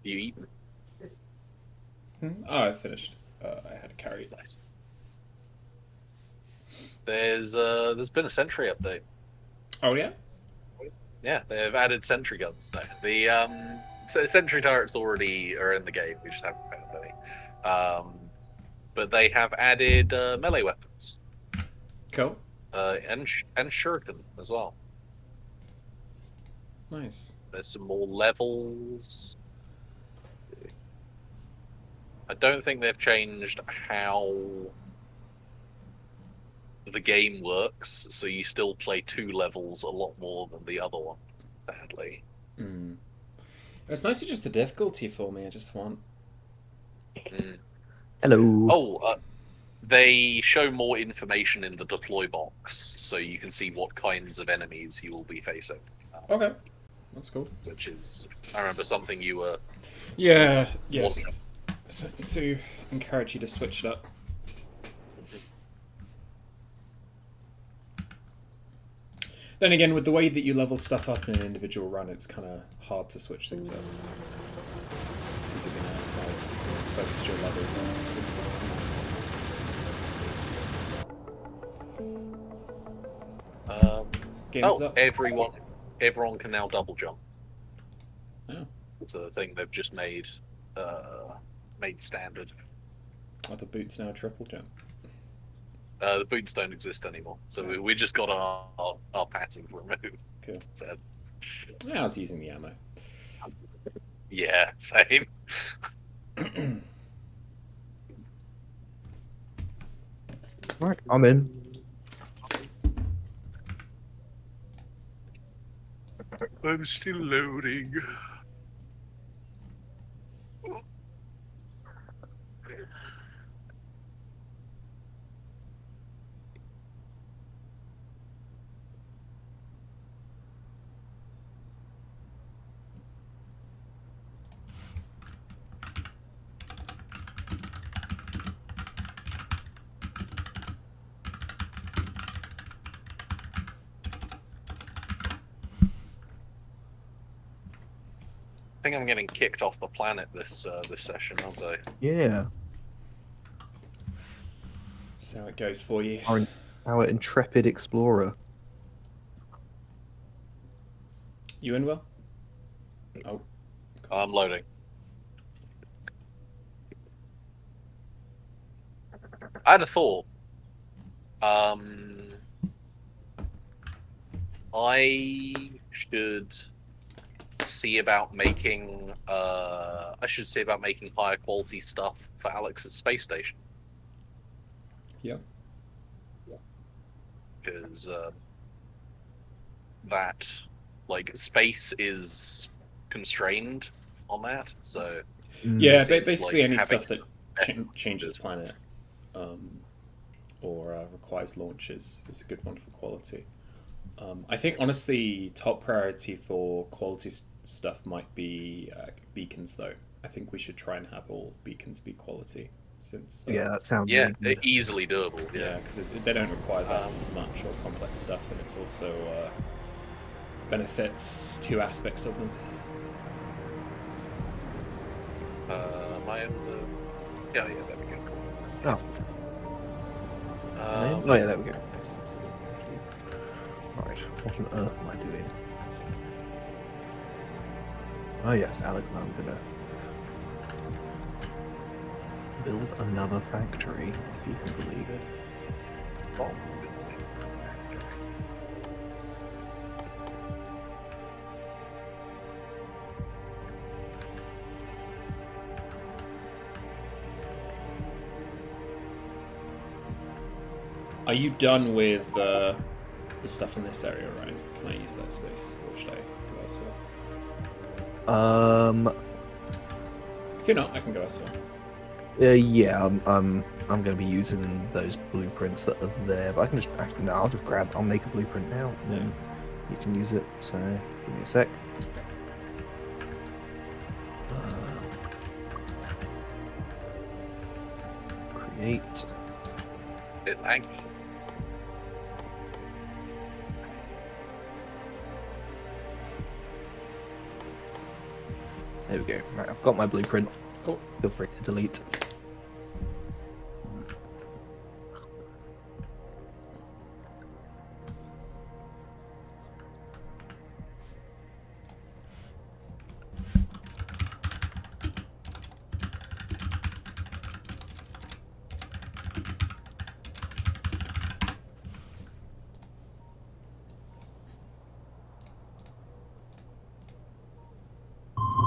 you eaten? Oh, I finished. I had to carry it. Nice. There's been a sentry update. Oh yeah. Yeah, they've added sentry guns now. The sentry turrets already are in the game. We just haven't found any. But they have added melee weapons Cool. and shuriken as well. Nice. There's some more levels. I don't think they've changed how the game works, so you still play two levels a lot more than the other ones, sadly. Mm. It's mostly just the difficulty for me. I just want. Mm. Hello. Oh, they show more information in the deploy box, so you can see what kinds of enemies you will be facing. Okay, that's cool. Which is, I remember something you were Yeah. Yes. wanting. So, to encourage you to switch it up. Then again, with the way that you level stuff up in an individual run, it's kind of hard to switch things up because you're gonna kind of focus your levels on specific Game's Oh, up. everyone can now double jump. Oh. It's a thing they've just made standard. Are the boots now triple jump? The boots don't exist anymore, so we just got our padding removed. Cool. So, Yeah, I was using the ammo. yeah, same. Right, I'm in. I'm still loading. I think I'm getting kicked off the planet this session, aren't I? Yeah. See how it goes for you. Our intrepid explorer. You in, Will? Oh. I'm loading. I had a thought. I should see about making higher quality stuff for Alex's space station. Yeah. Because that space is constrained on that, so Yeah, seems basically like any having stuff that changes planet or requires launches is a good one for quality. I think honestly, top priority for quality stuff might be beacons, though. I think we should try and have all beacons be quality, since Yeah, that sounds yeah, really good. easily doable. yeah, because they don't require that much or complex stuff, and it's also benefits two aspects of them. Am I in the? Yeah, there we go. Oh. Oh yeah, there we go. Right, what on earth am I doing? Oh yes, Alex, I'm gonna build another factory, if you can believe it. Oh. Are you done with the stuff in this area, Ryan? Can I use that space, or should I go elsewhere? If you're not, I can go elsewhere. Yeah, I'm gonna be using those blueprints that are there, but I can just actually no, I'll make a blueprint now, and then you can use it. So give me a sec. Create. Thank you. There we go. Right, I've got my blueprint. Cool. Feel free to delete.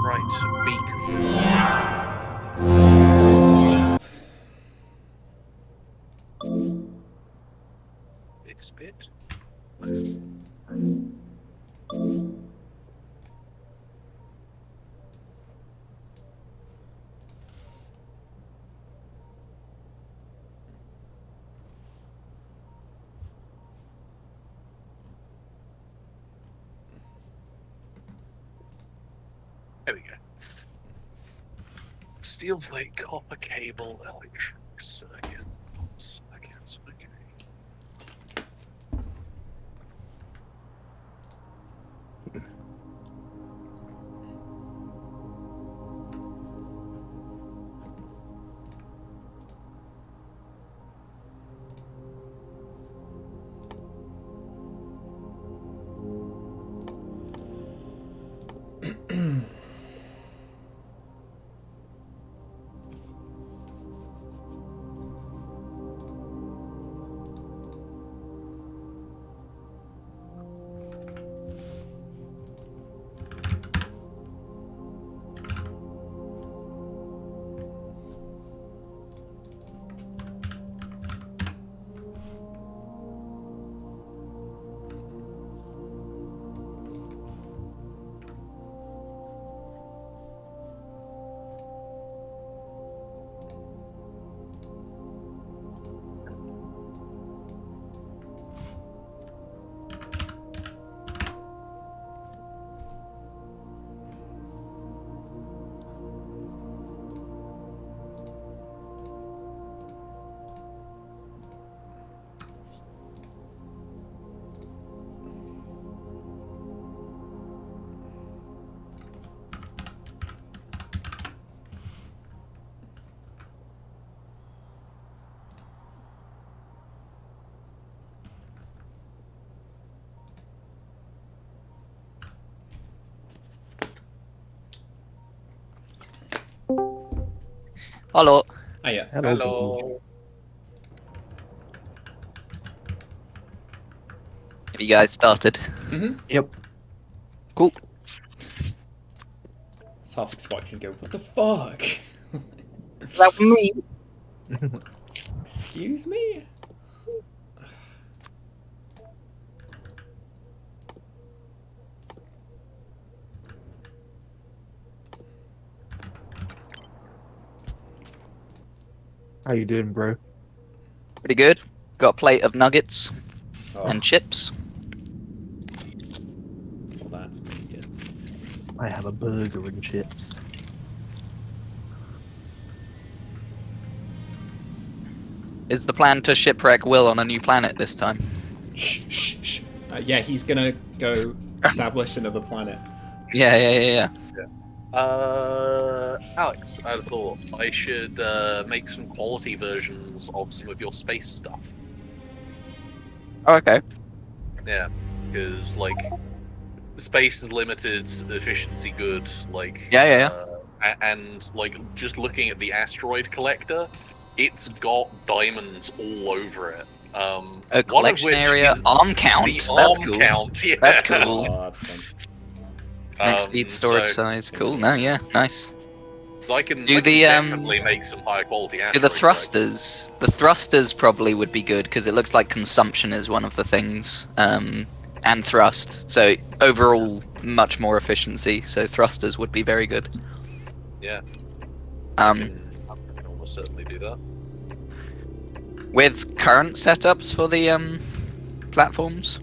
Right, beacon. This bit. There we go. Steel plate, copper cable, electric circuit. Circuits, okay. Hello. Ah, yeah. Hello. Have you guys started? Mm-hmm. Yep. Cool. It's half expecting to go, what the fuck? That me. Excuse me? How you doing, bro? Pretty good. Got a plate of nuggets Oh, and chips. well, that's pretty good. I have a burger and chips. Is the plan to shipwreck Will on a new planet this time? Shh, shh, shh. Yeah, he's gonna go establish another planet. Yeah. Alex, I had a thought. I should make some quality versions of some of your space stuff. Oh, okay. Yeah, because like space is limited, efficiency good. Like Yeah. and like just looking at the asteroid collector, it's got diamonds all over it. A One of collection which area, is arm count. the That's arm cool. count. Yeah. That's cool. Oh, that's fun. Max speed, storage So, size. Cool. No, yeah, nice. so I can, Do I can the, definitely make some high quality Do asteroid the collectors. thrusters. The thrusters probably would be good because it looks like consumption is one of the things. And thrust. So overall, much more efficiency. So thrusters would be very good. Yeah. I Um, can almost certainly do that. with current setups for the platforms,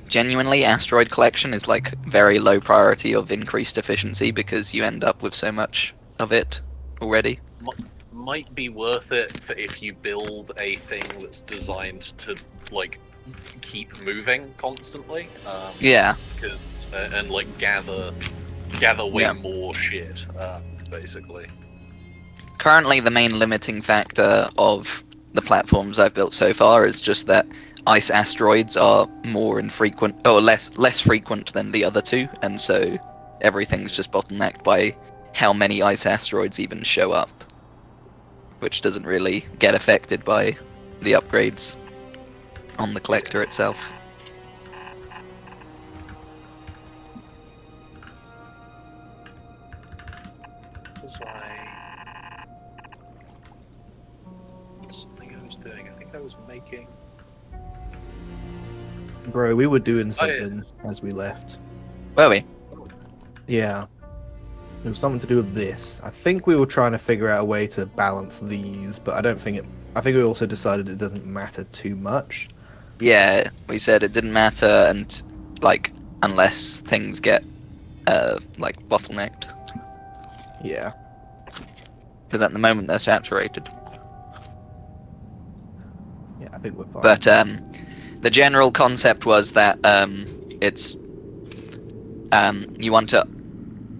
genuinely asteroid collection is like very low priority of increased efficiency because you end up with so much of it already. Might be worth it for if you build a thing that's designed to like keep moving constantly. Yeah. Because and like gather gather way Yeah. more shit, basically. Currently, the main limiting factor of the platforms I've built so far is just that ice asteroids are more infrequent, or less frequent than the other two, and so everything's just bottlenecked by how many ice asteroids even show up, which doesn't really get affected by the upgrades on the collector itself. Was something I was doing? I think I was making. Bro, we were doing Oh, yeah. something as we left. Were we? Yeah. It was something to do with this. I think we were trying to figure out a way to balance these, but I don't think it. I think we also decided it doesn't matter too much. Yeah, we said it didn't matter, and like unless things get like bottlenecked, Yeah. because at the moment they're saturated. Yeah, I think we're fine. But the general concept was that it's you want to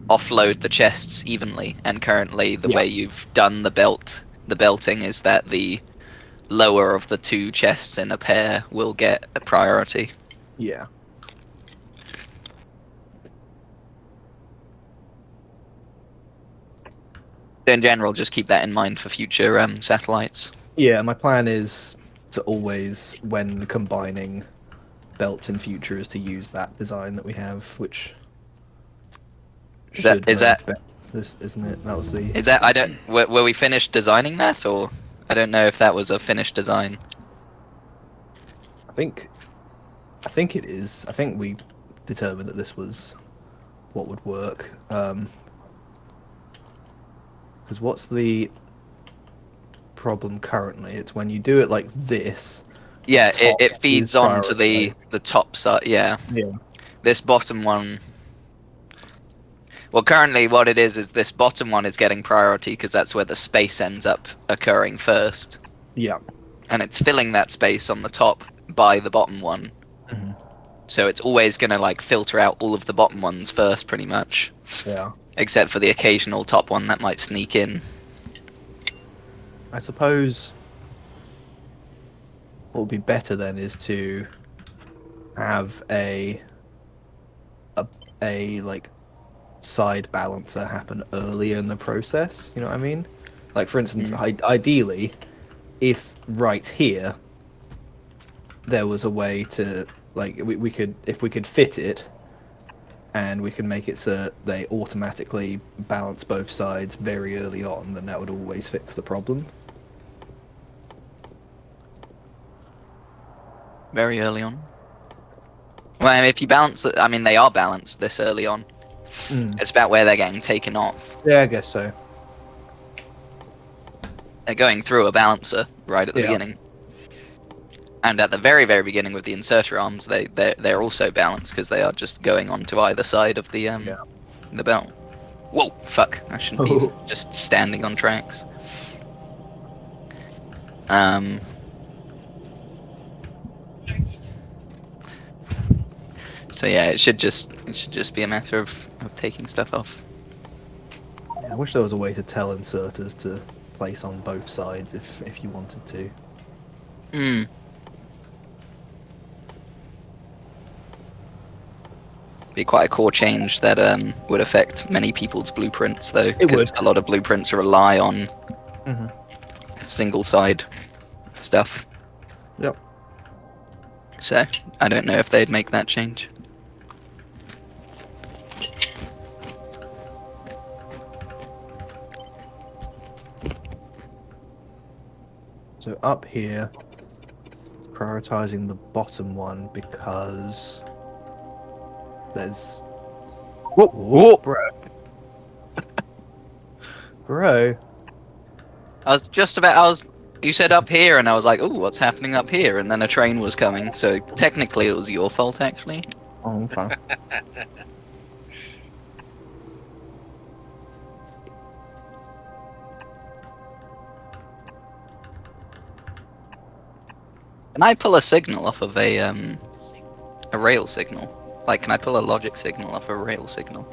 offload the chests evenly, and currently the Yeah. way you've done the belting is that the lower of the two chests in a pair will get a priority. Yeah. In general, just keep that in mind for future satellites. Yeah, my plan is to always, when combining belts in future, is to use that design that we have, which Is that- should is merge that- better, this, isn't it? That was the. Is that I don't were we finished designing that, or I don't know if that was a finished design. I think it is. I think we determined that this was what would work. Because what's the problem currently? It's when you do it like this. Yeah, top it is feeds onto prioritized. the top side. Yeah, Yeah. this bottom one. Well, currently what it is this bottom one is getting priority because that's where the space ends up occurring first, Yeah. and it's filling that space on the top by the bottom one. Mhm. So it's always gonna like filter out all of the bottom ones first, pretty much, Yeah. except for the occasional top one that might sneak in. I suppose what would be better then is to have a like side balancer happen earlier in the process. You know what I mean? Like for instance, ideally, if right here there was a way to like we could if we could fit it and we can make it so they automatically balance both sides very early on, then that would always fix the problem. Very early on. Well, I mean, if you balance it, I mean, they are balanced this early on. It's about where they're getting taken off. Yeah, I guess so. They're going through a balancer right at the beginning. And at the very, very beginning with the inserter arms, they're also balanced because they are just going onto either side of the belt. Whoa, fuck! I shouldn't be just standing on tracks. So yeah, it should just be a matter of taking stuff off. Yeah, I wish there was a way to tell inserters to place on both sides if you wanted to. Be quite a core change that would affect many people's blueprints, though, because a lot of blueprints rely on single side stuff. Yep. So I don't know if they'd make that change. So up here, prioritizing the bottom one because there's. Whoa, bro. Bro. I was just about. You said up here, and I was like, "Ooh, what's happening up here?" And then a train was coming. So technically, it was your fault, actually. Oh, okay. Can I pull a signal off of a rail signal? Like, can I pull a logic signal off a rail signal?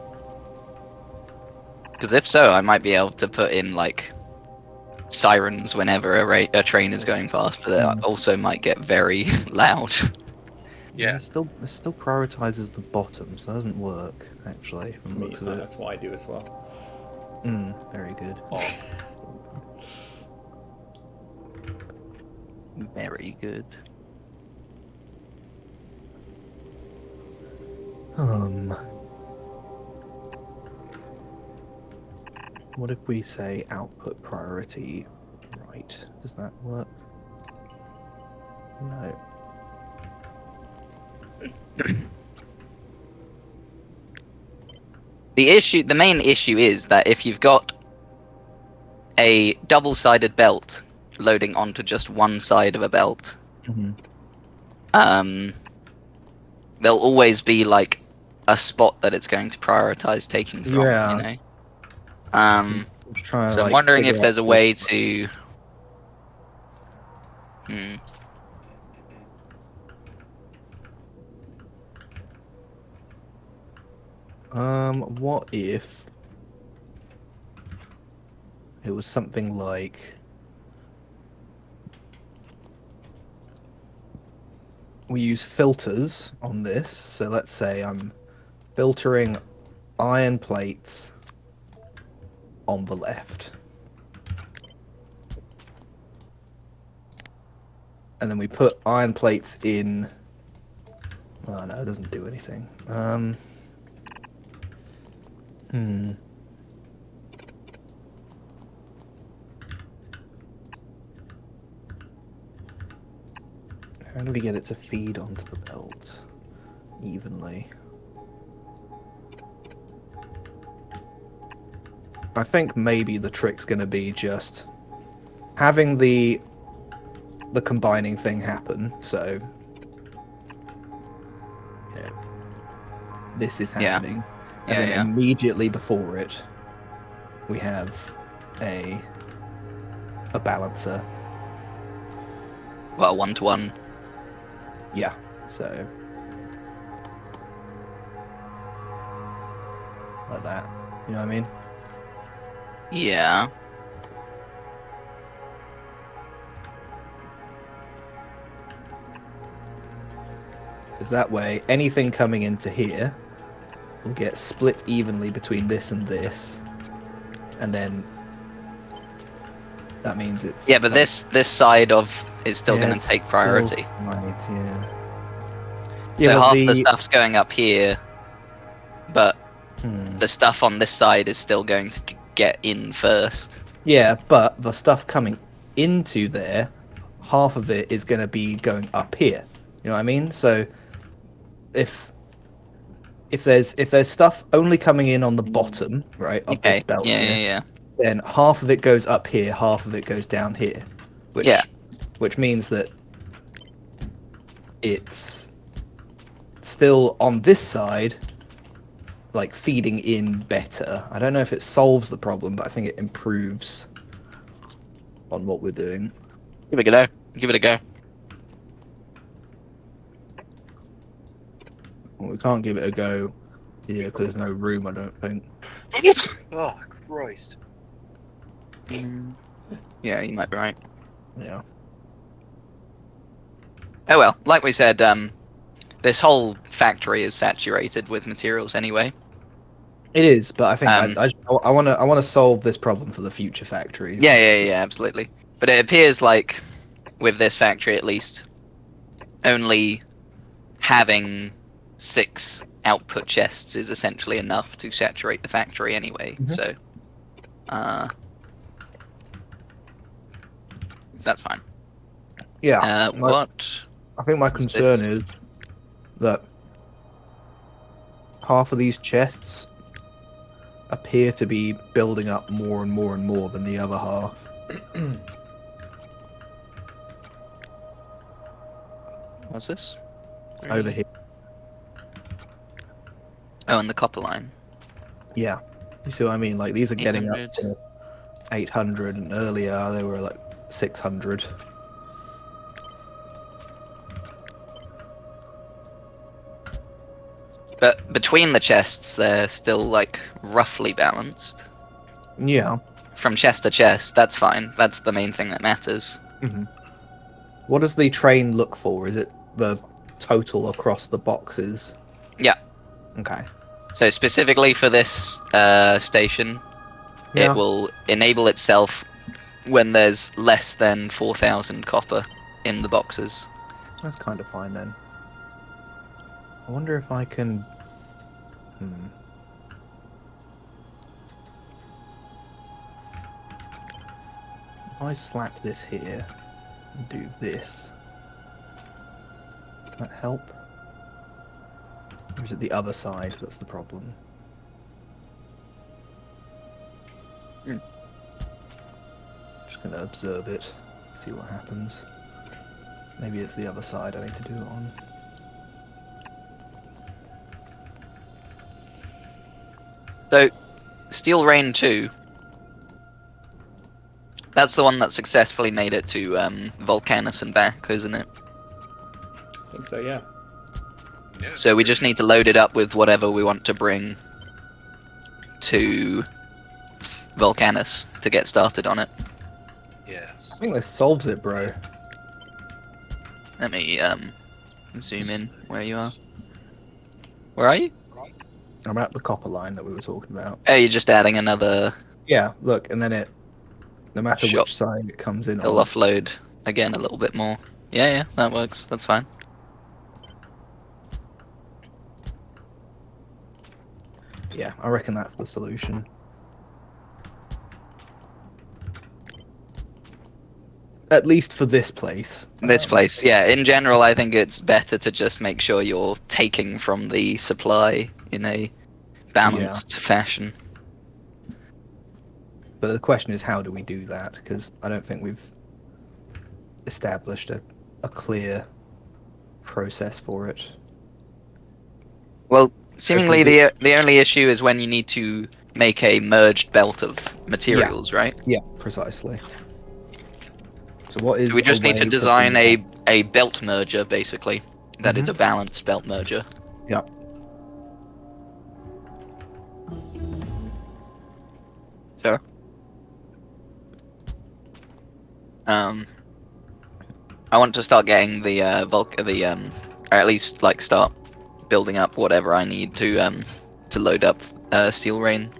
Because if so, I might be able to put in like sirens whenever a train is going past, but that also might get very loud. Yeah. It still prioritizes the bottom, so it doesn't work actually from the looks of it. That's what I do as well. Very good. Very good. What if we say output priority right? Does that work? No. The main issue is that if you've got a double-sided belt loading onto just one side of a belt, there'll always be like a spot that it's going to prioritize taking from. Yeah. You know. Trying So to, I'm wondering if figure there's a out way to. What if it was something like we use filters on this? So let's say I'm filtering iron plates on the left. And then we put iron plates in. Oh no, it doesn't do anything. How do we get it to feed onto the belt evenly? I think maybe the trick's going to be just having the combining thing happen. So yeah, this is happening, and then immediately before it, we have a balancer. Well, 1-to-1. Yeah. So like that. You know what I mean? Yeah. Because that way, anything coming into here will get split evenly between this and this, and then that means it's Yeah, but this side of is still going to take priority. Right. Yeah. So half the stuff's going up here, but Hmm. the stuff on this side is still going to get in first. Yeah, but the stuff coming into there, half of it is going to be going up here. You know what I mean? So if there's stuff only coming in on the bottom, right, of this belt here, then half of it goes up here, half of it goes down here, which means that it's still on this side, like feeding in better. I don't know if it solves the problem, but I think it improves on what we're doing. Give it a go. Give it a go. Well, we can't give it a go here because there's no room, I don't think. Oh, Christ. Yeah, you might be right. Yeah. Oh well, like we said, this whole factory is saturated with materials anyway. It is, but I think I want to solve this problem for the future factories. Yeah, absolutely. But it appears like with this factory, at least, only having 6 output chests is essentially enough to saturate the factory anyway. So, that's fine. Yeah. What? I think my concern is that half of these chests appear to be building up more and more and more than the other half. What's this? Over here. Oh, and the copper line. Yeah. You see what I mean? Like, these are getting up 800. to 800, and earlier they were like 600. But between the chests, they're still like roughly balanced. Yeah. from chest to chest, that's fine. That's the main thing that matters. Hmm. What does the train look for? Is it the total across the boxes? Yeah. Okay. So specifically for this station, it Yeah. will enable itself when there's less than 4,000 copper in the boxes. That's kind of fine then. I wonder if I can. Hmm. If I slap this here and do this, does that help? Or is it the other side that's the problem? Hmm. Just gonna observe it, see what happens. Maybe it's the other side I need to do it on. So, Steel Rain 2, that's the one that successfully made it to Volcanus and back, isn't it? I think so, yeah. Yeah, So we just need to load it up with whatever we want to bring to Volcanus to get started on it. Yes. I think this solves it, bro. Let me zoom in where you are. Where are you? I'm at the copper line that we were talking about. Oh, you're just adding another. Yeah, look, and then it, no matter Sure. which side it comes in It'll on. offload again a little bit more. Yeah, that works. That's fine. Yeah, I reckon that's the solution. At least for this place. This place, yeah. In general, I think it's better to just make sure you're taking from the supply in a balanced fashion. But the question is, how do we do that? Because I don't think we've established a clear process for it. Well, seemingly do- the only issue is when you need to make a merged belt of materials, right? Yeah, precisely. So what is So we just a need way to design do that? a belt merger, basically. That is Mhm. a balanced belt merger. Yeah. Sure. I want to start getting the or at least like start building up whatever I need to load up Steel Rain.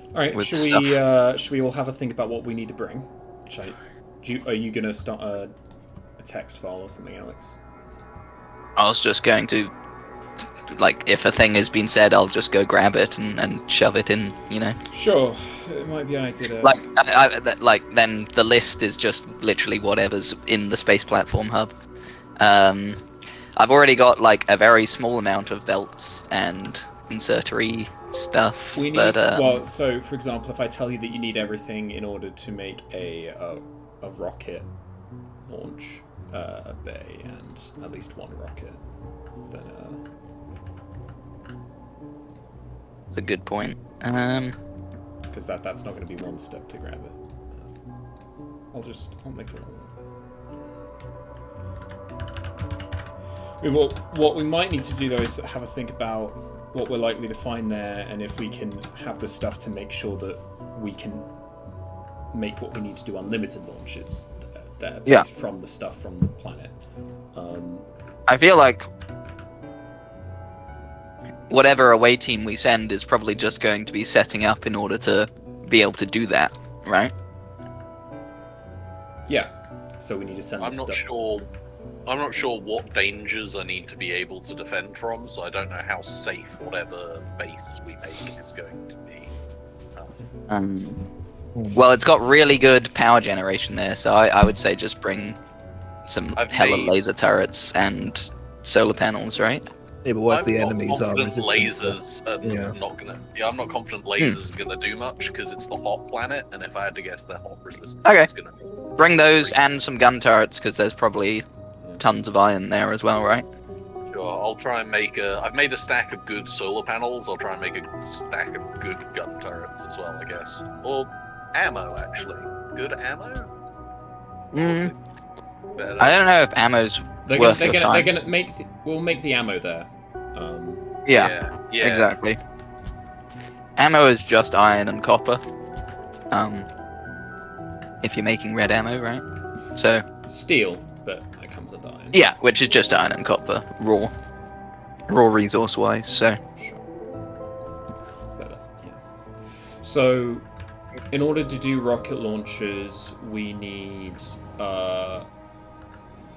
All right, With should we all have a think about what we need to bring? Are you gonna start a text file or something, Alex? I was just going to, like, if a thing has been said, I'll just go grab it and shove it in, you know. Sure, it might be an idea to... Like then the list is just literally whatever's in the space platform hub. I've already got like a very small amount of belts and insertery stuff. We need... but, well, so for example, if I tell you that you need everything in order to make a rocket launch bay and at least one rocket, then it's a good point. because that's not going to be one step to grab it. I'll make it. I mean, what we might need to do though is have a think about what we're likely to find there, and if we can have the stuff to make sure that we can make what we need to do unlimited launches there Yeah. from the stuff from the planet. I feel like whatever away team we send is probably just going to be setting up in order to be able to do that, right? Yeah. So we need to send I'm the not stuff. sure. I'm not sure what dangers I need to be able to defend from, so I don't know how safe whatever base we make is going to be. Well, it's got really good power generation there, so I would say just bring some I've hella made- laser turrets and solar panels, right? Yeah, but what if I'm the not enemies are confident resistant lasers to... are Yeah. not gonna. Yeah, I'm not confident lasers are gonna do much because it's the hot planet, and if I had to guess, their hot resistance Okay. is gonna be. Bring those and some gun turrets, because there's probably tons of iron there as well, right? Sure, I'll try and make a. I've made a stack of good solar panels. I'll try and make a stack of good gun turrets as well, I guess. Or ammo, actually. Good ammo. Better. I don't know if ammo's They're worth gonna, your time. they're gonna make. We'll make the ammo there. Yeah, Yeah. exactly. Ammo is just iron and copper. If you're making red ammo, right? So Steel, but that comes under iron. yeah, which is just iron and copper, raw resource wise. So Sure. Better, yeah. So, in order to do rocket launchers, we need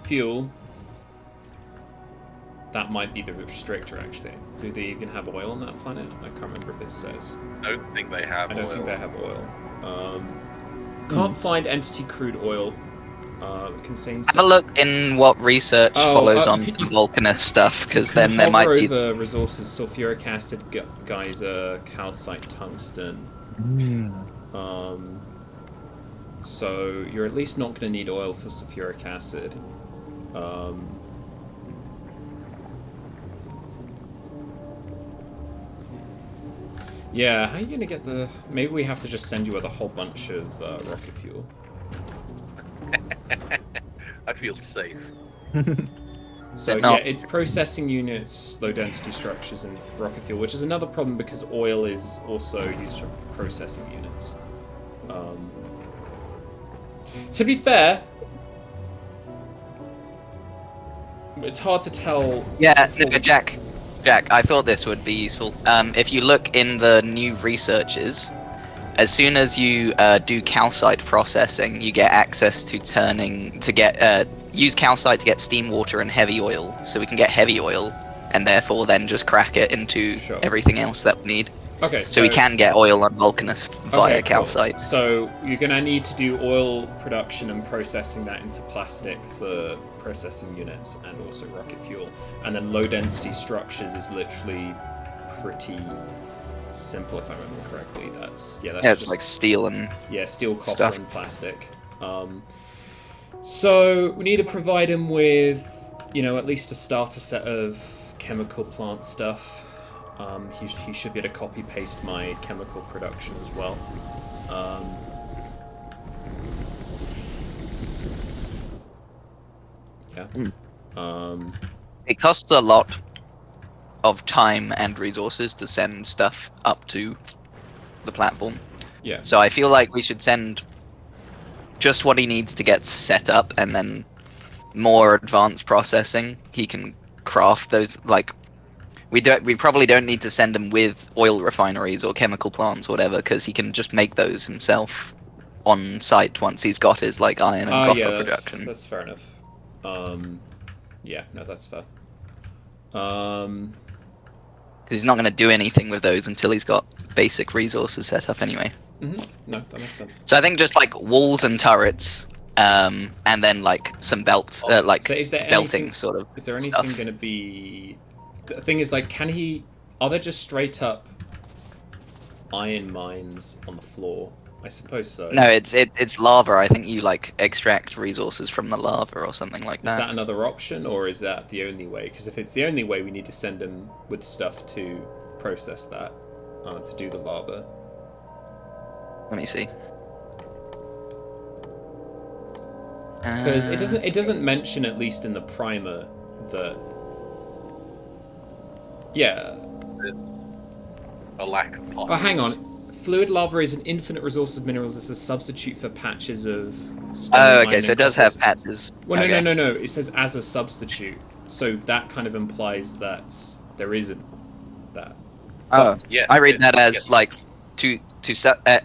fuel. That might be the restrictor, actually. Do they even have oil on that planet? I can't remember if it says. I don't think they have I don't oil. think they have oil. Can't find entity crude oil. It contains. have a look in what research follows on you- Vulcanist stuff, because You can then there might hover be. over resources: sulfuric acid, geyser, calcite, tungsten. So you're at least not going to need oil for sulfuric acid. Yeah, how are you going to get the... Maybe we have to just send you with a whole bunch of rocket fuel. I feel safe. So No. yeah, it's processing units, low density structures, and rocket fuel, which is another problem because oil is also used for processing units. To be fair, it's hard to tell. Yeah, before no, Jack, I thought this would be useful. If you look in the new researches, as soon as you do calcite processing, you get access to use calcite to get steam water and heavy oil, so we can get heavy oil, and therefore then just crack it into Sure. everything else that we need. Okay, So we can get oil on Vulcanist via okay, cool. calcite. So you're gonna need to do oil production and processing that into plastic for processing units and also rocket fuel. And then low density structures is literally pretty simple if I remember correctly. That's Yeah, it's just, like steel and steel, copper, stuff. and plastic. So we need to provide him with, at least a starter set of chemical plant stuff. He should be able to copy paste my chemical production as well. Yeah. It costs a lot of time and resources to send stuff up to the platform. Yeah. So I feel like we should send just what he needs to get set up, and then more advanced processing. He can craft those. Like, we probably don't need to send him with oil refineries or chemical plants or whatever, because he can just make those himself on site once he's got his like iron and copper yeah, production. that's fair enough. Yeah, no, that's fair. Because he's not going to do anything with those until he's got basic resources set up anyway. No, that makes sense. So I think just like walls and turrets, and then like some belts, like So is there belting anything, sort of. Is there anything stuff. going to be? The thing is, like, are there just straight up iron mines on the floor? I suppose so. No, it's lava. I think you like extract resources from the lava or something like Is that. that another option, or is that the only way? Because if it's the only way, we need to send them with stuff to process that, to do the lava. Let me see. Because it doesn't mention, at least in the primer, that. Yeah. A lack of pots. Oh, hang on. Fluid lava is an infinite resource of minerals as a substitute for patches of stone. Oh, iron, okay. So it and does copper. have patches. Well, okay. no. It says as a substitute, so that kind of implies that there isn't that. Oh, Yeah, I read that yeah. as like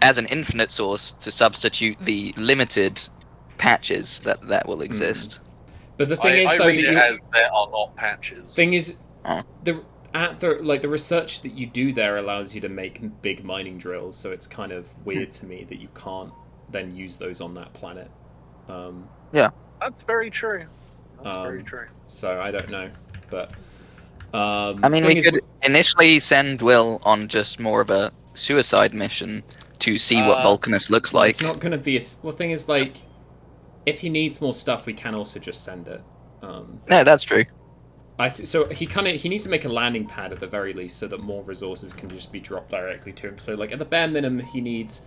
as an infinite source to substitute the limited patches that will exist. But the thing is, I though, read that it you. as there are not patches. Thing is, Oh. the research that you do there allows you to make big mining drills, so it's kind of weird to me that you can't then use those on that planet. That's very true. That's very Um, true. So I don't know, but I mean, thing we is, could initially send Will on just more of a suicide mission to see what Vulcanist looks like. It's not going to be a. Well, thing is, like, if he needs more stuff, we can also just send it. No, that's true. So he needs to make a landing pad at the very least, so that more resources can just be dropped directly to him. So, like, at the bare minimum, he needs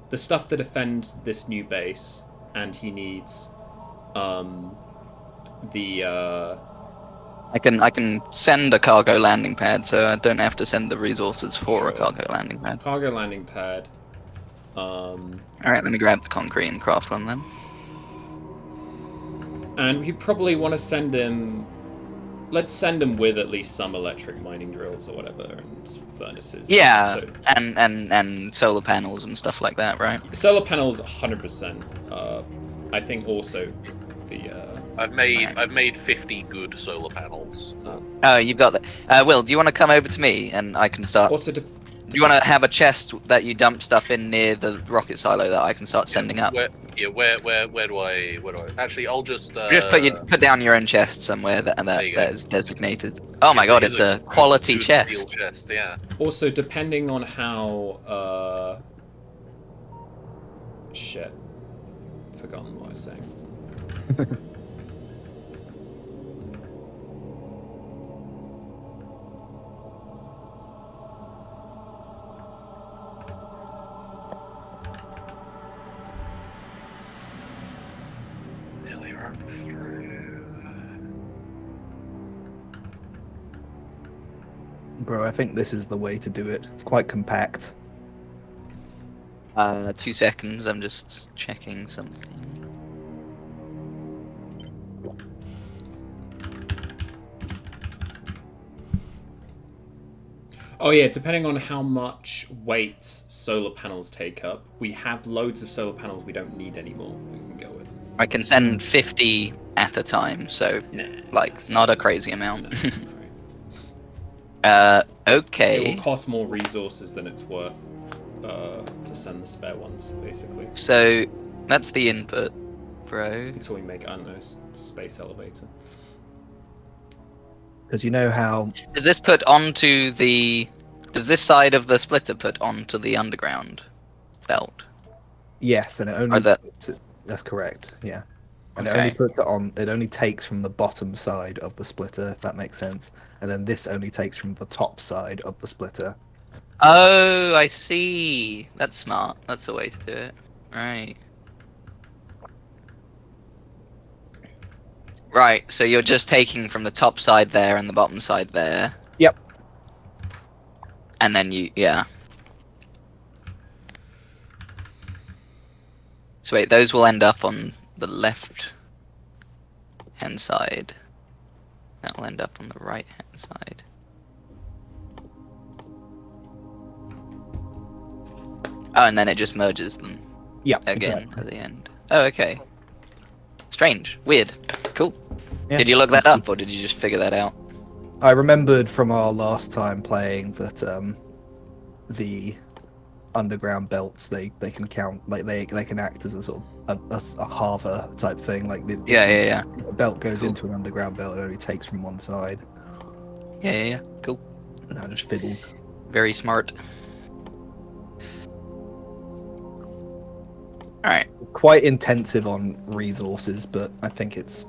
the stuff to defend this new base, and he needs I can send a cargo landing pad, so I don't have to send the resources for a Sure. cargo landing pad. cargo landing pad. All right, let me grab the concrete and craft one then. And we probably want to send him. Let's send him with at least some electric mining drills or whatever, and furnaces. Yeah, So, and solar panels and stuff like that, right? solar panels, 100%. I think also the. I've made 50 good solar panels. Oh, you've got that. Will, do you want to come over to me and I can start? Also, Do you want to have a chest that you dump stuff in near the rocket silo that I can start sending up? Where do I Actually, I'll just Just put down your own chest somewhere that There you go. that is designated. Oh my god, it's a quality good chest. steel chest, yeah. Also, depending on how. Shit. Forgotten what I was saying. Nearly run through. Bro, I think this is the way to do it. It's quite compact. 2 seconds, I'm just checking something. Oh yeah, depending on how much weight solar panels take up, we have loads of solar panels we don't need anymore. We can go with. I can send 50 at a time, so Nah, like not a crazy amount. no. Okay. It will cost more resources than it's worth to send the spare ones, basically. So that's the input, bro. Until we make, I don't know, space elevator. Because you know how Does this put onto the? Does this side of the splitter put onto the underground belt? yes, and it only that's correct, yeah. And it only Okay. puts it on. It only takes from the bottom side of the splitter, if that makes sense. And then this only takes from the top side of the splitter. Oh, I see. That's smart. That's the way to do it. Right. Right. So you're just taking from the top side there and the bottom side there. Yep. And then yeah. So wait, those will end up on the left hand side. That will end up on the right hand side. Oh, and then it just merges them Yeah. again Exactly. at the end. Oh, okay. Strange. Weird. Cool. Yeah. Did you look that up, or did you just figure that out? I remembered from our last time playing that the underground belts they can count, like they can act as a sort of a halver type thing. Like Yeah. a belt goes Cool. into an underground belt, it only takes from one side. Yeah. Cool. And I just fiddled. Very smart. Alright. Quite intensive on resources, but I think it's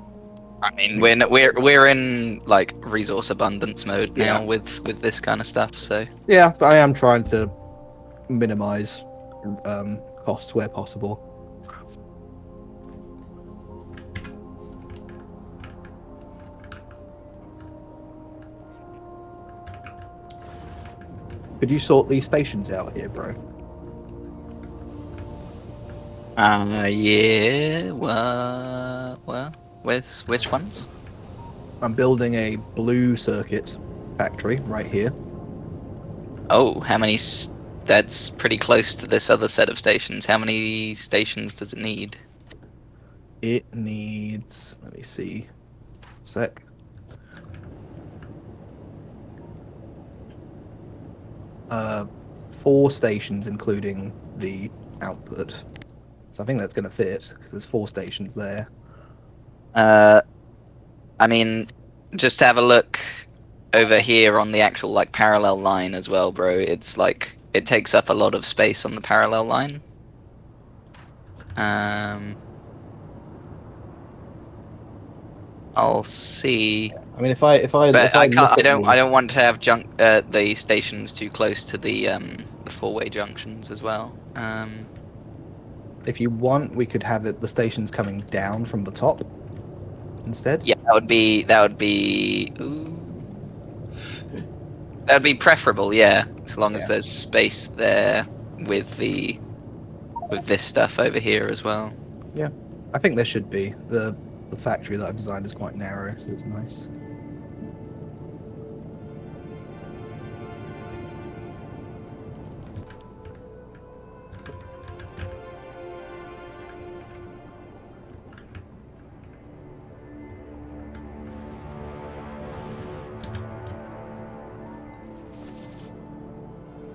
I mean, we're in like resource abundance mode now Yeah. with this kind of stuff. So yeah. But I am trying to minimize costs where possible. Could you sort these stations out here, bro? yeah. Which ones? I'm building a blue circuit factory right here. Oh, how many? That's pretty close to this other set of stations. How many stations does it need? It needs, let me see, sec. Uh, 4 stations, including the output. So I think that's going to fit because there's 4 stations there. I mean, just have a look over here on the actual like parallel line as well, bro. It's like it takes up a lot of space on the parallel line. I'll see. I mean, if I But I can't. look I at don't. the- I don't want to have the stations too close to the four-way junctions as well. If you want, we could have the stations coming down from the top instead. Yeah, that would be. Ooh. That'd be preferable, yeah. As long as Yeah. there's space there with the with this stuff over here as well. I think there should be. The factory that I've designed is quite narrow, so it's nice.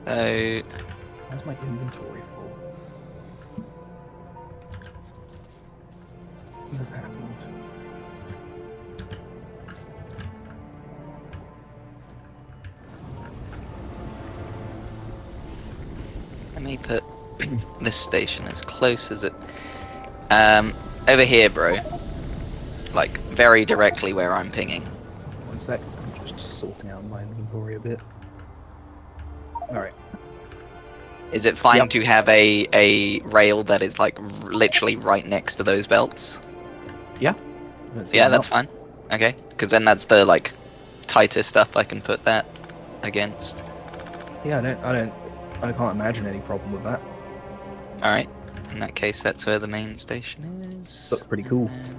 So How's my inventory full? What has happened? let me put this station as close as it. Over here, bro. Like very directly where I'm pinging. One sec. I'm just sorting out my inventory a bit. Alright. Is it fine Yep. to have a rail that is like literally right next to those belts? Don't see Yeah, why that's not. fine. Okay, because then that's the like tighter stuff I can put that against. Yeah, I can't imagine any problem with that. All right. In that case, that's where the main station is. Looks pretty cool. And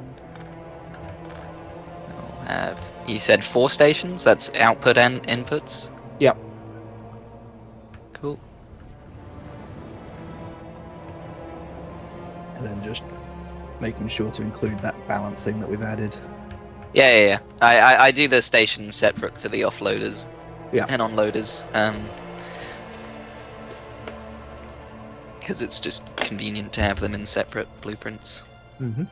we'll have. You said 4 stations. That's output and inputs. Yep. Cool. And then just making sure to include that balancing that we've added. Yeah. I do the stations separate to the offloaders. Yeah. And onloaders. Because it's just convenient to have them in separate blueprints. Mm-hmm.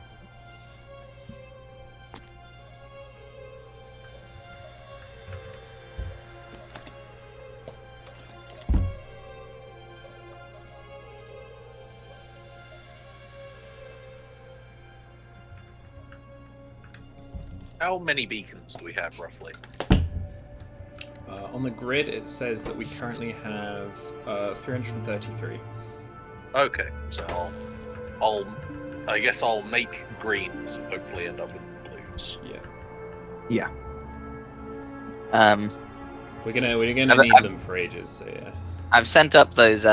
How many beacons do we have roughly? On the grid, it says that we currently have 333. Okay, so I guess I'll make greens and hopefully end up with blues. Yeah. We're gonna need them for ages. So yeah. I've sent up those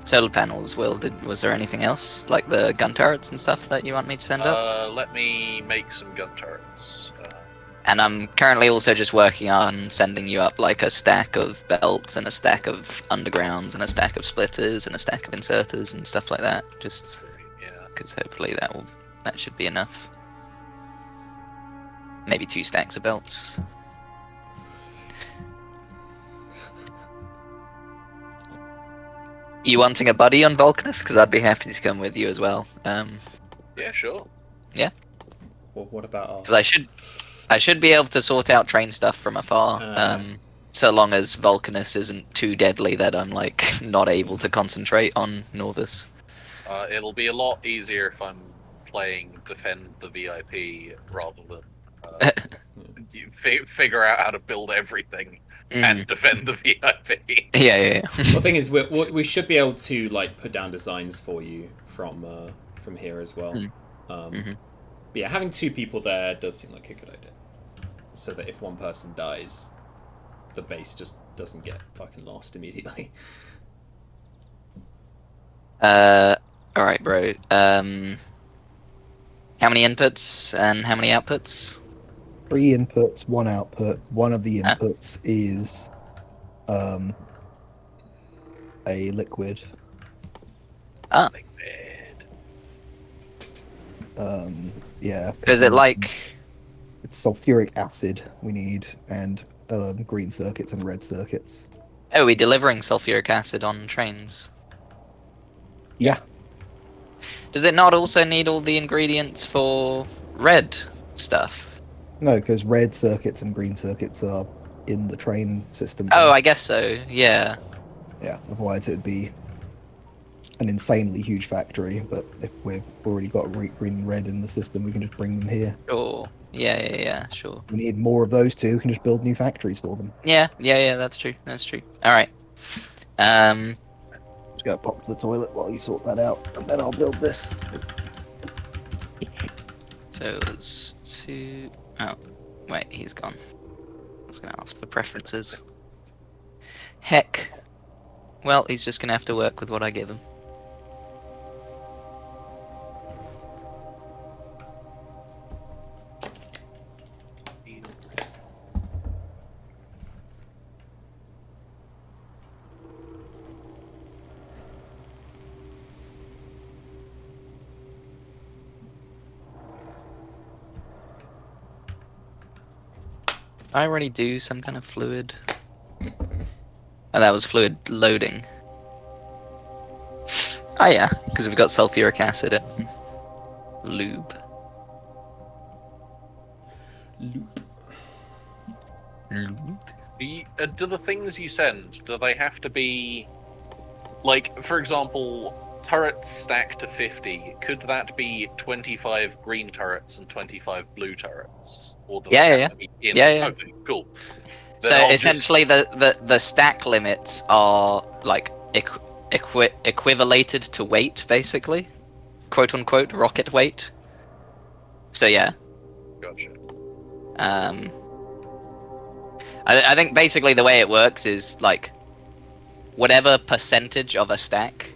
solar panels. Will, was there anything else like the gun turrets and stuff that you want me to send up? Let me make some gun turrets. And I'm currently also just working on sending you up like a stack of belts and a stack of undergrounds and a stack of splitters and a stack of inserters and stuff like that. Just Yeah. because hopefully that should be enough. Maybe 2 stacks of belts. You wanting a buddy on Vulcanus? Because I'd be happy to come with you as well. Yeah, sure. Well, what about our? Because I should be able to sort out train stuff from afar. So long as Vulcanus isn't too deadly that I'm like not able to concentrate on Norvis. It'll be a lot easier if I'm playing defend the VIP rather than figure out how to build everything and defend the VIP. Yeah. Well, the thing is, we should be able to like put down designs for you from here as well. But yeah, having 2 people there does seem like a good idea, so that if one person dies, the base just doesn't get fucking lost immediately. All right, bro. How many inputs and how many outputs? 3 inputs, 1 output. One of the inputs is a liquid. Yeah. Is it like? It's sulfuric acid we need, and green circuits and red circuits. Oh, we're delivering sulfuric acid on trains. Yeah. Does it not also need all the ingredients for red stuff? No, because red circuits and green circuits are in the train system. Oh, I guess so. Yeah. Yeah. Otherwise, it'd be an insanely huge factory. But if we've already got green and red in the system, we can just bring them here. Sure. Yeah. Sure. We need more of those 2. We can just build new factories for them. Yeah. That's true. All right. Just go pop to the toilet while you sort that out, and then I'll build this. So it's 2. Oh, wait, he's gone. I was gonna ask for preferences. Heck. Well, he's just gonna have to work with what I give him. I already do some kind of fluid. And that was fluid loading. Oh yeah, because we've got sulfuric acid and lube. Loop. Lube? Do the things you send, do they have to be, like, for example, turrets stacked to 50, could that be 25 green turrets and 25 blue turrets? Or do they Yeah, have yeah, to be in? yeah, yeah. Okay, cool. So Then I'll essentially, the stack limits are like equivalated to weight, basically, quote unquote rocket weight. So yeah, Gotcha. um, I think basically the way it works is like whatever percentage of a stack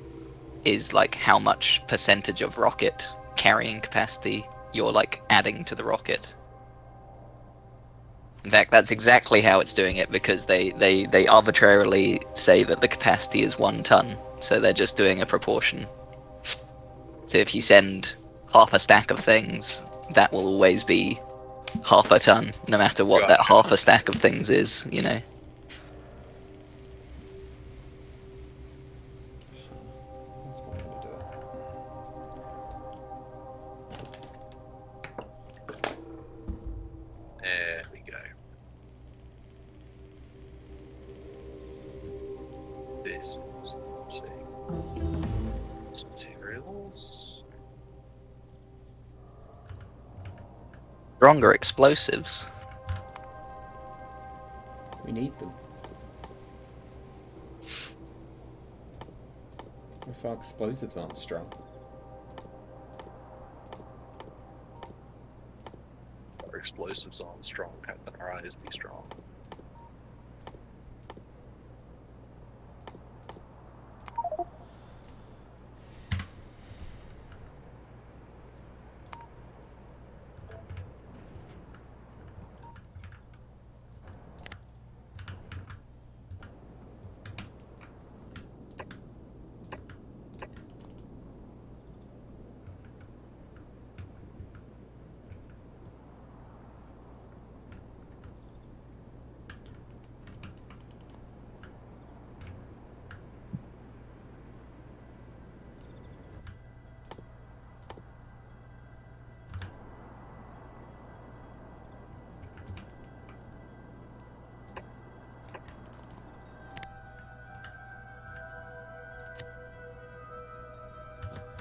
is like how much percentage of rocket carrying capacity you're like adding to the rocket. In fact, that's exactly how it's doing it, because they arbitrarily say that the capacity is 1 ton, so they're just doing a proportion. So if you send half a stack of things, that will always be half a ton, no matter what that Gotcha. half a stack of things is, you know? That's one way to do it. There we go. This was, let's see. Materials. Stronger explosives. We need them. If our explosives aren't strong. Our explosives aren't strong, how can our eyes be strong?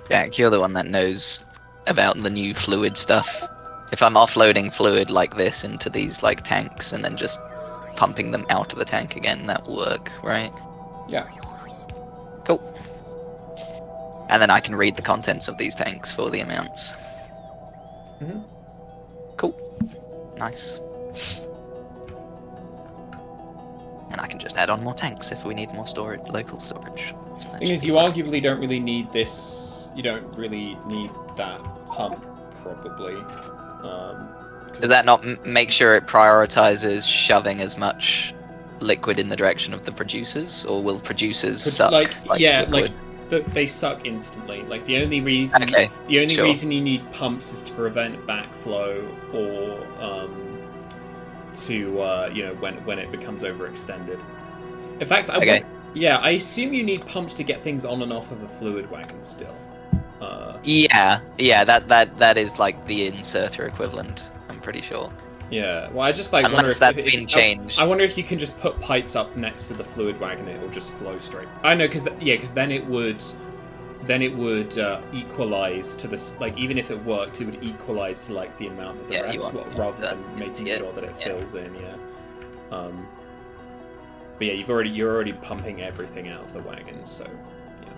Jack, you're the one that knows about the new fluid stuff. If I'm offloading fluid like this into these like tanks and then just pumping them out of the tank again, that will work, right? Yeah. Cool. And then I can read the contents of these tanks for the amounts. Mm-hmm. Cool. Nice. And I can just add on more tanks if we need more storage, local storage. So that Thing should is, be you fine. arguably don't really need this. You don't really need that pump, probably. Does that not make sure it prioritizes shoving as much liquid in the direction of the producers, or will producers suck like yeah, liquid? like they suck instantly. Like the only reason Okay, sure. reason you need pumps is to prevent backflow or to you know, when it becomes overextended. In fact, Okay. I assume you need pumps to get things on and off of a fluid wagon still. Yeah, that is like the inserter equivalent. I'm pretty sure. Yeah, well, I just like Unless wonder if that's if been changed. I wonder if you can just put pipes up next to the fluid wagon and it will just flow straight. I know, because then it would equalize to this. Like, even if it worked, it would equalize to like the amount of the Yeah, rest, rather that, than making yeah, sure that it yeah. fills in. Yeah. But yeah, you're already pumping everything out of the wagon, so yeah.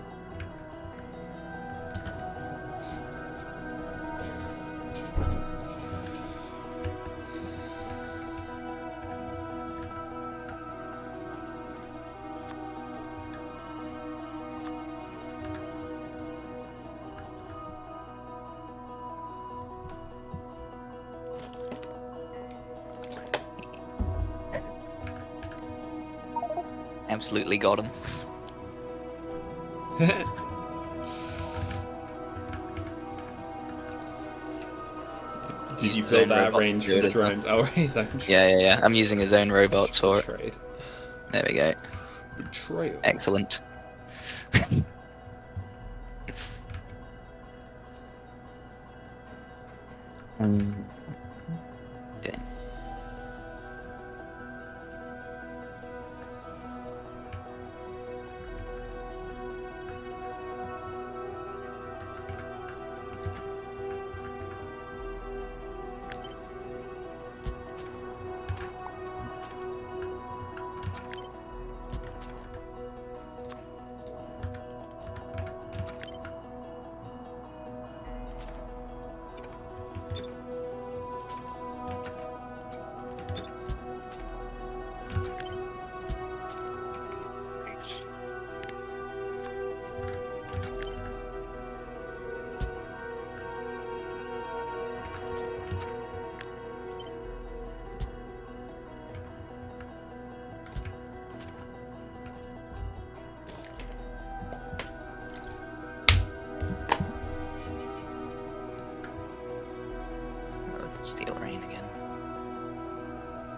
Absolutely got him. Did Used you his build own that robot to range do for it the as well. drones? Oh, his own Yeah, drones. I'm using his own robots for it. Betrayed. There we go. Betrayal. Excellent. Okay. Steel Rain again.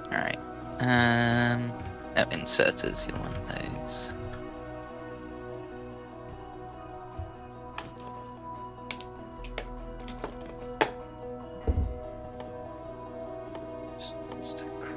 Alright. Oh, inserters, you'll want those. It's too crap.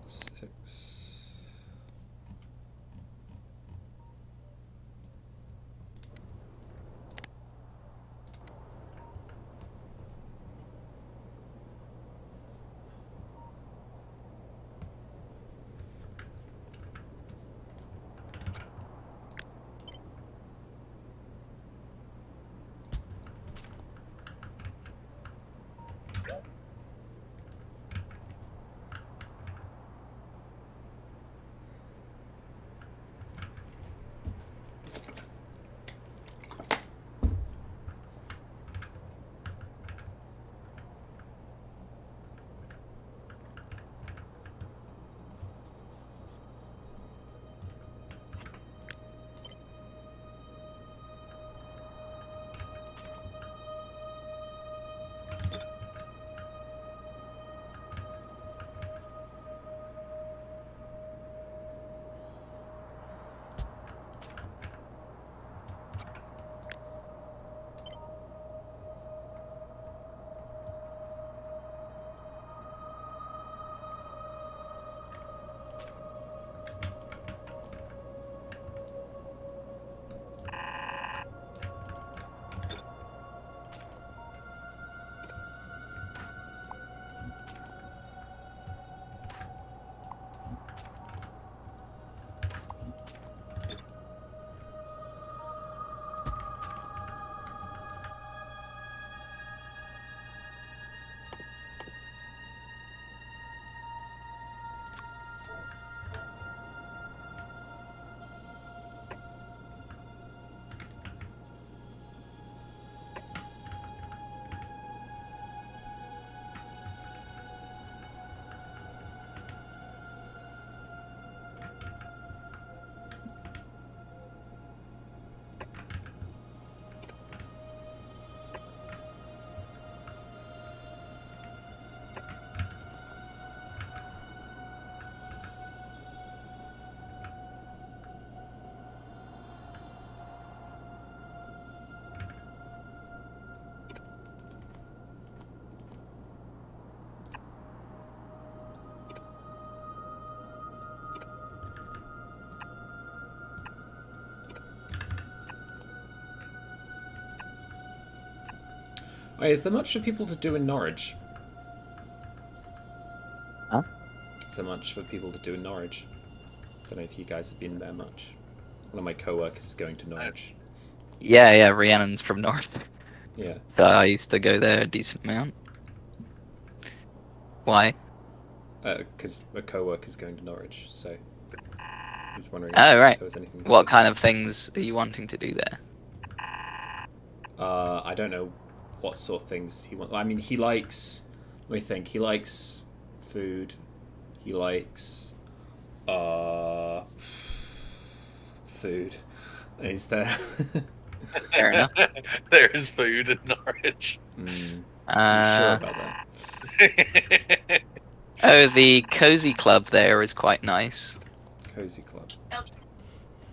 Six. Wait, is there much for people to do in Norwich? Huh? Is there much for people to do in Norwich? Don't know if you guys have been there much. One of my co-workers is going to Norwich. Yeah, Rhiannon's from North. Yeah. So I used to go there a decent amount. Why? Because a co-worker's going to Norwich, so he's wondering Oh, if right. there was anything. What kind of things are you wanting to do there? I don't know what sort of things he wants. I mean, he likes. Let me think. He likes food. He likes food. Is there? Fair enough. There is food in Norwich. Are you sure about that? Oh, the cozy club there is quite nice. Cozy club.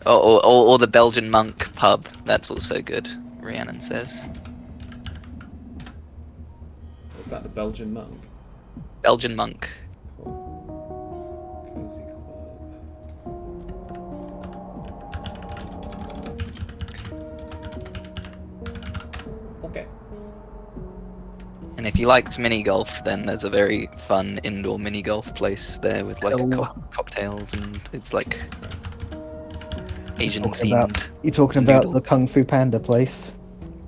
Or the Belgian monk pub. That's also good. Rhiannon says. Was that the Belgian monk? Belgian monk. Cool. Cozy club. Okay. And if you liked mini golf, then there's a very fun indoor mini golf place there with like Oh. cocktails, and it's like Asian Talking about- themed. You're talking about Noodles. the Kung Fu Panda place?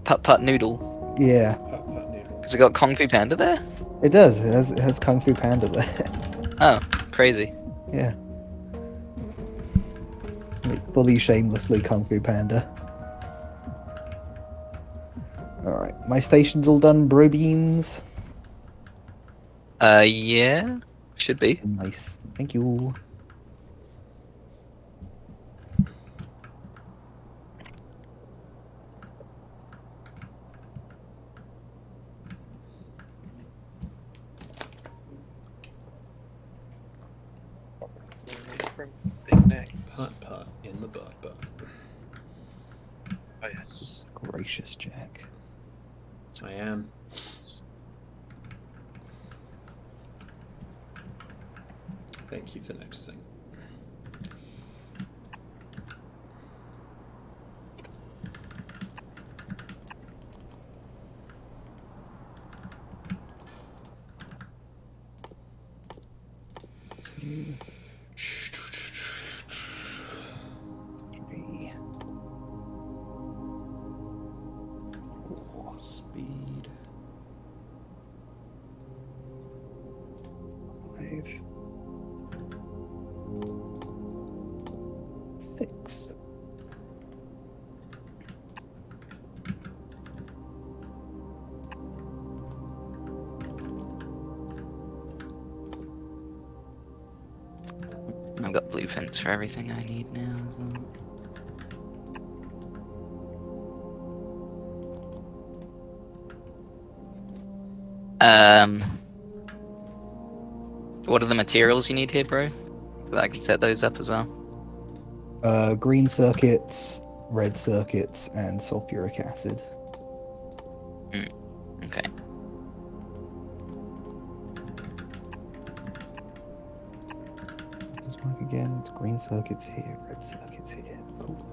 Putt Putt Noodle. Yeah, Putt putt noodle. Has it got Kung Fu Panda there? it does. It has Kung Fu Panda there. Oh, crazy. Yeah. Like, fully shamelessly Kung Fu Panda. Alright, my station's all done, bro beans. Yeah, should be. Nice. Thank you. Big neck. Putt putt in the butt butt. Oh yes. Gracious Jack. I am. Thank you for noticing. Two, three, four, Speed. 5, 6. I've got blueprints for everything I need now as well. What are the materials you need here, bro? So that I can set those up as well. Green circuits, red circuits, and sulfuric acid. Okay. Does this work again? It's green circuits here, red circuits here. Cool.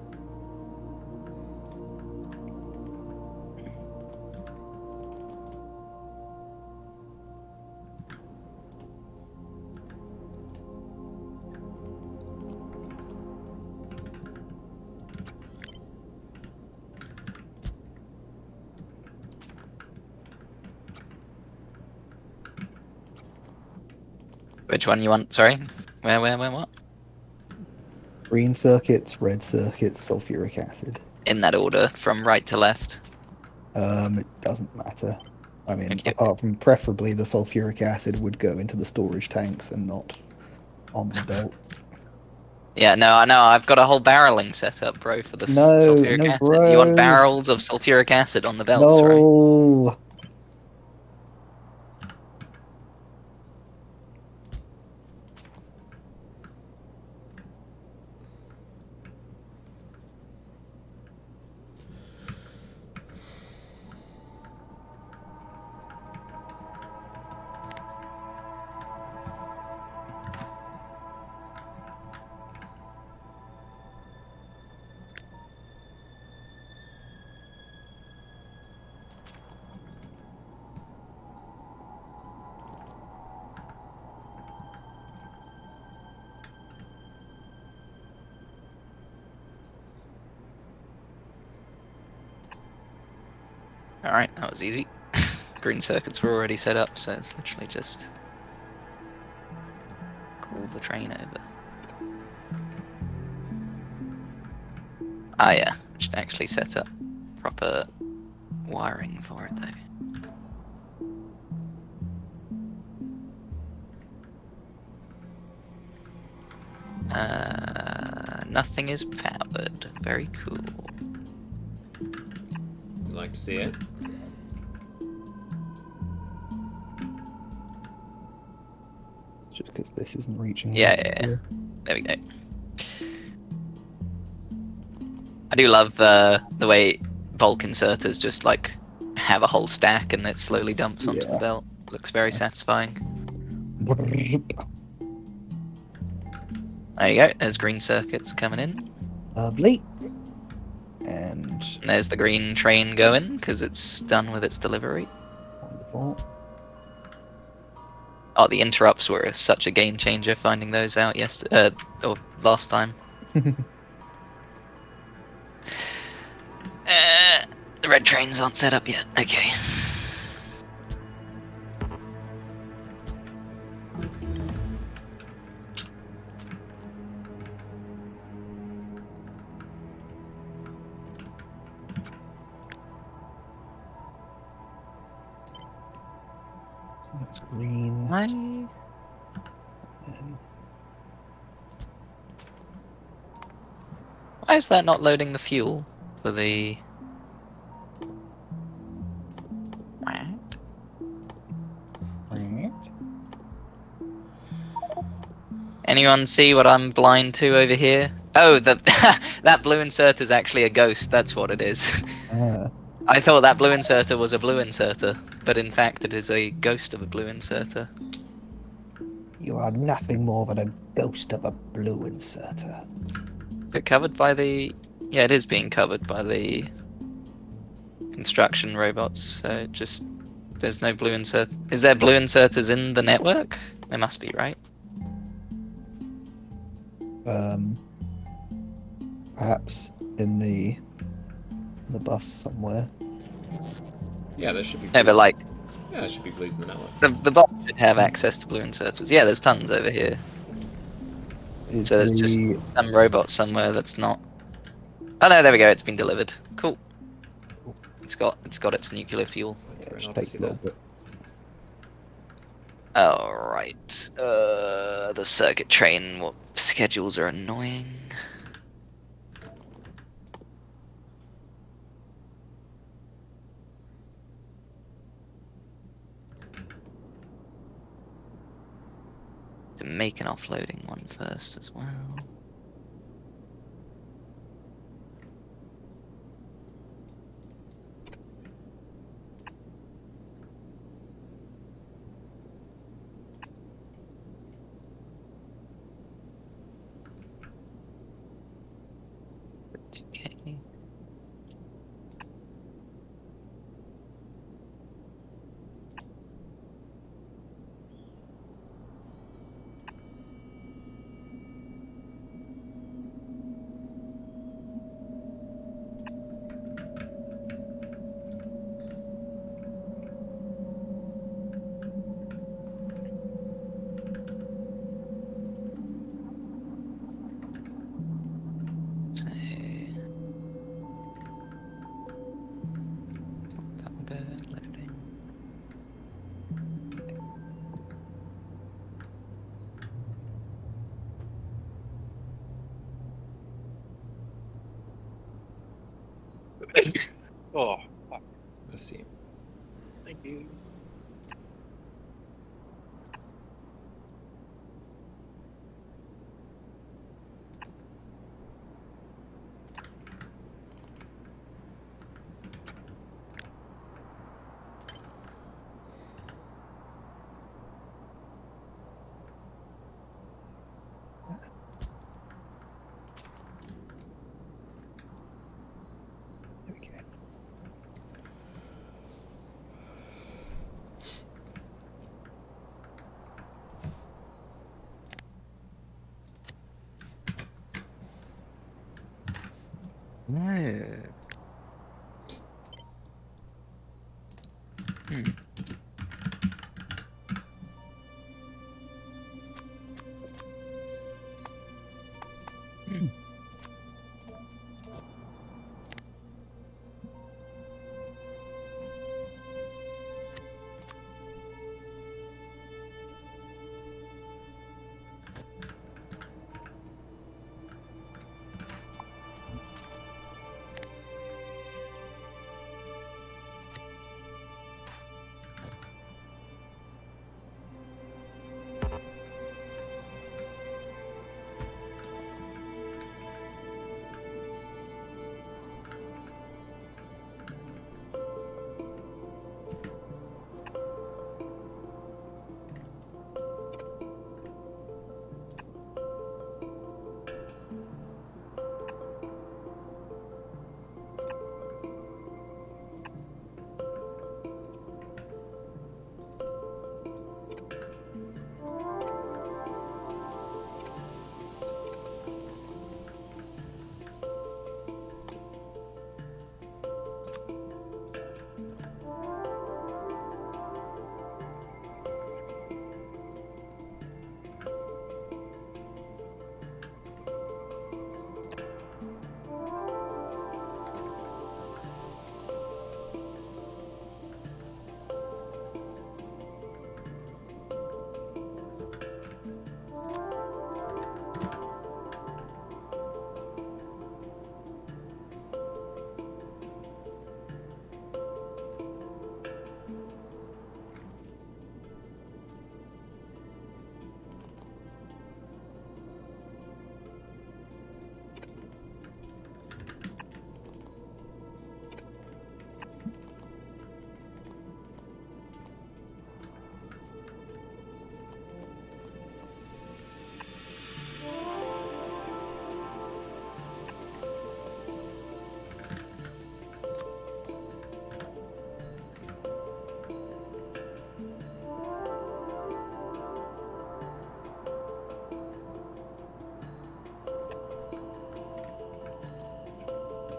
Which one you want? Sorry? Where, what? Green circuits, red circuits, sulfuric acid. In that order, from right to left. It doesn't matter. I mean, Okay. apart from preferably the sulfuric acid would go into the storage tanks and not on the belts. Yeah, no, I know. I've got a whole barreling set up, bro, for the No, sulfuric no, acid. You want bro. barrels of sulfuric acid on the belts, right? No. Alright, that was easy. Green circuits were already set up, so it's literally just call the train over. Ah yeah, should actually set up proper wiring for it though. Nothing is powered. Very cool. You'd like to see it? Just because this isn't reaching. Yeah. There we go. I do love the way bulk inserters just like have a whole stack and it slowly dumps onto the Yeah. belt. Looks very satisfying. There you go. There's green circuits coming in. Lovely. And And there's the green train going because it's done with its delivery. wonderful. Oh, the interrupts were such a game changer finding those out yesterday or last time. The red trains aren't set up yet. Okay. So that's green. Why? And Why is that not loading the fuel for the? Anyone see what I'm blind to over here? Oh, the that blue inserter is actually a ghost. That's what it is. I thought that blue inserter was a blue inserter, but in fact it is a ghost of a blue inserter. you are nothing more than a ghost of a blue inserter. Is it covered by the? Yeah, it is being covered by the construction robots. So just there's no blue insert. Is there blue inserters in the network? There must be, right? Perhaps in the bus somewhere. Yeah, there should be. No, but like Yeah, there should be blues in the network. the bot should have access to blue inserters. Yeah, there's tons over here. Is So there's just some robot somewhere that's not. Oh no, there we go. It's been delivered. Cool. It's got its nuclear fuel. Yeah, Very it just nice to takes see a little that. bit. All right. The circuit train schedules are annoying. To make an offloading one first as well. Okay. So cargo loading. Oh, Let's see. thank you. There we go. No. Hmm.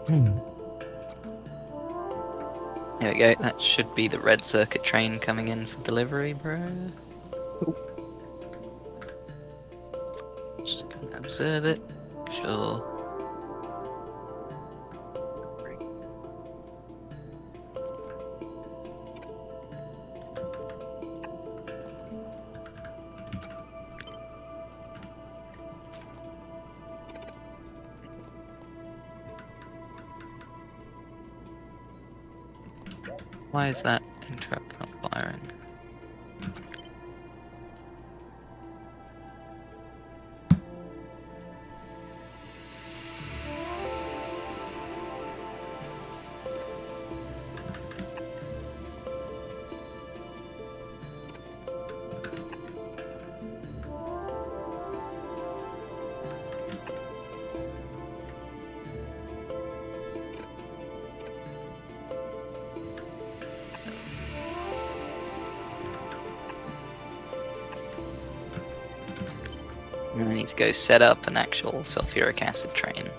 Hmm. There we go. That should be the red circuit train coming in for delivery, bro. Just gonna observe it. Sure. Why is that interrupt not firing? I need to go set up an actual sulfuric acid train.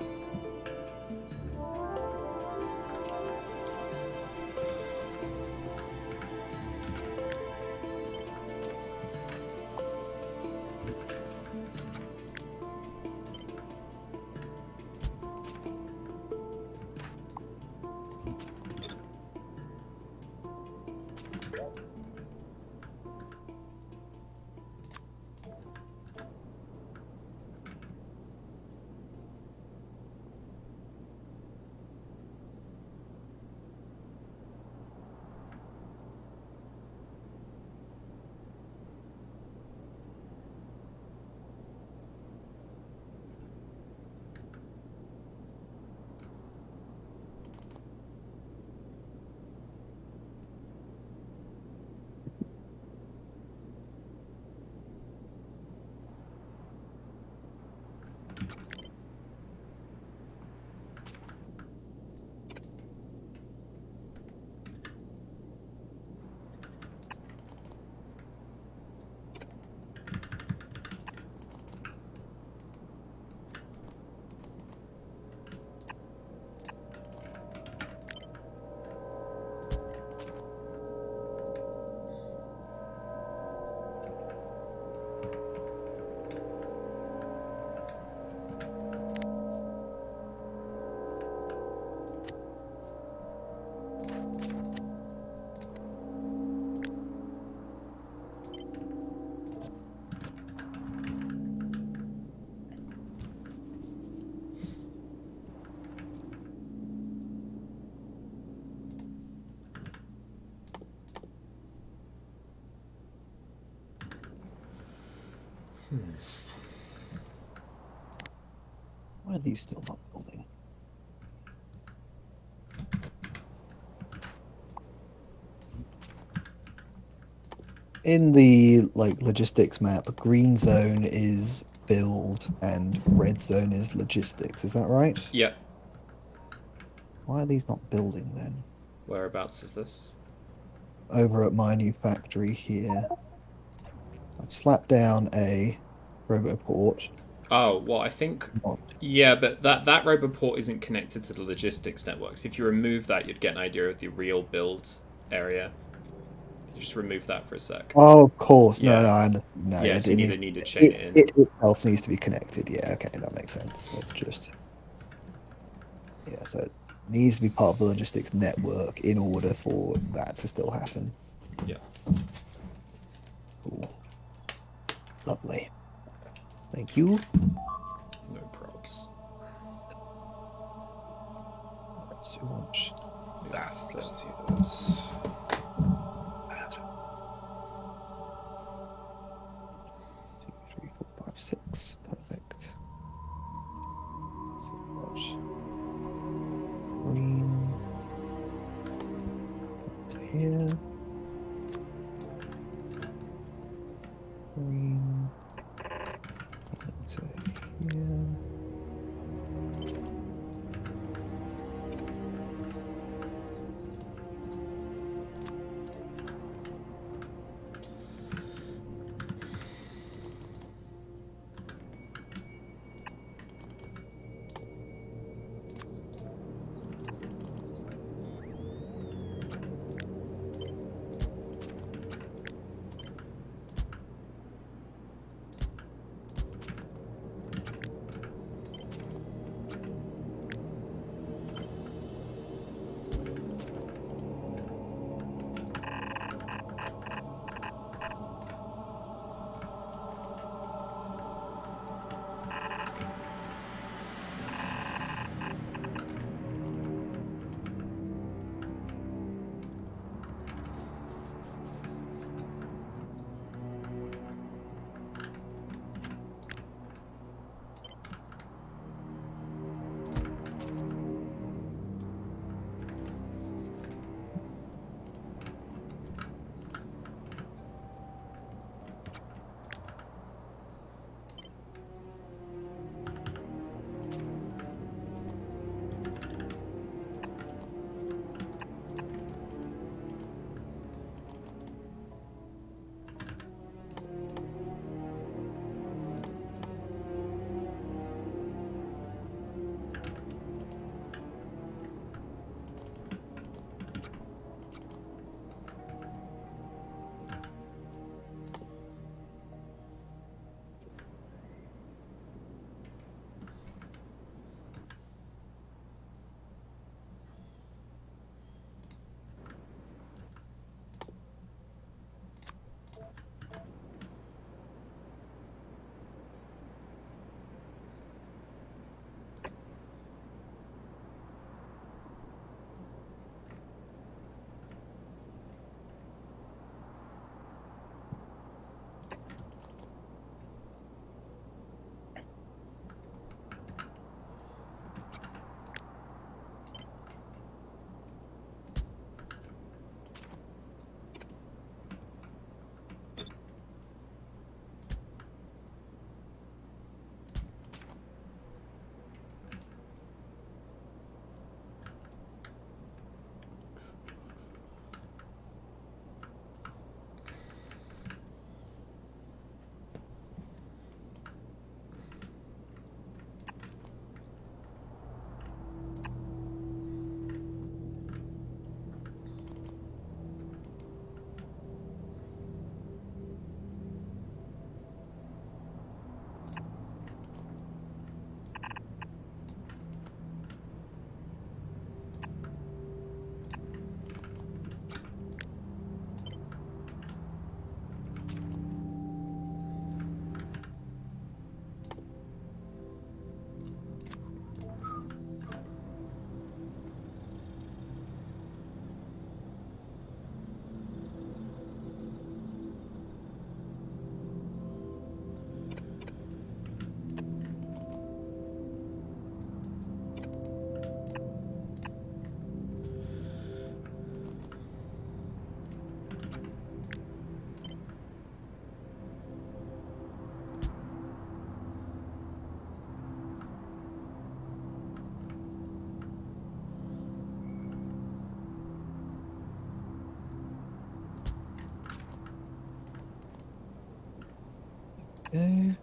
Why are these still not building? In the like logistics map, green zone is build and red zone is logistics. Is that right? Yep. Why are these not building then? Whereabouts is this? Over at my new factory here, I've slapped down a roboport. Oh, well, I think. Not Yeah, but that roboport isn't connected to the logistics networks. If you remove that, you'd get an idea of the real build area. You just remove that for a sec. Oh, of course. Yeah. No, I understand. No, Yeah, it, so you it need needs, to chain it in. it itself needs to be connected. Yeah, okay, that makes sense. Let's just so it needs to be part of the logistics network in order for that to still happen. Yeah. Cool. Lovely. Thank you. No probs. So much. That 30 was of those. bad. 2, 3, 4, 5, 6. Perfect. So much. Green to here. Green to here. Okay.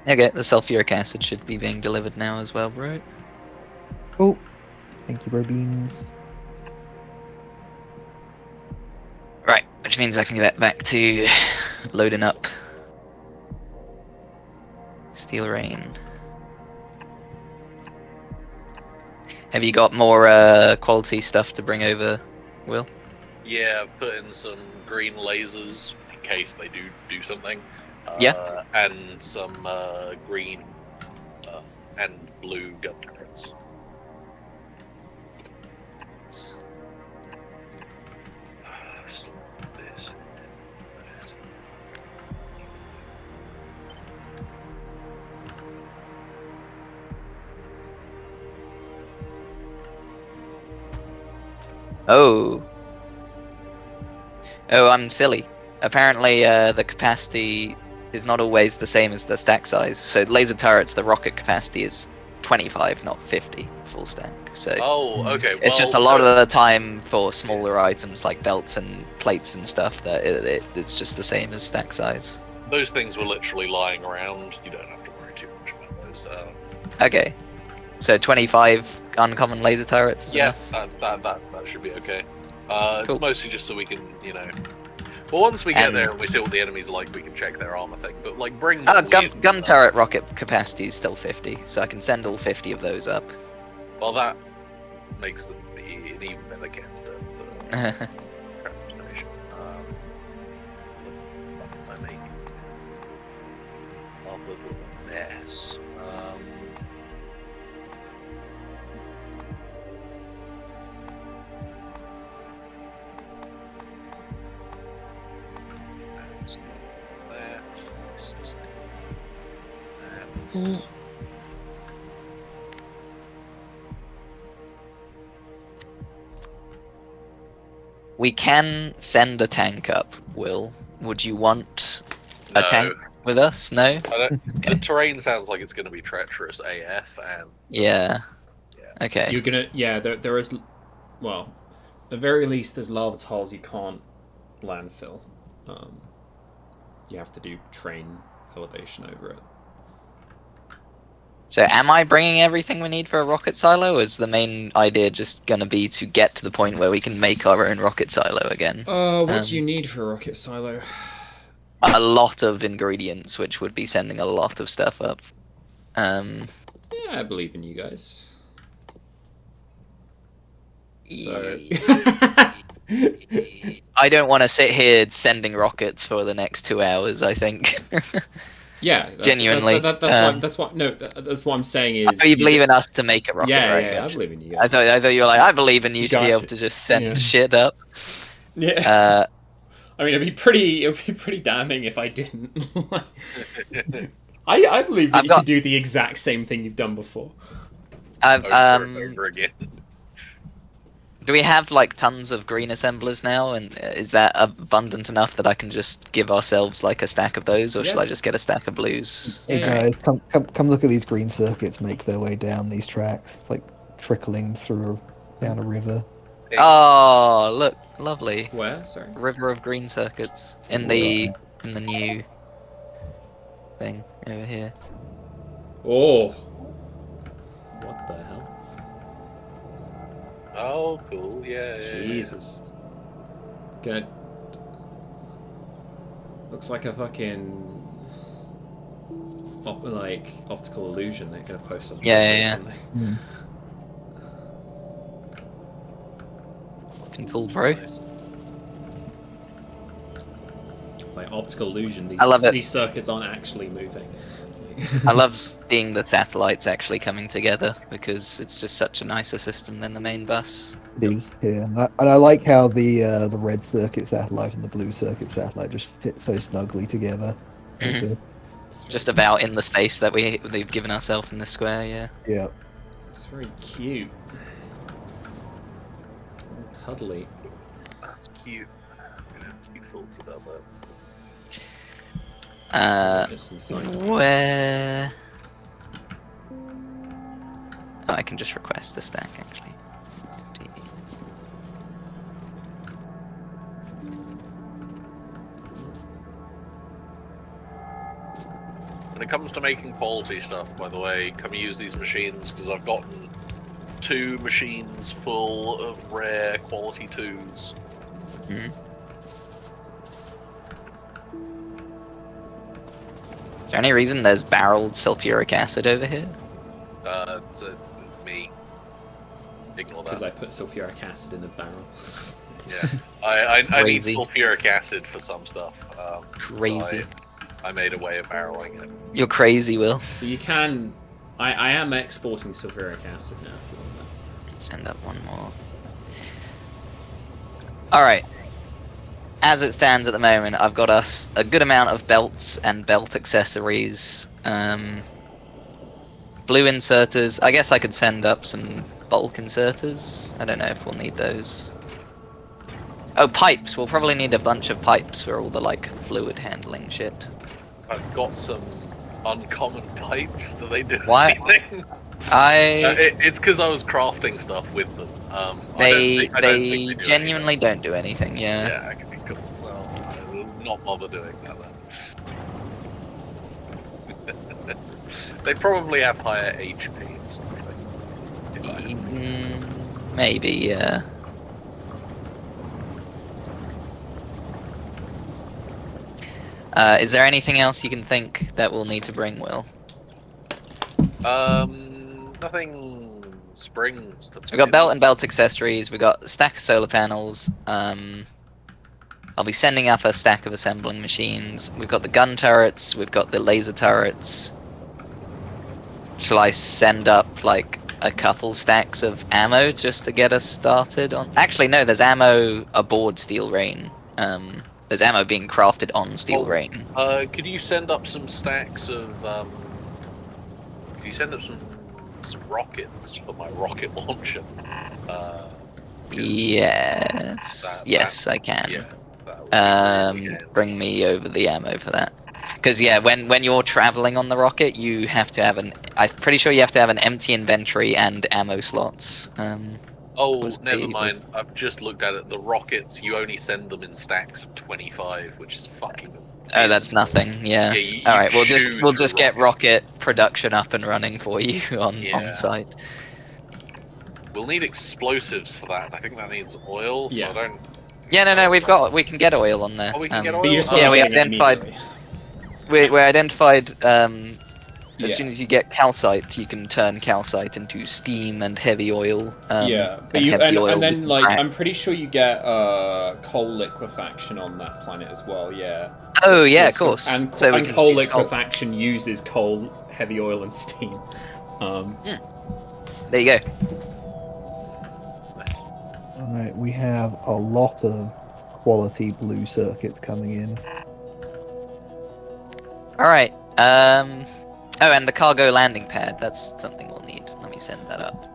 Okay, the sulfuric acid should be being delivered now as well, bro. Oh, thank you, bro beans. Right, which means I can get back to loading up Steel Rain. Have you got more quality stuff to bring over, Will? Yeah, I've put in some green lasers in case they do something. Yeah. And some green and blue gun turrets. This. Oh. Oh, I'm silly. Apparently, the capacity is not always the same as the stack size. So laser turrets, the rocket capacity is 25, not 50 full stack. So Oh, okay. it's just a lot of the time for smaller items like belts and plates and stuff that it's just the same as stack size. Those things were literally lying around. You don't have to worry too much about those. Okay. So 25 uncommon laser turrets is Yeah, enough? that should be okay. It's Cool. mostly just so we can, Well, once we get And- there and we see what the enemies are like, we can check their armor thing. But like, bring Oh, them gun, with, gun turret rocket capacity is still 50, so I can send all 50 of those up. Well, that makes them an even better candidate for transportation. I make other than this. That's that. That's. We can send a tank up, Will. Would you want No, a tank with us? No? I don't, Okay. the terrain sounds like it's going to be treacherous AF, and Yeah. Okay. You're gonna, yeah. There is, well, at the very least, there's lava tiles you can't landfill. You have to do train elevation over it. So am I bringing everything we need for a rocket silo? Or is the main idea just going to be to get to the point where we can make our own rocket silo again? What do you need for a rocket silo? A lot of ingredients, which would be sending a lot of stuff up. Yeah, I believe in you guys. So. I don't want to sit here sending rockets for the next 2 hours, I think. Yeah, genuinely. That's what I'm saying is. Oh, you believe in us to make a rocket, yeah, right? Yeah, Gotcha. I believe in you guys. I thought you were like, I believe in you to be able to just send shit up. Yeah. I mean, it'd be pretty damning if I didn't. I believe that you can do the exact same thing you've done before. over again. Do we have like tons of green assemblers now, and is that abundant enough that I can just give ourselves like a stack of those, or Yeah. should I just get a stack of blues? Hey Yeah. guys, come look at these green circuits make their way down these tracks. It's like trickling through down a river. Hey, Oh, look, lovely. Where? Sorry. River of green circuits in Yeah. the new thing over here. Oh. What the hell? oh, cool. Yeah. Jesus. Good. Looks like a fucking optical illusion they're gonna post on Yeah, Twitter yeah, or yeah. something. Hmm. Fucking cool, bro. Nice. It's like optical illusion. I love it. These circuits aren't actually moving. I love seeing the satellites actually coming together because it's just such a nicer system than the main bus. It is, yeah. And I like how the red circuit satellite and the blue circuit satellite just fit so snugly together. Mhm. Okay. Just about in the space that they've given ourselves in the square, yeah. Yeah. It's very cute. Cuddly. That's cute. Few thoughts about that. Just inside. Where? Oh, I can just request a stack actually. When it comes to making quality stuff, by the way, come use these machines because I've gotten 2 machines full of rare quality 2s. Mhm. Is there any reason there's barreled sulfuric acid over here? It's me. Ignore Because that. I put sulfuric acid in a barrel. Yeah, I need Crazy. sulfuric acid for some stuff. Crazy. So I made a way of barreling it. You're crazy, Will. But you can. I am exporting sulfuric acid now. If you want that. Send up one more. Alright. As it stands at the moment, I've got us a good amount of belts and belt accessories. Blue inserters. I guess I could send up some bulk inserters. I don't know if we'll need those. Oh, pipes. We'll probably need a bunch of pipes for all the, like, fluid handling shit. I've got some uncommon pipes. Do they do Why- anything? It's because I was crafting stuff with them. They I don't think they do genuinely don't do anything, anything. yeah. Yeah, okay, cool. Well, I will not bother doing that then. They probably have higher HP or something. if I- Maybe, yeah. Is there anything else you can think that we'll need to bring, Will? Nothing springs to. So we've got belt and belt accessories, we've got a stack of solar panels, I'll be sending up a stack of assembling machines, we've got the gun turrets, we've got the laser turrets. Shall I send up, like, a couple stacks of ammo just to get us started on... Actually, no, there's ammo aboard Steel Rain. There's ammo being crafted on Steel Rain. Could you send up some stacks of could you send up some rockets for my rocket launcher? Yes. Yes, I can. Yeah, that would be really good. Bring me over the ammo for that. Because yeah, when you're traveling on the rocket, you have to have I'm pretty sure you have to have an empty inventory and ammo slots. Oh, was never the- mind. was- I've just looked at it. The rockets, you only send them in stacks of 25, which is fucking. Oh, that's abysmal. nothing. Yeah. you All right, we'll chew just through get rockets. rocket production up and running for you on Yeah. site. We'll need explosives for that. I think that needs oil, so Yeah. I don't. Yeah, no, we can get oil on there. Oh, we can get oil? But you just Yeah, want we to get it identified- immediately. We identified. Yeah. As soon as you get calcite, you can turn calcite into steam and heavy oil. Yeah, but and you heavy oil and we then can like crack. I'm pretty sure you get coal liquefaction on that planet as well. Yeah. Oh yeah, of So- course. And, So we and can coal just use coal. liquefaction uses coal, heavy oil, and steam. There you go. Alright, we have a lot of quality blue circuits coming in. All right. Oh, and the cargo landing pad. That's something we'll need. Let me send that up.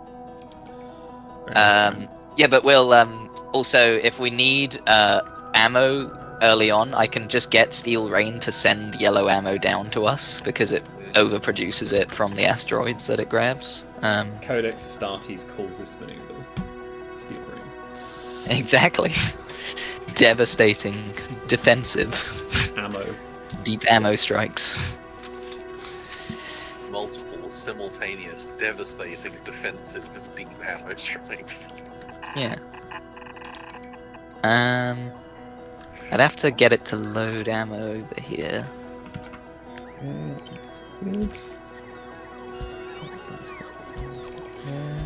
Very nice. Yeah, but we'll also, if we need ammo early on, I can just get Steel Rain to send yellow ammo down to us because it overproduces it from the asteroids that it grabs. Codex Astartes calls this maneuver Steel Rain. Exactly. Devastating, defensive, Ammo. deep ammo strikes. Multiple simultaneous, devastating, defensive, and deep ammo strikes. Yeah. I'd have to get it to load ammo over here. Yeah, that's good. Let's stick this in, stick it there.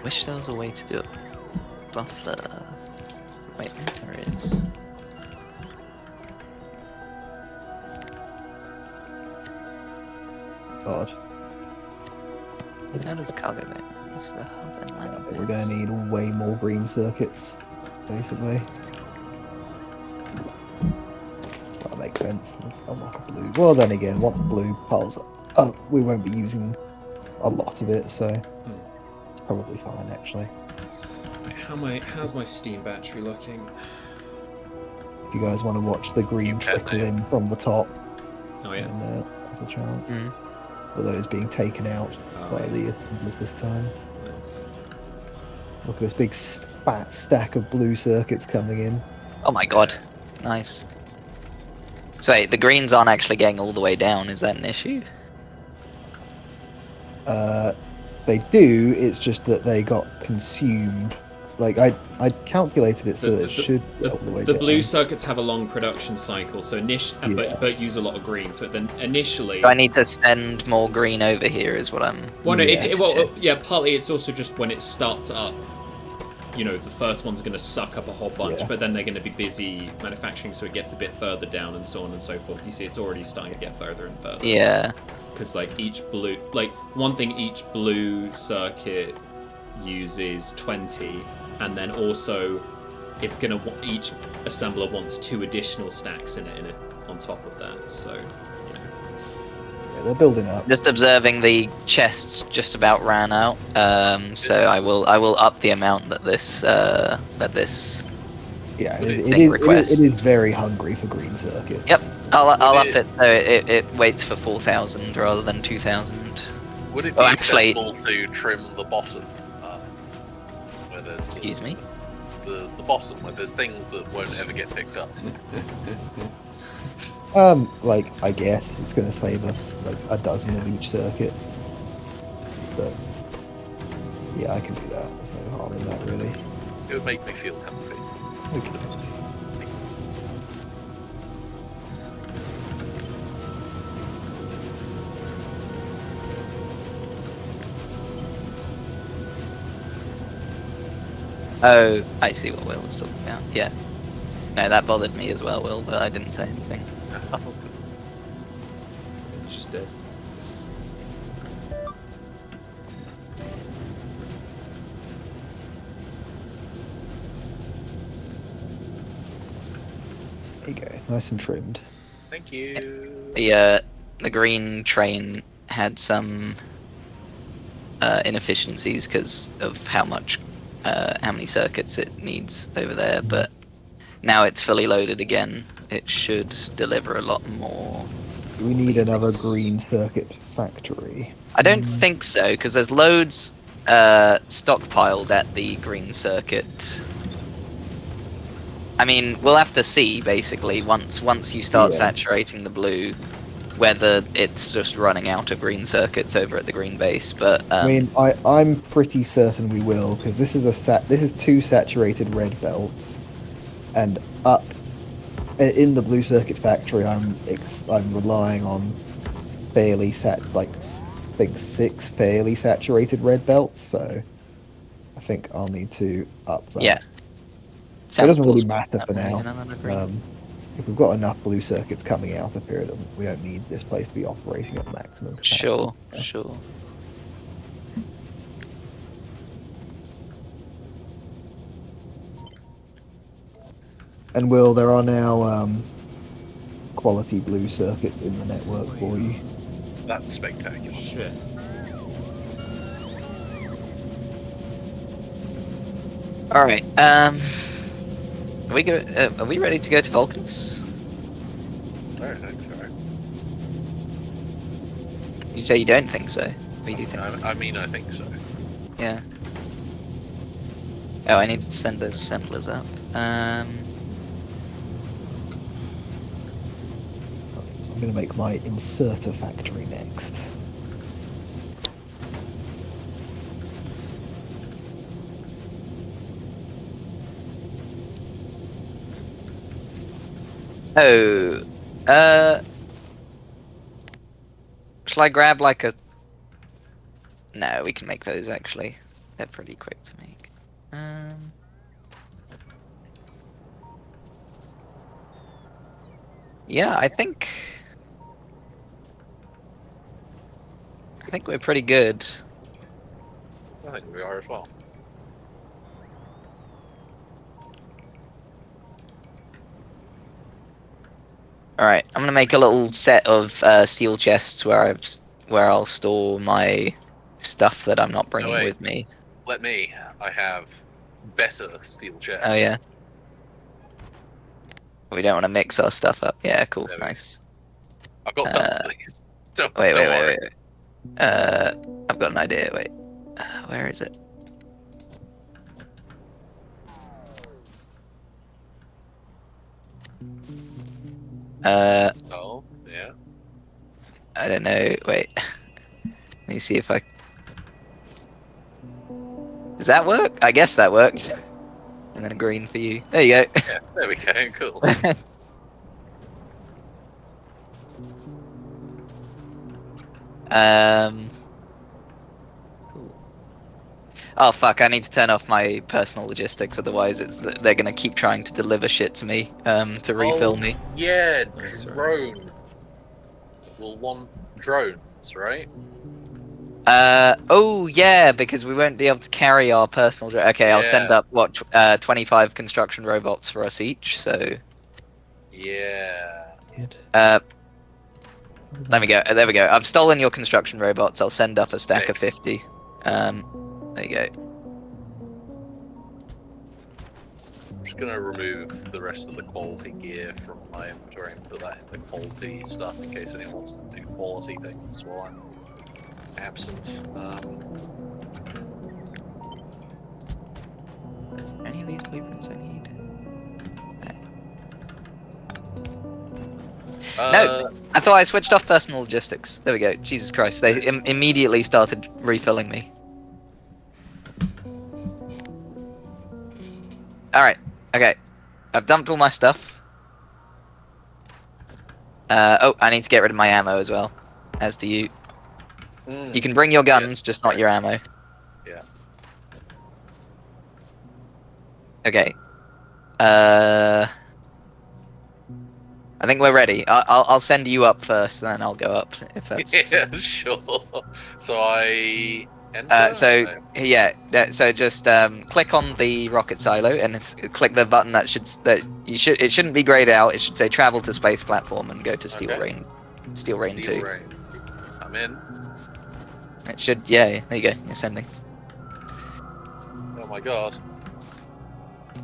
Wish there was a way to do a buffer. Wait, there is. God. How does cargo bay? Is the hub and Yeah, landing but we're going to need way more green circuits, basically. Well, that makes sense. Let's unlock a blue. Well, then again, once blue piles up, we won't be using a lot of it, so it's probably fine, actually. How's my Steam battery looking? If you guys want to watch the green trickle in from the top, Oh yeah. then there's a chance. Mm. Although it's being taken out by yeah. the assemblers this time. Nice. Look at this big fat stack of blue circuits coming in. Oh my god. Nice. So wait, the greens aren't actually getting all the way down, is that an issue? They do, it's just that they got consumed. Like, I calculated it so that it should be all the way The down. blue circuits have a long production cycle, so Yeah. but use a lot of green. So then initially, Do I need to send more green over here is what I'm... well, no, Yeah. partly it's also just when it starts up. You know, the first ones are going to suck up a whole bunch, Yeah. but then they're going to be busy manufacturing, so it gets a bit further down and so on and so forth. You see, it's already starting to get further and further. Yeah. Because like each blue, one thing each blue circuit uses 20, and then also it's gonna each assembler wants 2 additional stacks in it on top of that. So you know, Yeah, they're building up. Just observing the chests just about ran out. So I will up the amount that this Yeah, thing requests. it is very hungry for green circuits. Yep. I'll up it- it so it waits for 4,000 rather than 2,000. Would it be Oh, actually- acceptable to trim the bottom? Where there's Excuse me? The bottom, where there's things that won't ever get picked up. Like, I guess it's going to save us like a dozen of each circuit. But, yeah, I can do that. There's no harm in that, really. It would make me feel comfy. Okay. Oh, I see what Will was talking about. Yeah. No, that bothered me as well, Will, but I didn't say anything. it's just dead. There you go. Nice and trimmed. Thank you. The green train had some inefficiencies because of how many circuits it needs over there, but now it's fully loaded again. It should deliver a lot more. Do we need another green circuit factory? I don't think so, because there's loads stockpiled at the green circuit. I mean, we'll have to see, basically, once you start Yeah. saturating the blue, whether it's just running out of green circuits over at the green base, but... I mean, I'm pretty certain we will, because this is 2 saturated red belts, and up in the blue circuit factory, I'm relying on fairly I think 6 fairly saturated red belts, so I think I'll need to up that. Yeah. It doesn't really plausible. matter for Maybe now. another green. If we've got enough blue circuits coming out up here, we don't need this place to be operating at maximum capacity. Sure, Yeah. sure. And Will, there are now quality blue circuits in the network for you. That's spectacular. Shit. All right. Are we ready to go to Vulcanus? I don't think so. You say you don't think so. We do think so. I mean, I think so. Yeah. Oh, I need to send those assemblers up. So I'm going to make my inserter factory next. Oh. Shall I grab like a? No, we can make those actually. They're pretty quick to make. Yeah, I think we're pretty good. I think we are as well. All right, I'm gonna make a little set of steel chests where I'll store my stuff that I'm not bringing wait. with me. Let me. I have better steel chests. Oh yeah. We don't want to mix our stuff up. Yeah, cool, There we go. nice. I've got tons of these. Don't Wait. worry. I've got an idea. Wait, where is it? Oh, yeah. I don't know. Wait, let me see if I. Does that work? I guess that worked. And then a green for you. There you go. Yeah, there we go. Cool. Cool. Oh fuck! I need to turn off my personal logistics, otherwise they're gonna keep trying to deliver shit to me, to refill me. Yeah, That's right. drone. We'll want drones, right? Oh yeah, because we won't be able to carry our personal. Okay, I'll send Yeah. up 25 construction robots for us each. So, Yeah. let me go. There we go. I've stolen your construction robots. I'll send up a stack Sick. of 50. There you go. I'm just gonna remove the rest of the quality gear from my inventory and put that in the quality stuff in case anyone wants to do quality things while I'm absent. Any of these blueprints I need? No, I thought I switched off personal logistics. There we go. Jesus Christ, they immediately started refilling me. Alright, okay. I've dumped all my stuff. Oh, I need to get rid of my ammo as well. As do you. You can bring your guns, just not your ammo. Yeah. Okay. I think we're ready. I'll send you up first, then I'll go up if that's. Yeah, sure. So I enter. So just click on the rocket silo and click the button that it shouldn't be grayed out. It should say travel to space platform and go to Steel Okay. Rain. Steel Rain 2. Rain. I'm in. It should there you go. You're sending. Oh my god.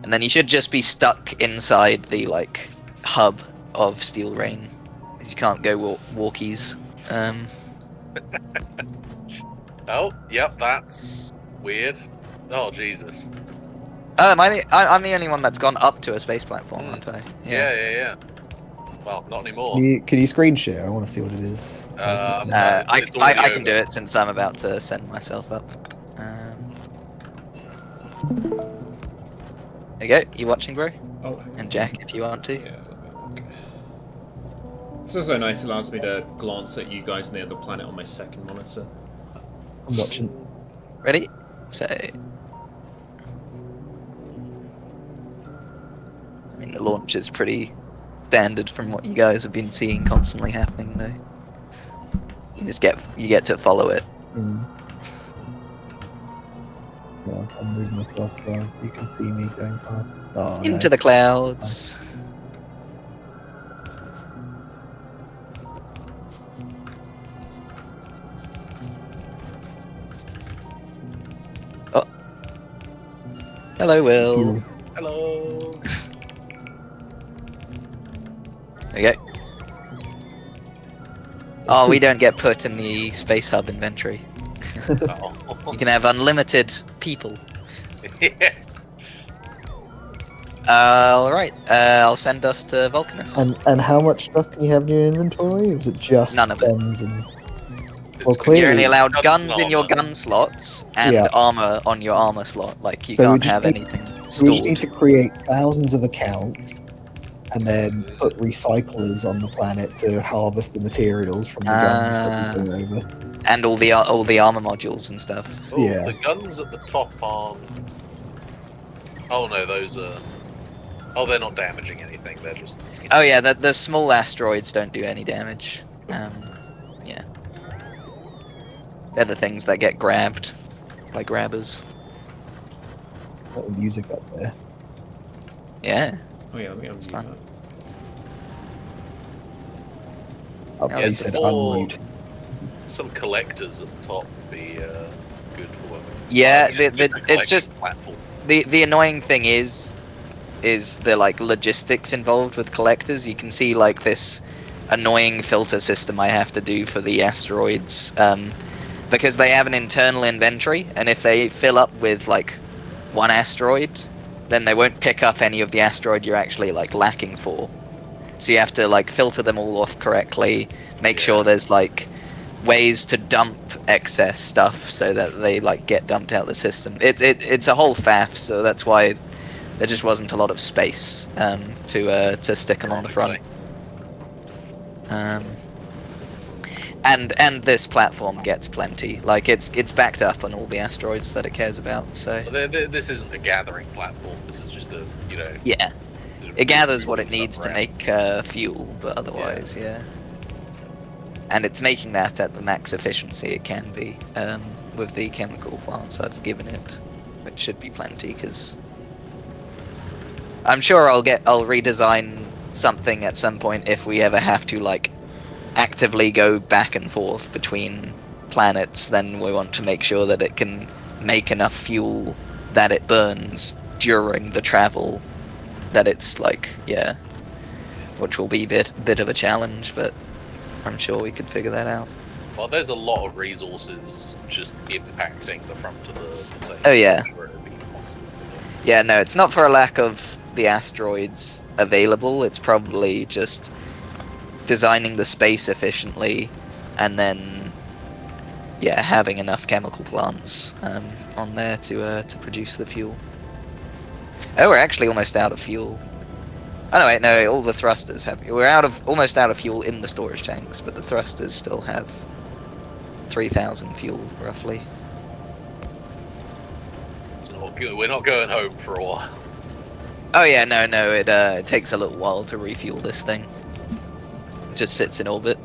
And then you should just be stuck inside the like hub of Steel Rain. Because you can't go walkies. Oh, yep, that's weird. Oh Jesus. Oh, I'm the only one that's gone up to a space platform, aren't I? Yeah. Well, not anymore. Can you screen share? I want to see what it is. It's already I can over. do it since I'm about to send myself up. There you go. You watching, bro? Oh, hang on. And Jack, if you want to. Yeah, let me have a look. It's also nice. It allows me to glance at you guys near the planet on my second monitor. I'm watching. Ready? So. I mean, the launch is pretty standard from what you guys have been seeing constantly happening, though. You get to follow it. Yeah, I'll move myself so you can see me going past. Oh, Into the clouds. Hello, Will. You. Hello. Okay. Oh, we don't get put in the space hub inventory. Oh. You can have unlimited people. Yeah. Alright, I'll send us to Vulcanus. And how much stuff can you have in your inventory? Or was it just None of it. guns and It's Well, good. clearly- You're only allowed Guns guns and in your armor. gun slots and Yeah. armor on your armor slot. Like, you So we can't just have need- anything so we just need stored. to create thousands of accounts and then put recyclers on the planet to harvest the materials from the guns that we bring over. And all the armor modules and stuff. Oh, Yeah. the guns at the top aren't. Oh no, those are. Oh, they're not damaging anything. They're just. Oh yeah, the small asteroids don't do any damage. Yeah. They're the things that get grabbed by grabbers. Got the music up there. Yeah. Oh yeah, let me unmute fine. that. I thought you Yes, said or- unmute. Some collectors at the top would be good for. Yeah, just the, a it's collecting just platform. the annoying thing is the like logistics involved with collectors. You can see like this annoying filter system I have to do for the asteroids, because they have an internal inventory, and if they fill up with like one asteroid, then they won't pick up any of the asteroid you're actually like lacking for. So you have to like filter them all off correctly, make sure Yeah. there's like ways to dump excess stuff so that they like get dumped out of the system. It's a whole faff, so that's why there just wasn't a lot of space to stick them on the front. And this platform gets plenty. Like it's backed up on all the asteroids that it cares about. So This isn't a gathering platform. This is just a yeah, sort of it gathers what moving it needs stuff to around. make fuel, but otherwise, yeah. And it's making that at the max efficiency it can be with the chemical plants I've given it, which should be plenty. Because I'm sure I'll redesign something at some point if we ever have to like actively go back and forth between planets. Then we want to make sure that it can make enough fuel that it burns during the travel. That it's like, yeah, which will be a bit of a challenge, but I'm sure we could figure that out. Well, there's a lot of resources just impacting the front of the thing. Oh, yeah. Where it'd be possible. Yeah, no, it's not for a lack of the asteroids available. It's probably just designing the space efficiently, and then yeah, having enough chemical plants on there to produce the fuel. Oh, we're actually almost out of fuel. Oh no, wait, no, all the thrusters have. We're almost out of fuel in the storage tanks, but the thrusters still have 3,000 fuel roughly. It's not good. We're not going home for a while. Oh yeah, no, it takes a little while to refuel this thing. It just sits in orbit.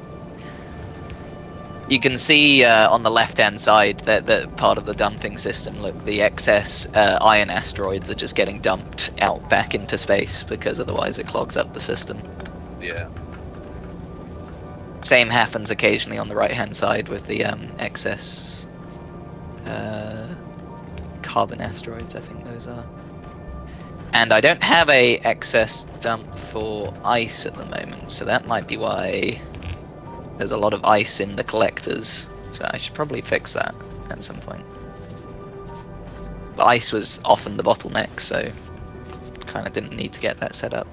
You can see on the left-hand side that part of the dumping system. Look, the excess iron asteroids are just getting dumped out back into space because otherwise it clogs up the system. Yeah. Same happens occasionally on the right-hand side with the excess carbon asteroids. I think those are. And I don't have a excess dump for ice at the moment, so that might be why there's a lot of ice in the collectors. So I should probably fix that at some point. But ice was often the bottleneck, so kind of didn't need to get that set up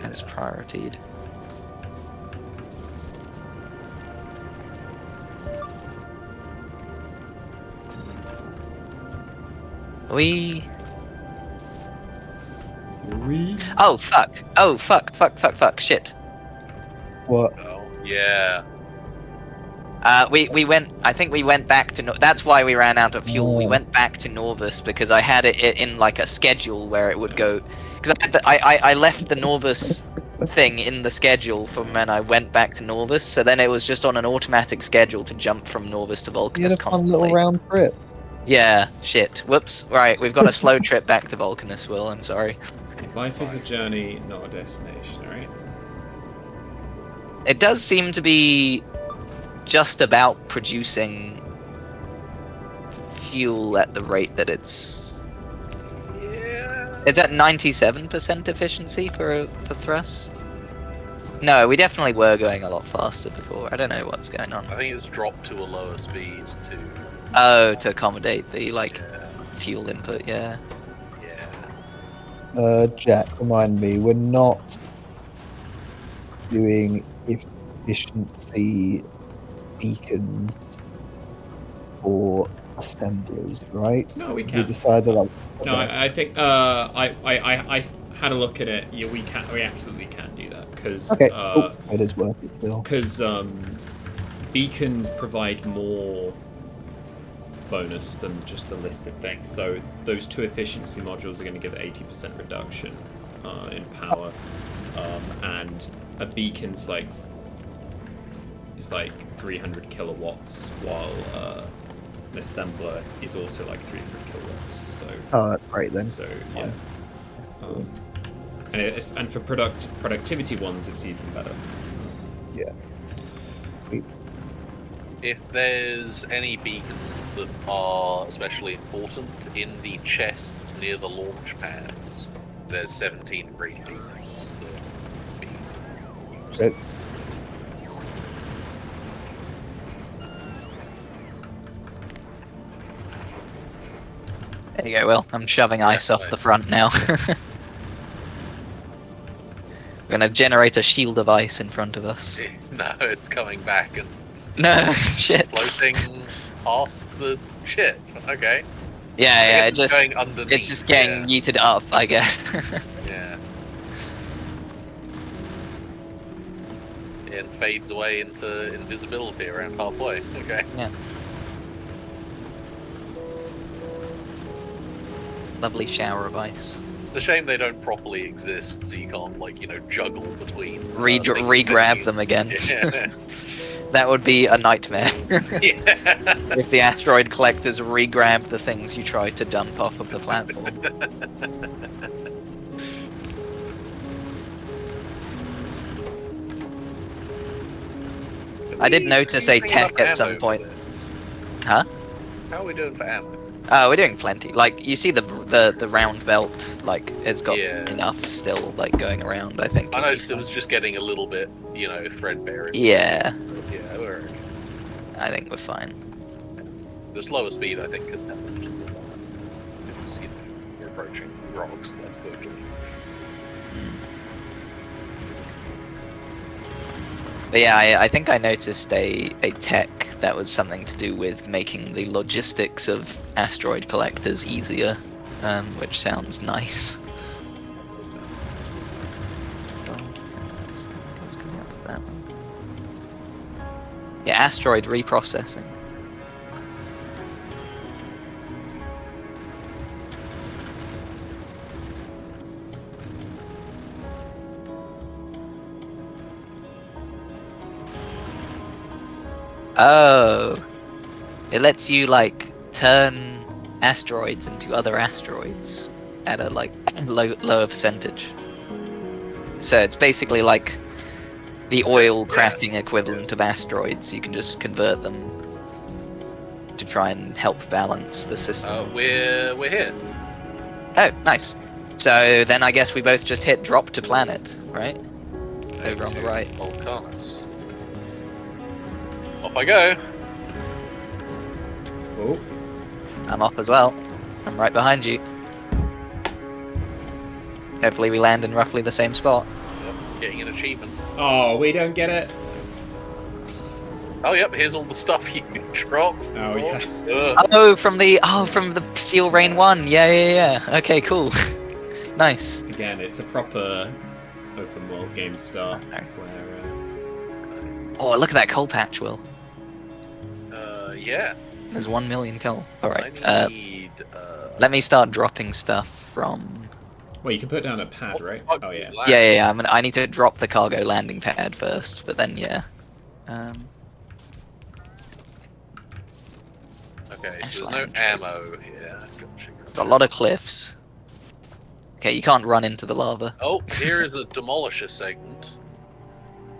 as prioritied. We. Oh fuck! Oh fuck! Fuck! Fuck! Fuck! Shit! What? Oh, yeah. We went. I think we went back to. That's why we ran out of fuel. We Oh. went back to Norvus because I had it in like a schedule where it would go. Because I left the Norvus thing in the schedule from when I went back to Norvus. So then it was just on an automatic schedule to jump from Norvus to You had Vulcanus a fun constantly. little round trip. Yeah. Shit. Whoops. Right. We've got a slow trip back to Vulcanus. Will. I'm sorry. Life is a journey, not a destination, right? It does seem to be just about producing fuel at the rate that it's. Yeah. It's at 97% efficiency for thrust. No, we definitely were going a lot faster before. I don't know what's going on. I think it's dropped to a lower speed to. Oh, to accommodate the like Yeah. fuel input. Yeah. Yeah. Jack, remind me, we're not doing efficiency beacons for assemblers, right? No, we We can. decided that. No, Okay. I think I had a look at it. Yeah, we can. We absolutely can do that because Okay. It is worth it still. Beacons provide more bonus than just the listed things. So those two efficiency modules are going to give 80% reduction in power, and a beacon's like 300 kilowatts, while an assembler is also like 300 kilowatts. So That's great then. So yeah, and for productivity ones, it's even better. Yeah. If there's any beacons that are especially important in the chest near the launch pads, there's 17 green beacons to be used. Great. There you go, Will. I'm shoving ice off the front now. We're gonna generate a shield of ice in front of us. No, it's coming back and No, shit. floating past the ship. Okay. Yeah, it's just going underneath. it's just getting yeeted up, I guess. Yeah. And fades away into invisibility around halfway. Okay. Yeah. Lovely shower of ice. It's a shame they don't properly exist, so you can't, like, juggle between. Re-grab them again. Yeah. That would be a nightmare. Yeah. If the asteroid collectors re-grab the things you tried to dump off of the platform. I did notice a tech at some point. Huh? How are we doing for ammo? Oh, we're doing plenty. Like, you see the round belt, like, it's got Yeah. enough still, like, going around, I think. I noticed it was just getting a little bit, threadbare. Yeah. Yeah, we're okay. I think we're fine. The slower speed, I think, has happened. It's, we're approaching rocks less quickly. But yeah, I think I noticed a tech that was something to do with making the logistics of asteroid collectors easier, which sounds nice. What's coming up with that one? Yeah, asteroid reprocessing. Oh, it lets you like turn asteroids into other asteroids at a like lower percentage. So it's basically like the oil crafting equivalent of asteroids. You can just convert them to try and help balance the system. We're here. Oh, nice. So then I guess we both just hit drop to planet, right? Over on the right. Volcanus. Off I go. Oh, I'm off as well. I'm right behind you. Hopefully we land in roughly the same spot. Yep, getting an achievement. oh, we don't get it. Oh, yep. Here's all the stuff you dropped. Oh yeah. Oh, from the Steel Rain 1. Yeah. Okay, cool. Nice. Again, it's a proper open world game start Sorry. where. Oh, look at that coal patch, Will. Yeah. There's 1 million coal. Alright, I need. let me start dropping stuff from... Well, you can put down a pad, what right? the fuck Oh was yeah. that? Yeah. I need to drop the cargo landing pad first, but then yeah. Okay, so Ashland there's no tree. ammo here. Gotcha. It's a lot of cliffs. Okay, you can't run into the lava. Oh, here is a demolisher segment.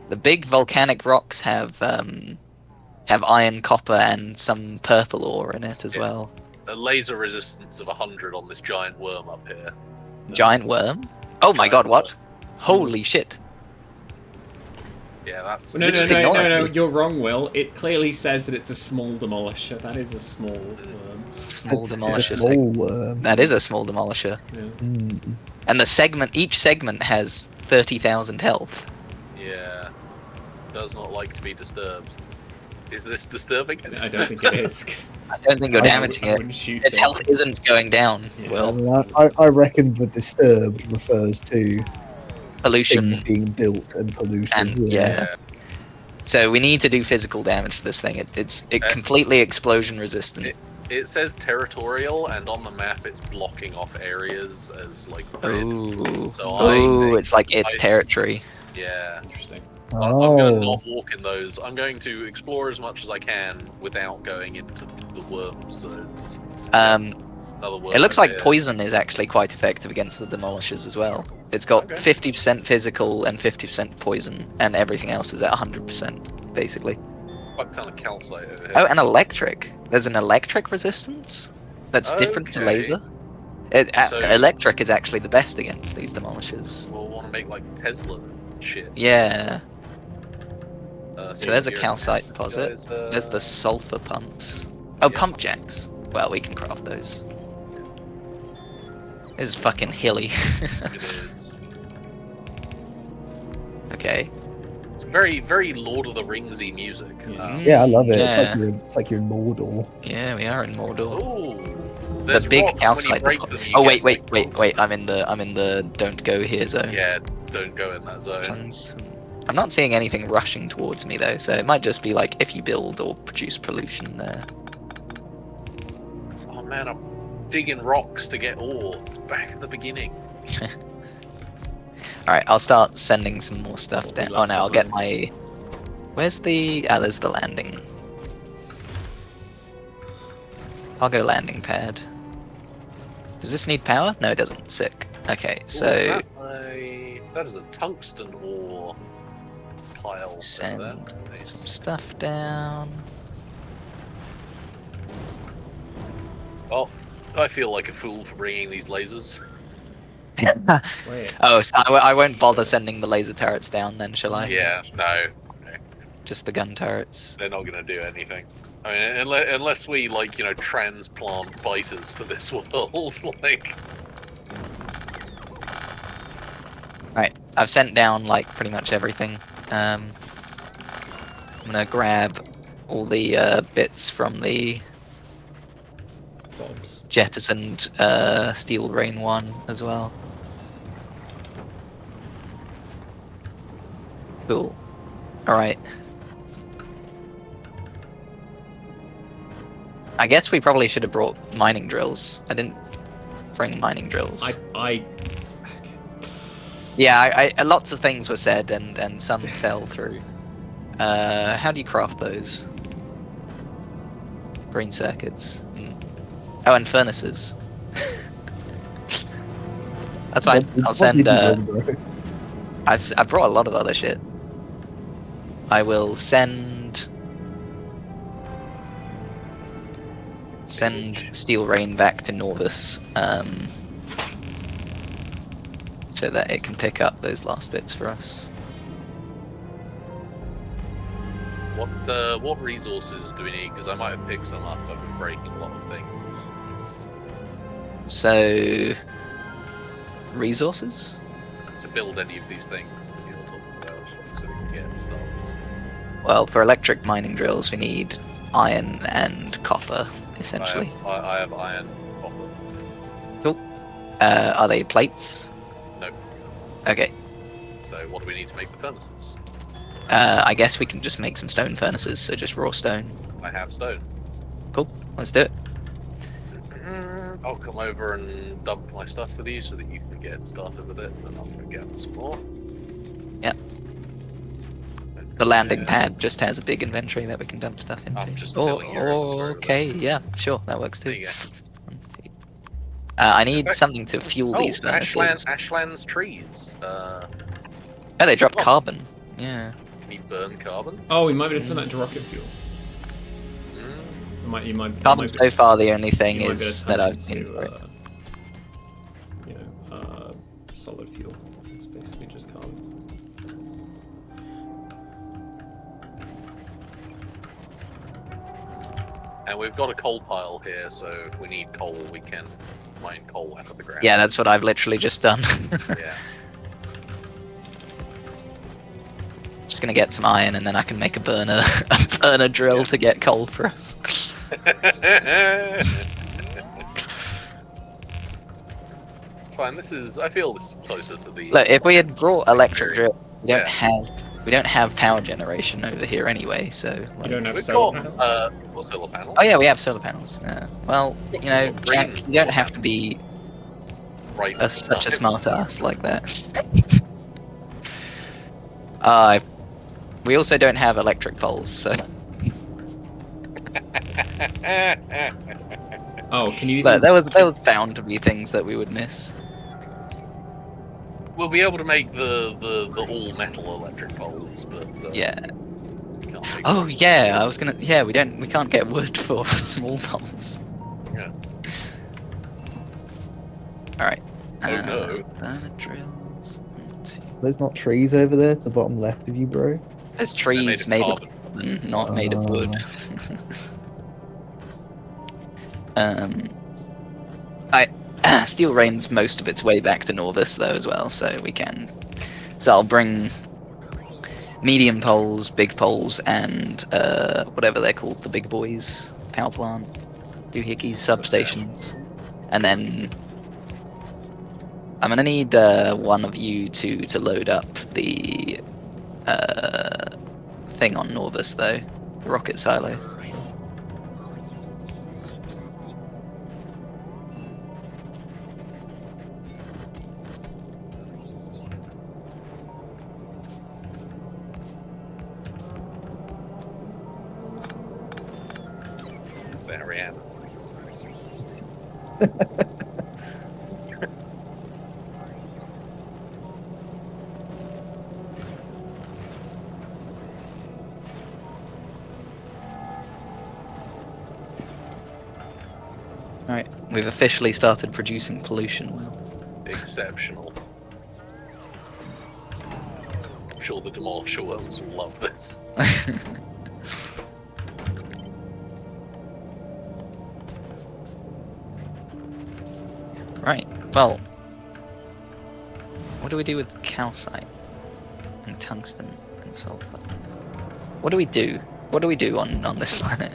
The big volcanic rocks have iron, copper, and some purple ore in it as Yeah. well. A laser resistance of 100 on this giant worm up here. Giant worm? Oh my Giant god, what? worm. Holy shit. Yeah, that's No, Just no, no, ignore no, it. no, you're wrong, Will. It clearly says that it's a small demolisher. That is a small Small It's a demolisher small segment. worm. That is a small demolisher. yeah. Mm. And the segment, each segment has 30,000 health. yeah. Does not like to be disturbed. Is this disturbing it? I don't think it is. 'Cause I don't think you're I damaging I it. wouldn't shoot Its it. health isn't going down, Yeah. I, Will. mean, I reckon the disturbed refers to things Pollution being built and polluted. and yeah. yeah. So we need to do physical damage to this thing. It's Uh, completely explosion resistant. It says territorial, and on the map it's blocking off areas as like grid. Ooh. So Ooh, it's like its I- territory. Yeah. Interesting. I'm going to Oh, not walk in those. I'm going to explore as much as I can without going into the worm zones. Another worm It looks over like here. poison is actually quite effective against the demolishers as well. It's got Okay. 50% physical and 50% poison, and everything else is at 100%, basically. Fuck ton of calcite over here. Oh, and electric. There's an electric resistance that's different to Okay. laser. So- Electric is actually the best against these demolishers. We'll want to make like Tesla shit. Yeah. So there's a here, calcite deposit. guys, There's the sulfur pumps. Oh, yeah. pump jacks. Well, we can craft those. This is fucking hilly. It is. Okay. It's very, very Lord of the Ringsy music. Yeah. yeah, I love it. Yeah. It's like you're in Mordor. Yeah, we are in Mordor. Ooh, there's The big rocks, when you calcite break deposit. them, you Oh get, wait, wait, like, wait, rocks. wait! I'm in the don't go here zone. Yeah, don't go in that zone. Tons. I'm not seeing anything rushing towards me though, so it might just be like if you build or produce pollution there. Oh man, I'm digging rocks to get ore. It's back at the beginning. All right, I'll start sending some more stuff What we down. Oh left no, I'll get behind. my. Where's the? Ah, there's the landing. I'll go landing pad. Does this need power? No, it doesn't. Sick. Okay, Ooh, so is that is a tungsten ore pile. over send there. Nice. some stuff down. Oh, I feel like a fool for bringing these lasers. Wait. Oh, so I won't bother sending the laser turrets down then, shall I? Yeah, no, Just the gun turrets. they're not going to do anything. I mean, unless we like transplant biters to this world, like. Right, I've sent down like pretty much everything. I'm gonna grab all the bits from the Bombs. jettisoned Steel Rain 1 as well. Cool. Alright. I guess we probably should have brought mining drills. I didn't bring mining drills. Yeah, lots of things were said and some fell through. How do you craft those? Green circuits. Oh, and furnaces. That's fine. I'll send. I brought a lot of other shit. I will send Steel Rain back to Norvis, so that it can pick up those last bits for us. What resources do we need? Because I might have picked some up. I've been breaking a lot of things. So, resources? To build any of these things that you're talking about, so we can get started. Well, for electric mining drills, we need iron and copper, essentially. I have iron, copper. Cool. Are they plates? Nope. Okay. So what do we need to make the furnaces? I guess we can just make some stone furnaces, so just raw stone. I have stone. Cool. Let's do it. I'll come over and dump my stuff with you so that you can get started with it, and I'll get some more. Yep. The landing pad just has a big inventory that we can dump stuff into. I'm just filling your inventory with okay, yeah, sure, that works There too. you go. I need Okay. something to fuel these furnaces. Ashland's trees. Oh, they drop Oh. carbon. Yeah. Can you burn carbon? Oh, we might be able to turn that into rocket fuel. Mm. You might Carbon so far the only thing you might be able is to that turn I've it seen into, for it. solid fuel. It's basically just carbon. And we've got a coal pile here, so if we need coal, we can mine coal out of the ground. Yeah, that's what I've literally just done. Yeah. Just gonna get some iron, and then I can make a burner, a burner drill Yeah. to get coal for us. It's fine. I feel this is closer to the. Look, if we had brought electric drill, Experience. we don't have power generation over here anyway. So You like, don't have We've solar got panels? what solar panels? oh yeah, we have solar panels. Well, We've you know, got Jack, green you solar don't have to panels. be Right. such a time. smart ass like that. We also don't have electric poles, so Oh, can you but even... there was bound to be things that we would miss. We'll be able to make the all metal electric poles, but Yeah. we can't make Oh them. yeah, I was gonna. Yeah, we can't get wood for small poles. Yeah. All right. Oh, no. Burner drills. There's not trees over there at the bottom left of you, bro. There's They're trees made of carbon. carbon, not made of wood. Steel rains most of its way back to Norvis though as well, so we can. So I'll bring medium poles, big poles, and whatever they're called, the big boys, power plant, doohickeys, substations, and then I'm gonna need one of you to load up the thing on Norvis though, the rocket silo. There I am. Alright, we've officially started producing pollution well. Exceptional. I'm sure the Demolisher worlds will love this. Right, well, what do we do with calcite and tungsten and sulfur? What do we do? What do we do on this planet?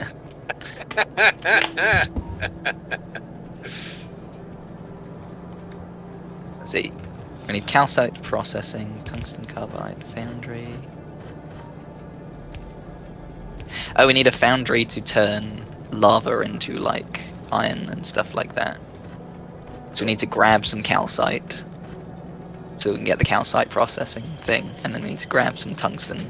Let's see. We need calcite processing, tungsten carbide, foundry. Oh, we need a foundry to turn lava into like iron and stuff like that. So we need to grab some calcite so we can get the calcite processing thing, and then we need to grab some tungsten.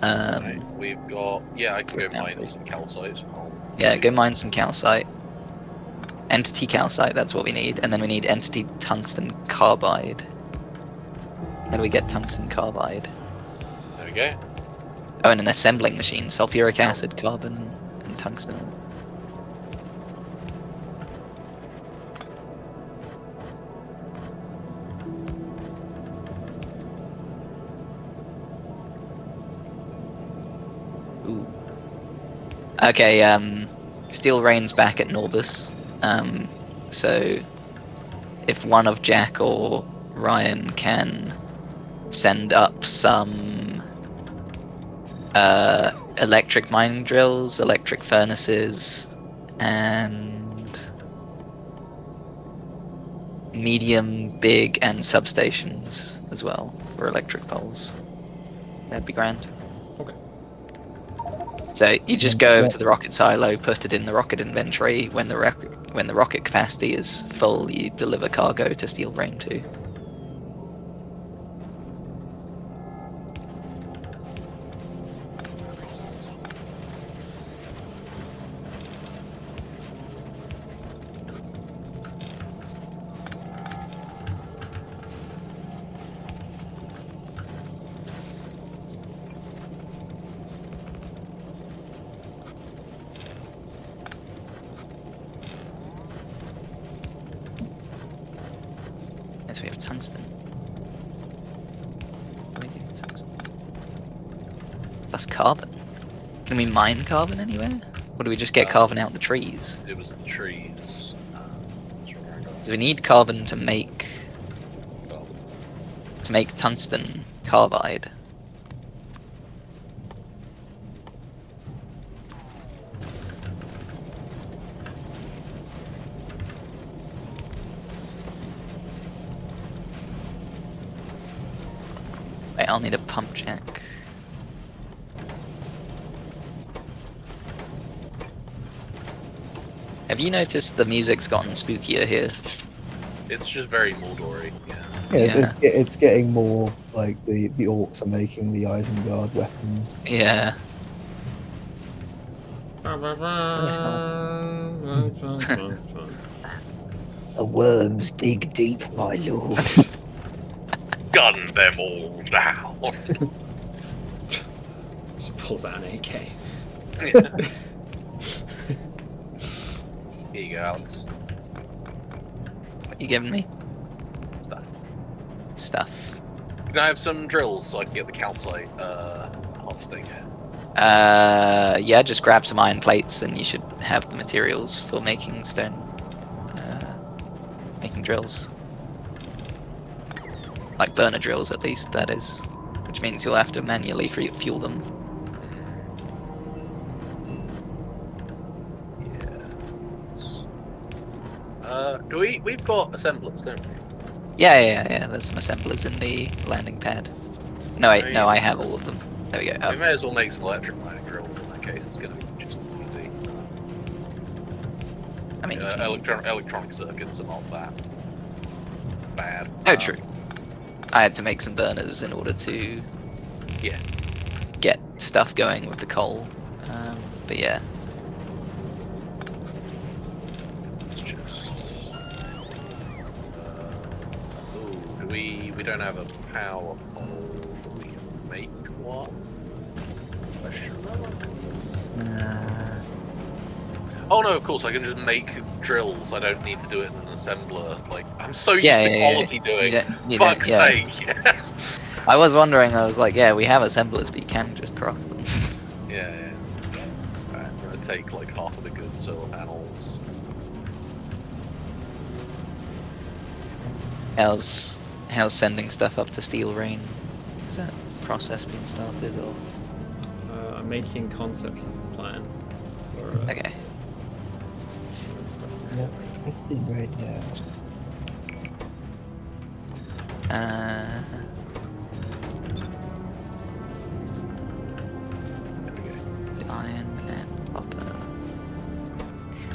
Right, we've got. Yeah, I can go Foundry. mine some calcite. Yeah, go mine some calcite. Entity calcite, that's what we need. And then we need entity tungsten carbide. How do we get tungsten carbide? There we go. Oh, and an assembling machine. Sulfuric acid, carbon, and tungsten. Ooh. Okay, Steel Rain's back at Norbus. So if one of Jack or Ryan can send up some electric mining drills, electric furnaces, and medium, big, and substations as well for electric poles, that'd be grand. Okay. So you just go over to the rocket silo, put it in the rocket inventory. When the rocket capacity is full, you deliver cargo to Steel Rain 2. Yes, of tungsten. What do we do with tungsten? Plus carbon. Can we mine carbon anywhere? Or do we just get carbon out the trees? It was the trees. So we need carbon to make tungsten carbide. Wait, I'll need a pump jack. Have you noticed the music's gotten spookier here? It's just very Mordory, yeah. Yeah, it's getting more like the orcs are making the Isengard weapons. Yeah. The worms dig deep, my lord. Gun them all down. Just pulls out an AK. Here you go, Alex. What you giving me? Stuff. Stuff. Can I have some drills so I can get the calcite harvesting? Yeah, just grab some iron plates and you should have the materials for making stone. Making drills. Like burner drills, at least, that is. Which means you'll have to manually fuel them. We've got assemblers, don't we? Yeah, there's some assemblers in the landing pad. No, wait, no, I have all of them. There we go. We may as well make some electric mining drills in that case. It's going to be just as easy. I mean, electronic circuits are not that bad. oh, true. I had to make some burners in order to get stuff going with the coal. But yeah. It's just. We don't have a power pole. We can make one. Question mark. Oh no, of course I can just make drills. I don't need to do it in an assembler. Like I'm so used to quality doing. Fuck's sake! I was wondering. I was like, yeah, we have assemblers, but you can just craft them. Yeah. Right, I'm gonna take like half of the good solar panels. How's sending stuff up to Steel Rain? Is that process being started or? I'm making concepts of a plan for Okay. some of the stuff to Yeah, start. it's right now. Iron and copper.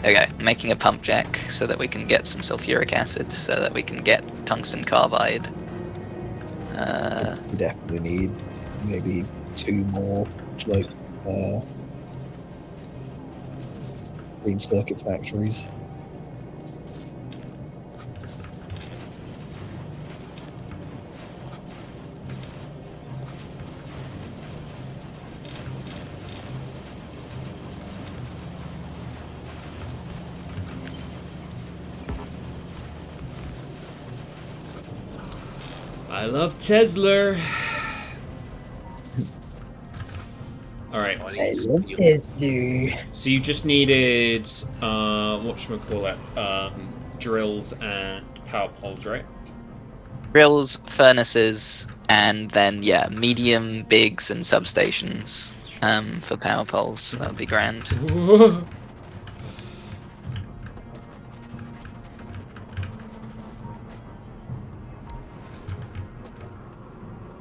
Okay, making a pump jack so that we can get some sulfuric acid, so that we can get tungsten carbide. We definitely need maybe 2 more, like, green circuit factories. I love Tesla. All right. So you just needed whatchamacallit, drills and power poles, right? Drills, furnaces, and then medium bigs and substations for power poles. That would be grand.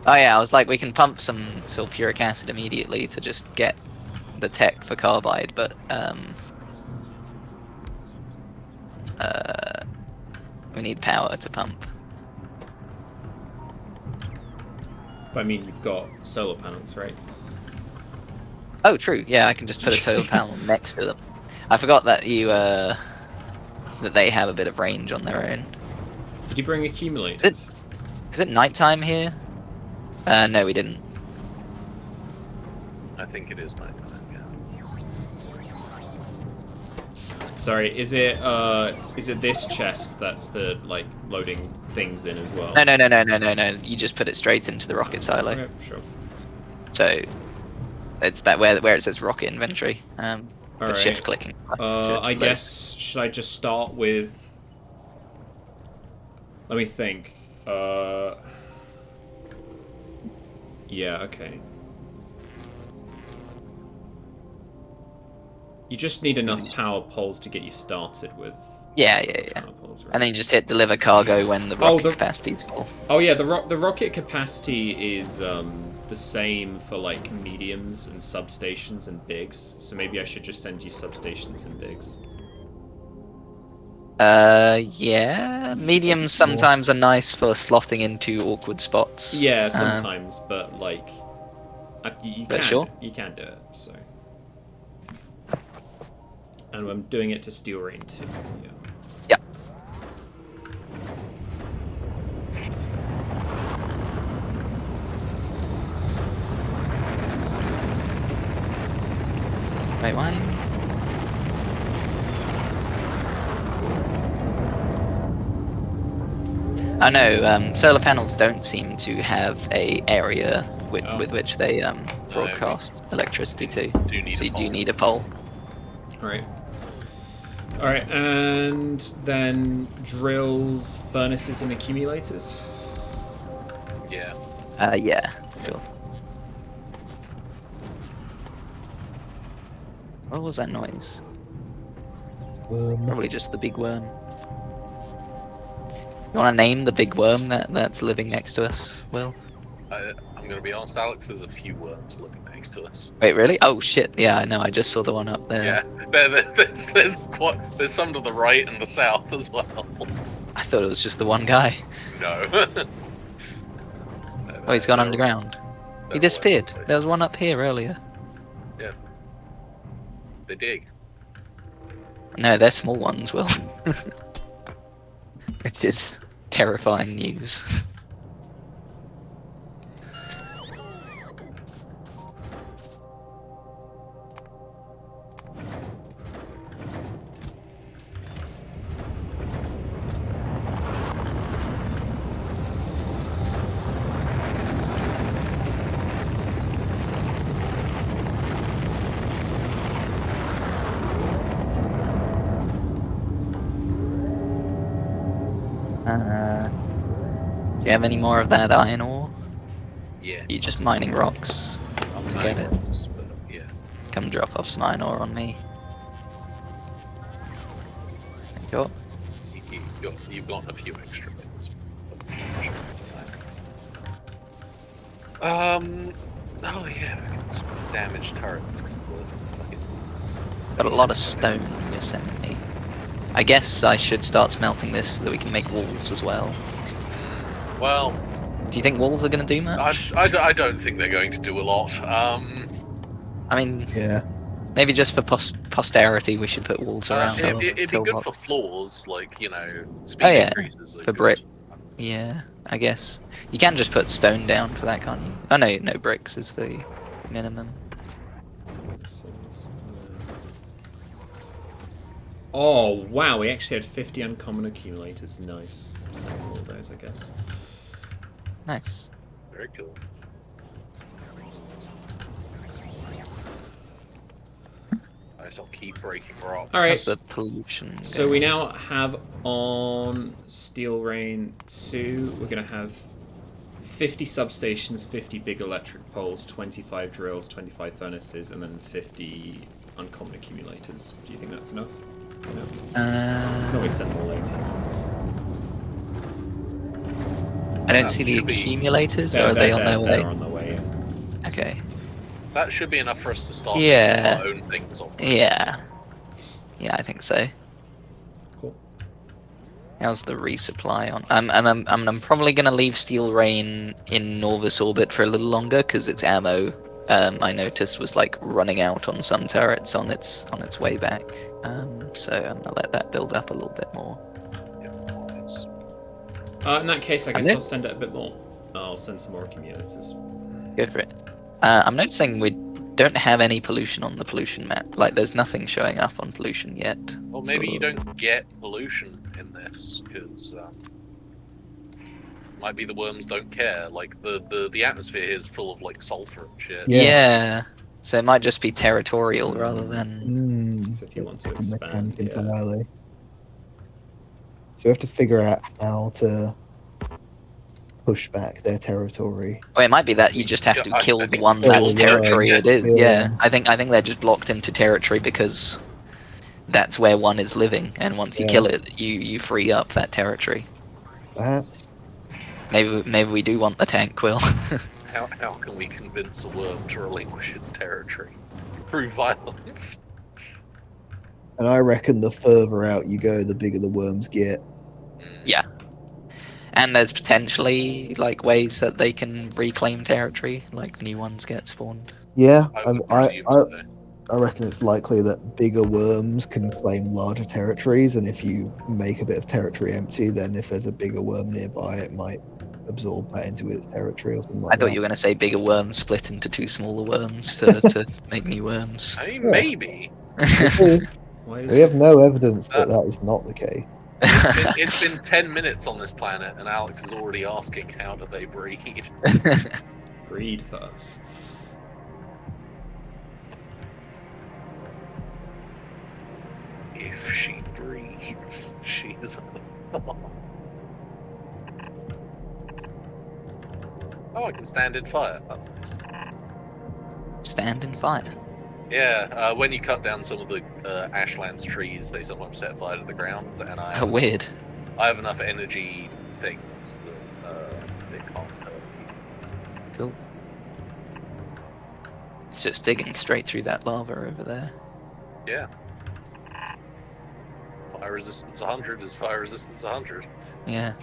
Oh yeah, I was like, we can pump some sulfuric acid immediately to just get the tech for carbide, but we need power to pump. I mean, you've got solar panels, right? Oh, true. Yeah, I can just put a solar panel next to them. I forgot that that they have a bit of range on their own. Did you bring accumulators? Is it nighttime here? No, we didn't. I think it is nighttime. Sorry, is it this chest that's the loading things in as well? No. You just put it straight into the rocket silo. Okay, sure. So it's that where it says rocket inventory. All But right. shift clicking. I guess should I just start with? Let me think. Yeah. Okay. You just need enough power poles to get you started with. Yeah. Power poles, right? And then you just hit deliver cargo when the rocket capacity is full. Oh yeah, the rocket capacity is the same for like mediums and substations and bigs. So maybe I should just send you substations and bigs. Yeah. Mediums sometimes are nice for slotting into awkward spots. Yeah, sometimes, but like, you can do it. So, and I'm doing it to steel rain too. Yeah. Yeah. Wait, why? I know, solar panels don't seem to have a area with which they broadcast electricity to. So you do need a pole. Alright. Alright, and then drills, furnaces, and accumulators? Yeah. Yeah, sure. What was that noise? Probably just the big worm. You want to name the big worm that's living next to us, Will? I'm going to be honest, Alex, there's a few worms living next to us. Wait, really? Oh shit! Yeah, I know. I just saw the one up there. Yeah, there's some to the right and the south as well. I thought it was just the one guy. No. Oh, he's gone underground. He disappeared. There was one up here earlier. Yeah. They dig. No, they're small ones, Will. Which is terrifying news. Do you have any more of that iron ore? Yeah. Are you just mining rocks I'm to not get it? rocks, but yeah. Come drop off some iron ore on me. Thank you. You've got a few extra things. Oh yeah, we got some damaged turrets because the fucking. Got a lot of stone you're sending me. I guess I should start smelting this so that we can make walls as well. Well, Do you think walls are going to do much? I don't think they're going to do a lot. I mean, Yeah. maybe just for posterity we should put walls around. It'd our be good for pillbox. floors, like speed Oh, yeah, increases. are for good. brick. Yeah, I guess. You can just put stone down for that, can't you? Oh no, bricks is the minimum. Oh wow, we actually had 50 uncommon accumulators. Nice. Send all those, I guess. Nice. Very cool. Nice, I'll keep breaking rocks. All right. How's the pollution? So going? we now have on Steel Rain 2, we're going to have 50 substations, 50 big electric poles, 25 drills, 25 furnaces, and then 50 uncommon accumulators. Do you think that's enough? No. Can always send more later. I don't see the should be- accumulators, or are they on their way? They're on their way. Okay. That should be enough for us to start Yeah. making our own things off. Yeah. Yeah, I think so. Cool. How's the resupply on? I'm probably gonna leave Steel Rain in Norvis orbit for a little longer because its ammo, I noticed, was like running out on some turrets on its way back. So I'm gonna let that build up a little bit more. In that case, I guess then- I'll send it a bit more. I'll send some more accumulators. Go for it. I'm noticing we don't have any pollution on the pollution map. Like, there's nothing showing up on pollution yet. Well, maybe for- you don't get pollution in this because Might be the worms don't care. Like the atmosphere here is full of like sulfur and shit. Yeah. Yeah. So it might just be territorial rather than. So if you want to Different mechanic expand, yeah. entirely. So we have to figure out how to push back their territory. Well, it might be that you just have Yeah, to I kill the think one kill that's the territory one. it is. Yeah. Yeah. I think they're just blocked into territory because that's where one is living, and once you Yeah. kill it, you free up that territory. Perhaps. Maybe we do want the tank quill. how can we convince a worm to relinquish its territory through violence? And I reckon the further out you go, the bigger the worms get. Yeah. And there's potentially like ways that they can reclaim territory, like new ones get spawned. Yeah, I I, would I, presume I, so. I reckon it's likely that bigger worms can claim larger territories, and if you make a bit of territory empty, then if there's a bigger worm nearby, it might absorb that into its territory or something like I thought that. you were going to say bigger worms split into two smaller worms to make new worms. I mean, Yeah. maybe. Why is We have no evidence that that is not the case. It's been 10 minutes on this planet, and Alex is already asking how do they breed. breed first? If she breeds, she's a thought. Oh, I can stand in fire. That's nice. Stand and fire. Yeah, when you cut down some of the ashlands trees, they sometimes set fire to the ground, and I Oh, have, weird. I have enough energy things that it can't hurt. Cool. It's just digging straight through that lava over there. Yeah. Fire resistance 100 is fire resistance 100. Yeah.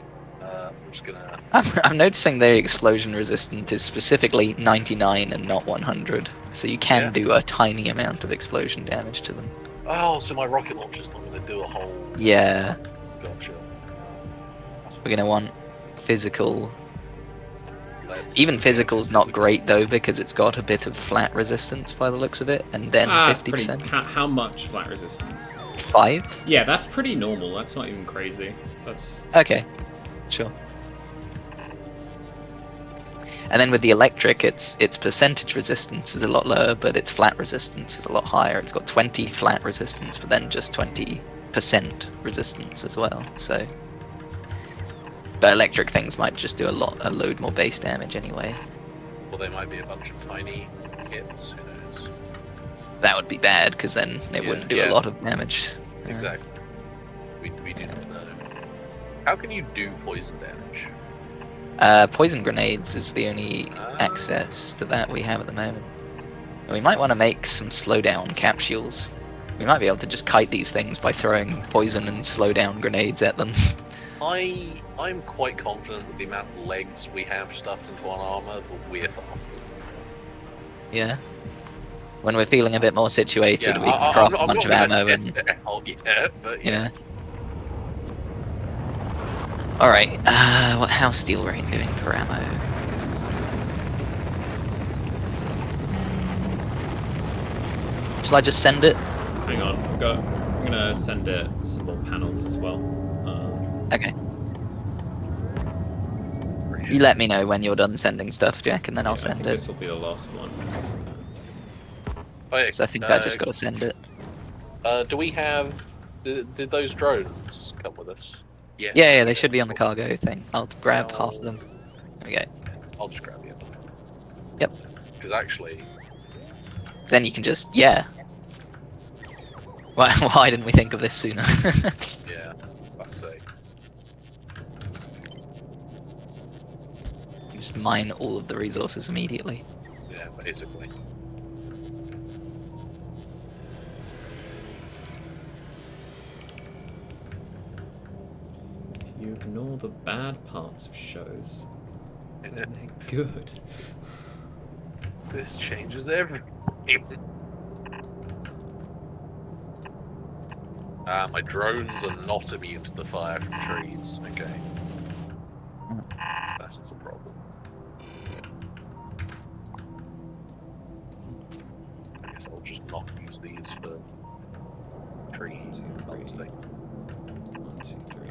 I'm just gonna. I'm noticing the explosion resistant is specifically 99 and not 100, so you can Yeah. do a tiny amount of explosion damage to them. Oh, so my rocket launcher's not gonna do a whole. Yeah, Gotcha. we're gonna want physical. Even Physical's not great though because it's got a bit of flat resistance by the looks of it, and then It's 50%. pretty. How much flat resistance? 5? Yeah, that's pretty normal. That's not even crazy. That's Okay, sure. And then with the electric, its percentage resistance is a lot lower, but its flat resistance is a lot higher. It's got 20 flat resistance, but then just 20% resistance as well. So, but electric things might just do a load more base damage anyway. Well, they might be a bunch of tiny hits. Who knows? That would be bad because then it Yeah, wouldn't do yeah. a lot of damage. Exactly. We do not know. How can you do poison damage? Poison grenades is the only access to that we have at the moment. We might want to make some slowdown capsules. We might be able to just kite these things by throwing poison and slowdown grenades at them. I'm quite confident with the amount of legs we have stuffed into our armor, but we're faster. Yeah. When we're feeling a bit more situated, Yeah, we can craft a I'm bunch not of gonna ammo test and. it out yet, but Yeah. yes. Alright, how's Steel Rain doing for ammo? Shall I just send it? hang on. I'm gonna send it some more panels as well. Okay. You let me know when you're done sending stuff, Jack, and then I'll I send think it. this will be the last one. Oh, yeah, So I think I just got to send it. Do we have? Did those drones come with us? Yes. Yeah, they should be on the cargo thing. I'll grab Now- half of them. There we go. I'll just grab the other one. Yep. Because actually, Then you can just, yeah. Why didn't we think of this sooner? yeah, fuck's sake. Just mine all of the resources immediately. Yeah, basically. If you ignore the bad parts of shows, then they're good. This changes everything. My drones are not immune to the fire from trees. Okay. That is a problem. I guess I'll just not use these for trees. 2, 3. Honestly. 1, 2, 3.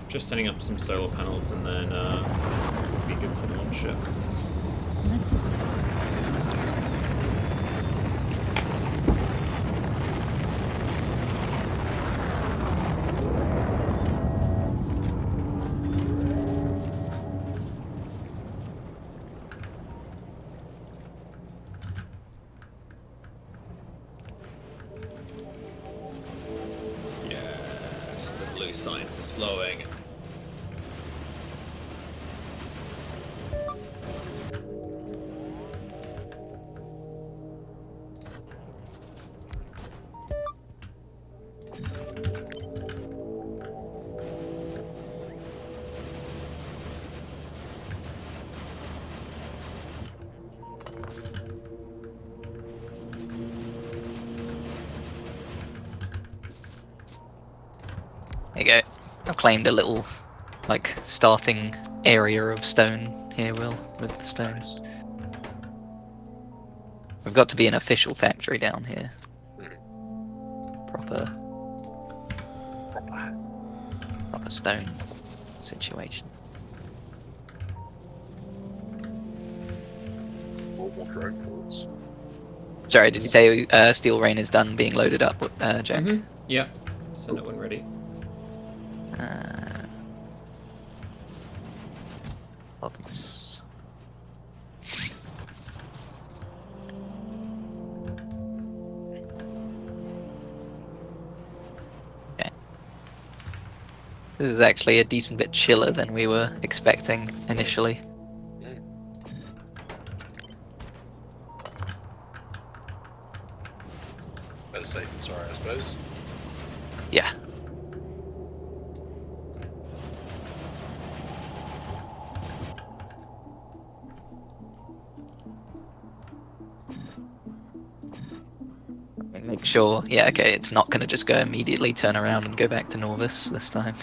Just setting up some solar panels and then we'll be good to launch it. Yes, the blue science is flowing. There you go. I've claimed a little, like, starting area of stone here, Will, with the stone. Nice. We've got to be an official factory down here. Mhm. Proper Proper. stone situation. More drone ports. Sorry, did you say Steel Rain is done being loaded up, Jack? Mm-hmm. Yeah. Send it when ready. Focus. Okay. This is actually a decent bit chiller than we were expecting initially. Better safe than sorry, I suppose. Yeah. Make sure, yeah, okay, it's not going to just go immediately turn around and go back to Norvis this time.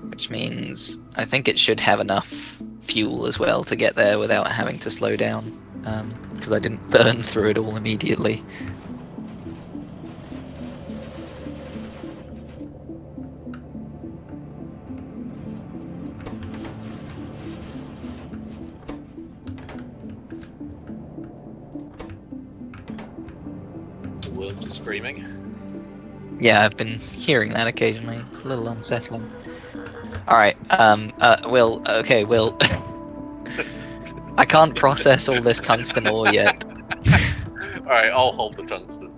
Which means I think it should have enough fuel as well to get there without having to slow down, because I didn't burn through it all immediately. Worms are screaming. Yeah, I've been hearing that occasionally. It's a little unsettling. Alright, Will, okay, Will. I can't process all this tungsten ore yet. Alright, I'll hold the tungsten.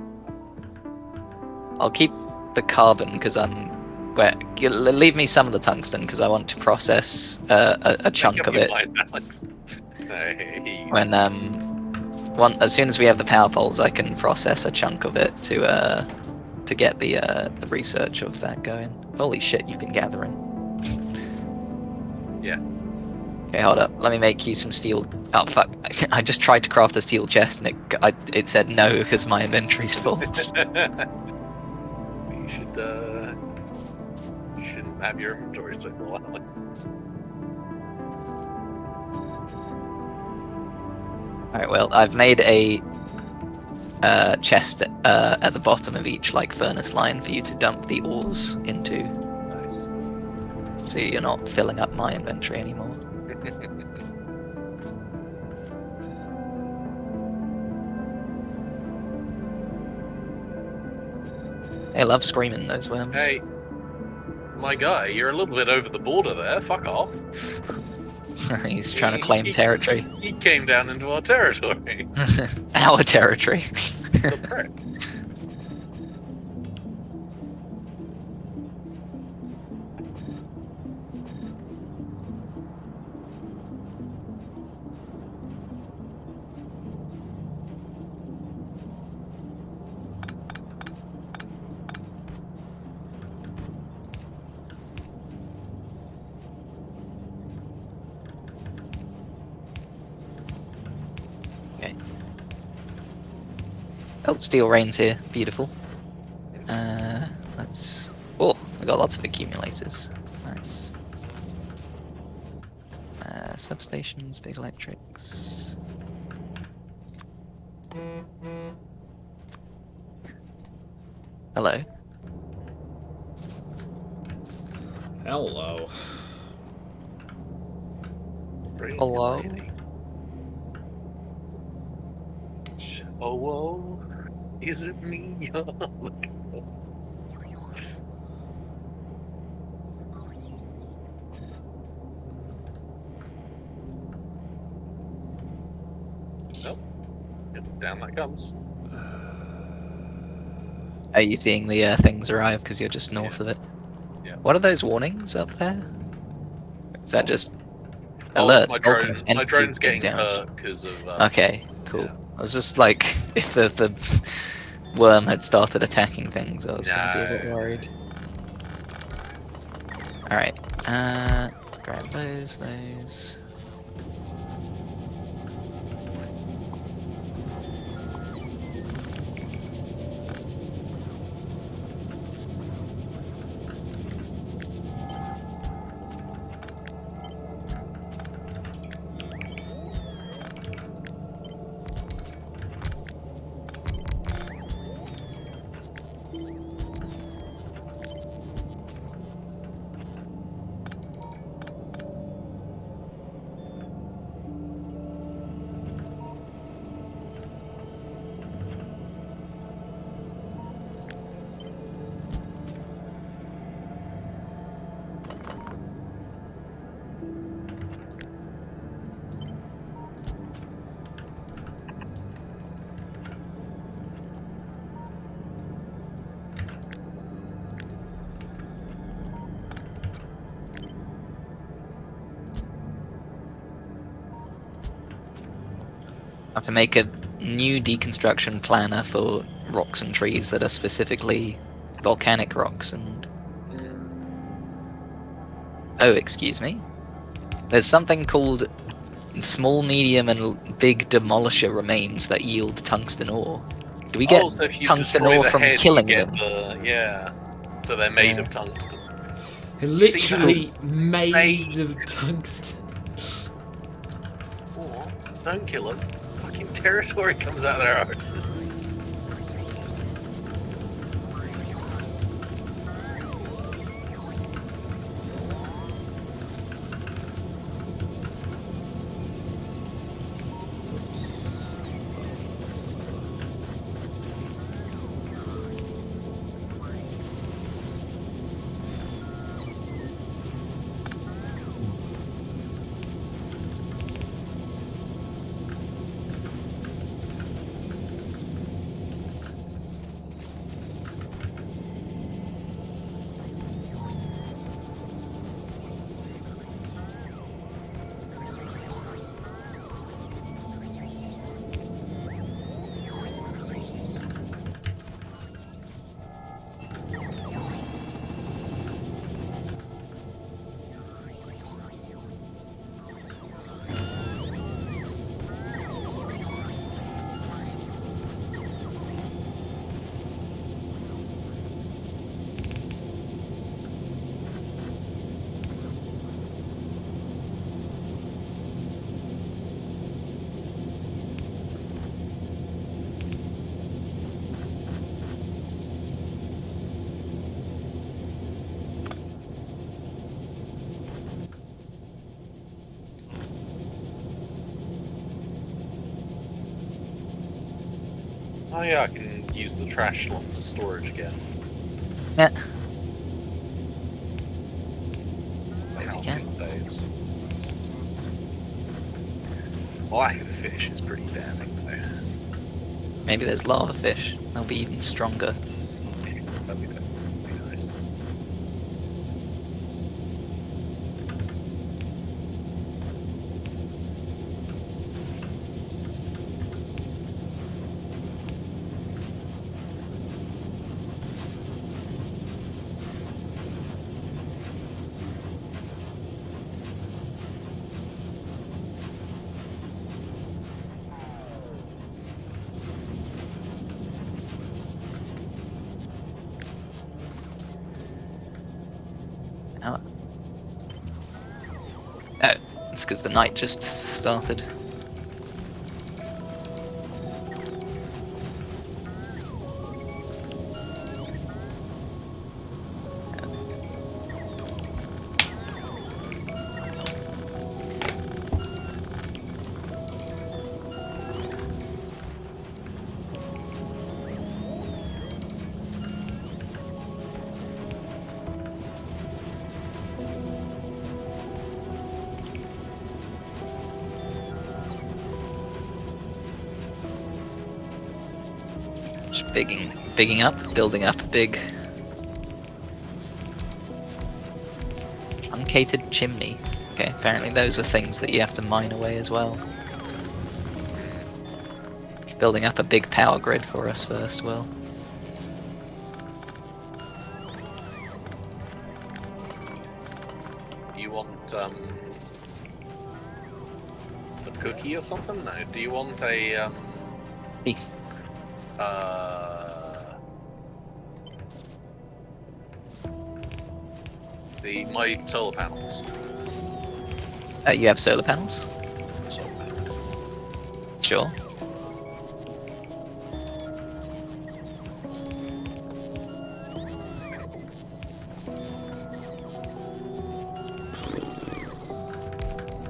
I'll keep the carbon because leave me some of the tungsten because I want to process a chunk Make up of your it mind, Alex. Hey. when as soon as we have the power poles, I can process a chunk of it to get the research of that going. Holy shit, you've been gathering. Yeah. Okay, hold up. Let me make you some steel. Oh fuck! I just tried to craft a steel chest and it said no because my inventory's full. You should you shouldn't have your inventory so full, Alex. Alright, well, I've made a chest at the bottom of each like furnace line for you to dump the ores into, Nice. so you're not filling up my inventory anymore. They love screaming, those worms. Hey, my guy, you're a little bit over the border there. Fuck off. He's trying to claim territory. He came down into our territory. Our territory. The prick. Oh, Steel Rain's here. Beautiful. Let's... Oh, we got lots of accumulators. Nice. Substations, big electrics. Hello. Hello. Pretty Hello. lady. Shit. Oh, whoa. Is it me you're looking for? Nope. Yep, down that comes. Are you seeing the things arrive because you're just north of it? Yeah. What are those warnings up there? Is that just Oh, it's alert? my drone. Volcanist My entities drone's being getting damaged. hurt because of. Okay, cool. Yeah. I was just like, if the worm had started attacking things, I was gonna be a bit No. worried. All right. Let's grab those. I have to make a new deconstruction planner for rocks and trees that are specifically volcanic rocks and. Oh, excuse me. There's something called small, medium, and big demolisher remains that yield tungsten ore. Do we get Oh, so if you tungsten destroy ore the from head, you killing get them? the yeah. So they're made Yeah. of tungsten. Literally Made. made of tungsten. Or don't kill them. Fucking territory comes out of their arses. Oh yeah, I can use the trash slots as storage again. Yeah. The Yes, you halcyon days. Lack of fish is pretty damning though. Maybe there's lava fish. They'll be even stronger. That'd be nice. Oh, it's because the night just started. Just bigging up, building up a big truncated chimney. Okay, apparently those are things that you have to mine away as well. Building up a big power grid for us first, Will. You want a cookie or something? No. Do you want a Beef. my solar panels? You have solar panels? Solar panels. Sure.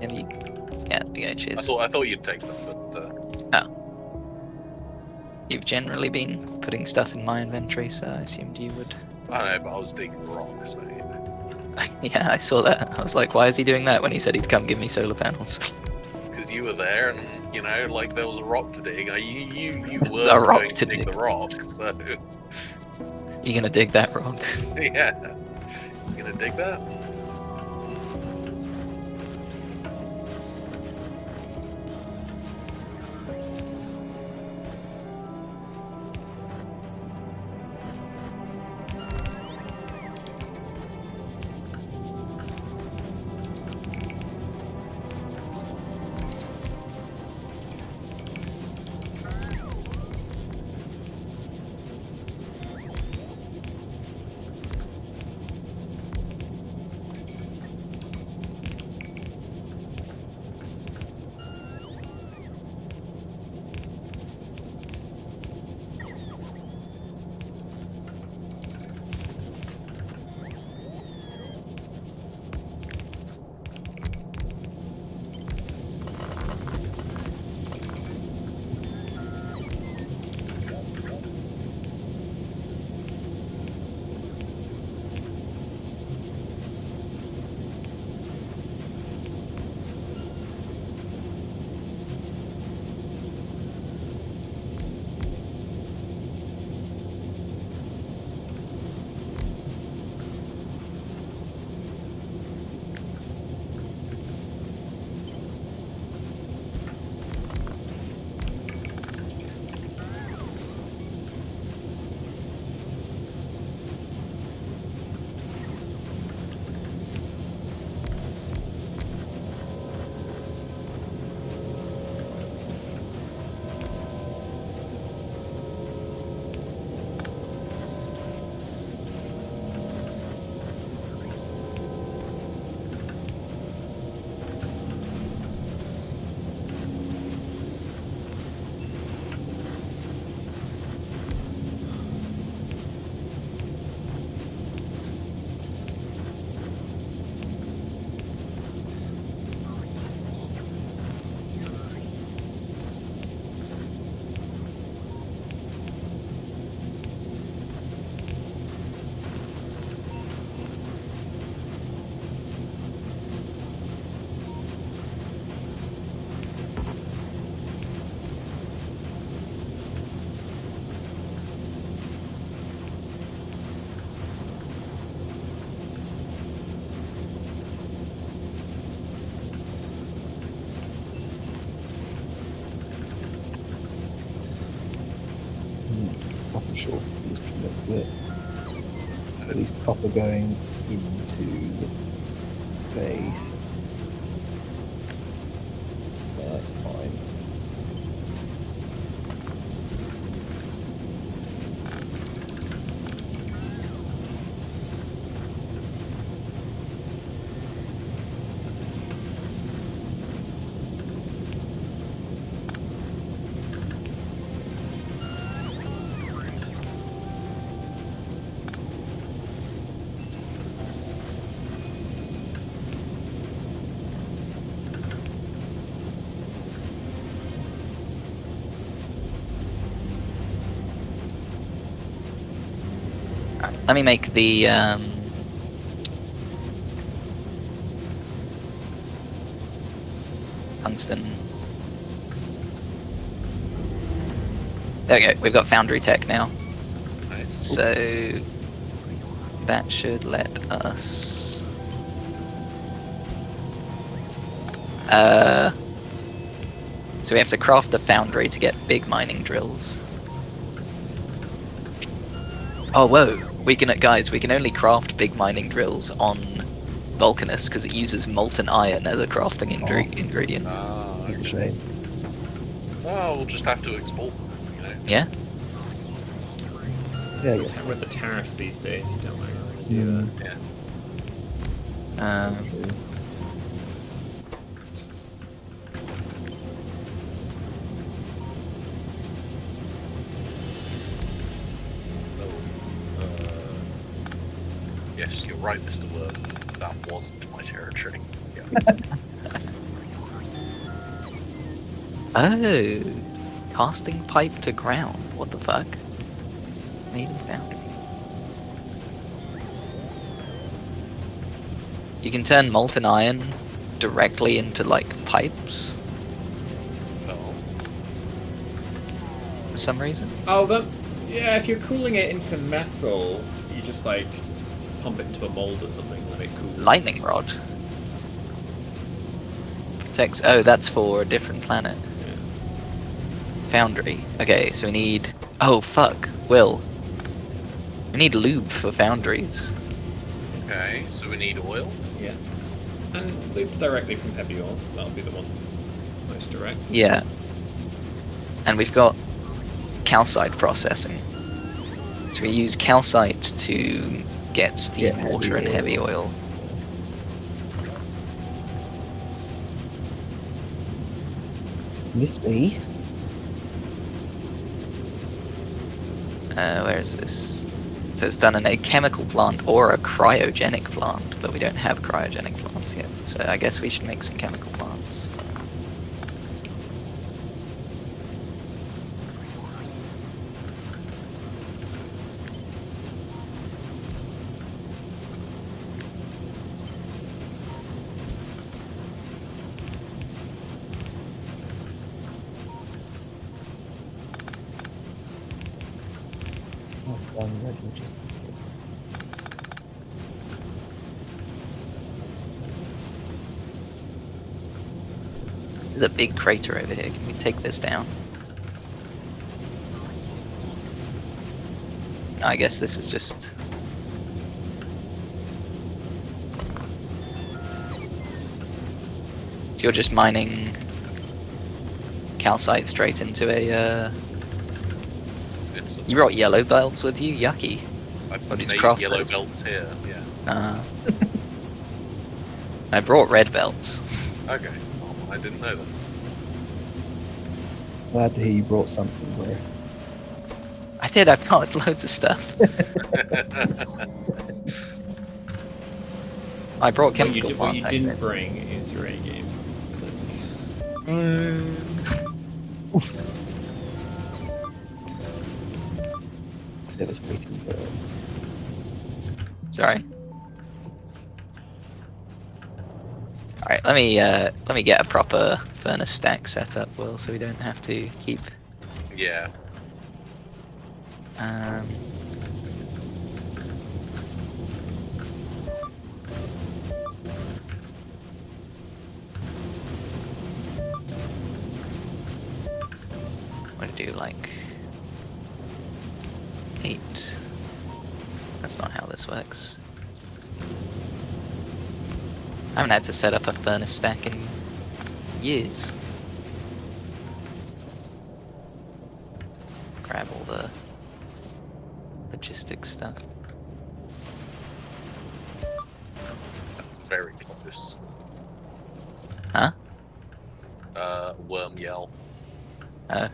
Have you? Yeah, the BH is. I thought you'd take them, but You've generally been putting stuff in my inventory, so I assumed you would. I don't know. But I was digging the rock, so you know. Yeah, I saw that. I was like, why is he doing that when he said he'd come give me solar panels? It's because you were there, and you know, like there was a rock to dig. You There's were a rock going to dig dig. the rock, so You gonna dig that rock? yeah. You gonna dig that? Copper shortages from the bit. At least copper going into the base. That's fine. Alright, let me make the tungsten There we go. We've got foundry tech now. Nice. So that should let us. So we have to craft the foundry to get big mining drills. Oh whoa! We can, guys. We can only craft big mining drills on Vulcanus because it uses molten iron as a crafting ingredient. That's a shame. Well, we'll just have to export them, you know. Yeah. Yeah, I guess. With the tariffs these days, you don't really want to do that. Yeah. True. Yes, you're right, Mr. Worm. That wasn't my territory. Yeah. Oh, casting pipe to ground. What the fuck? Made in foundry. You can turn molten iron directly into like pipes Oh. for some reason. Oh, yeah. If you're cooling it into metal, you just like pump it into a mold or something, let it cool. Lightning rod. Text. Oh, that's for a different planet. Yeah. Foundry. Okay, so we need. Oh fuck, Will. We need lube for foundries. Okay, so we need oil. Yeah. And loops directly from heavy ore, so that'll be the one that's most direct. Yeah. And we've got calcite processing. So we use calcite to get steam, Yeah, water, and heavy oil. Nifty. Where is this? So it's done in a chemical plant or a cryogenic plant, but we don't have cryogenic plants yet. So I guess we should make some chemical plants. Oh, damn, Reggie just. There's a big crater over here. Can we take this down? No, I guess this is just... So you're just mining calcite straight into a... You brought yellow belts with you? Yucky. I Or did you made craft yellow those? belts here, yeah. I brought red belts. Okay, well, I didn't know that. Glad to hear you brought something, bro. I did, I brought loads of stuff. I brought What chemical you plants. didn't bring is your A game. Clearly. Oof. Devastating burn. Sorry. Alright, let me get a proper furnace stack set up, Will, so we don't have to keep Yeah. I'm gonna do like 8. That's not how this works. I haven't had to set up a furnace stack in years. Grab all the logistics stuff. That's very close. Huh? Worm yell. Oh.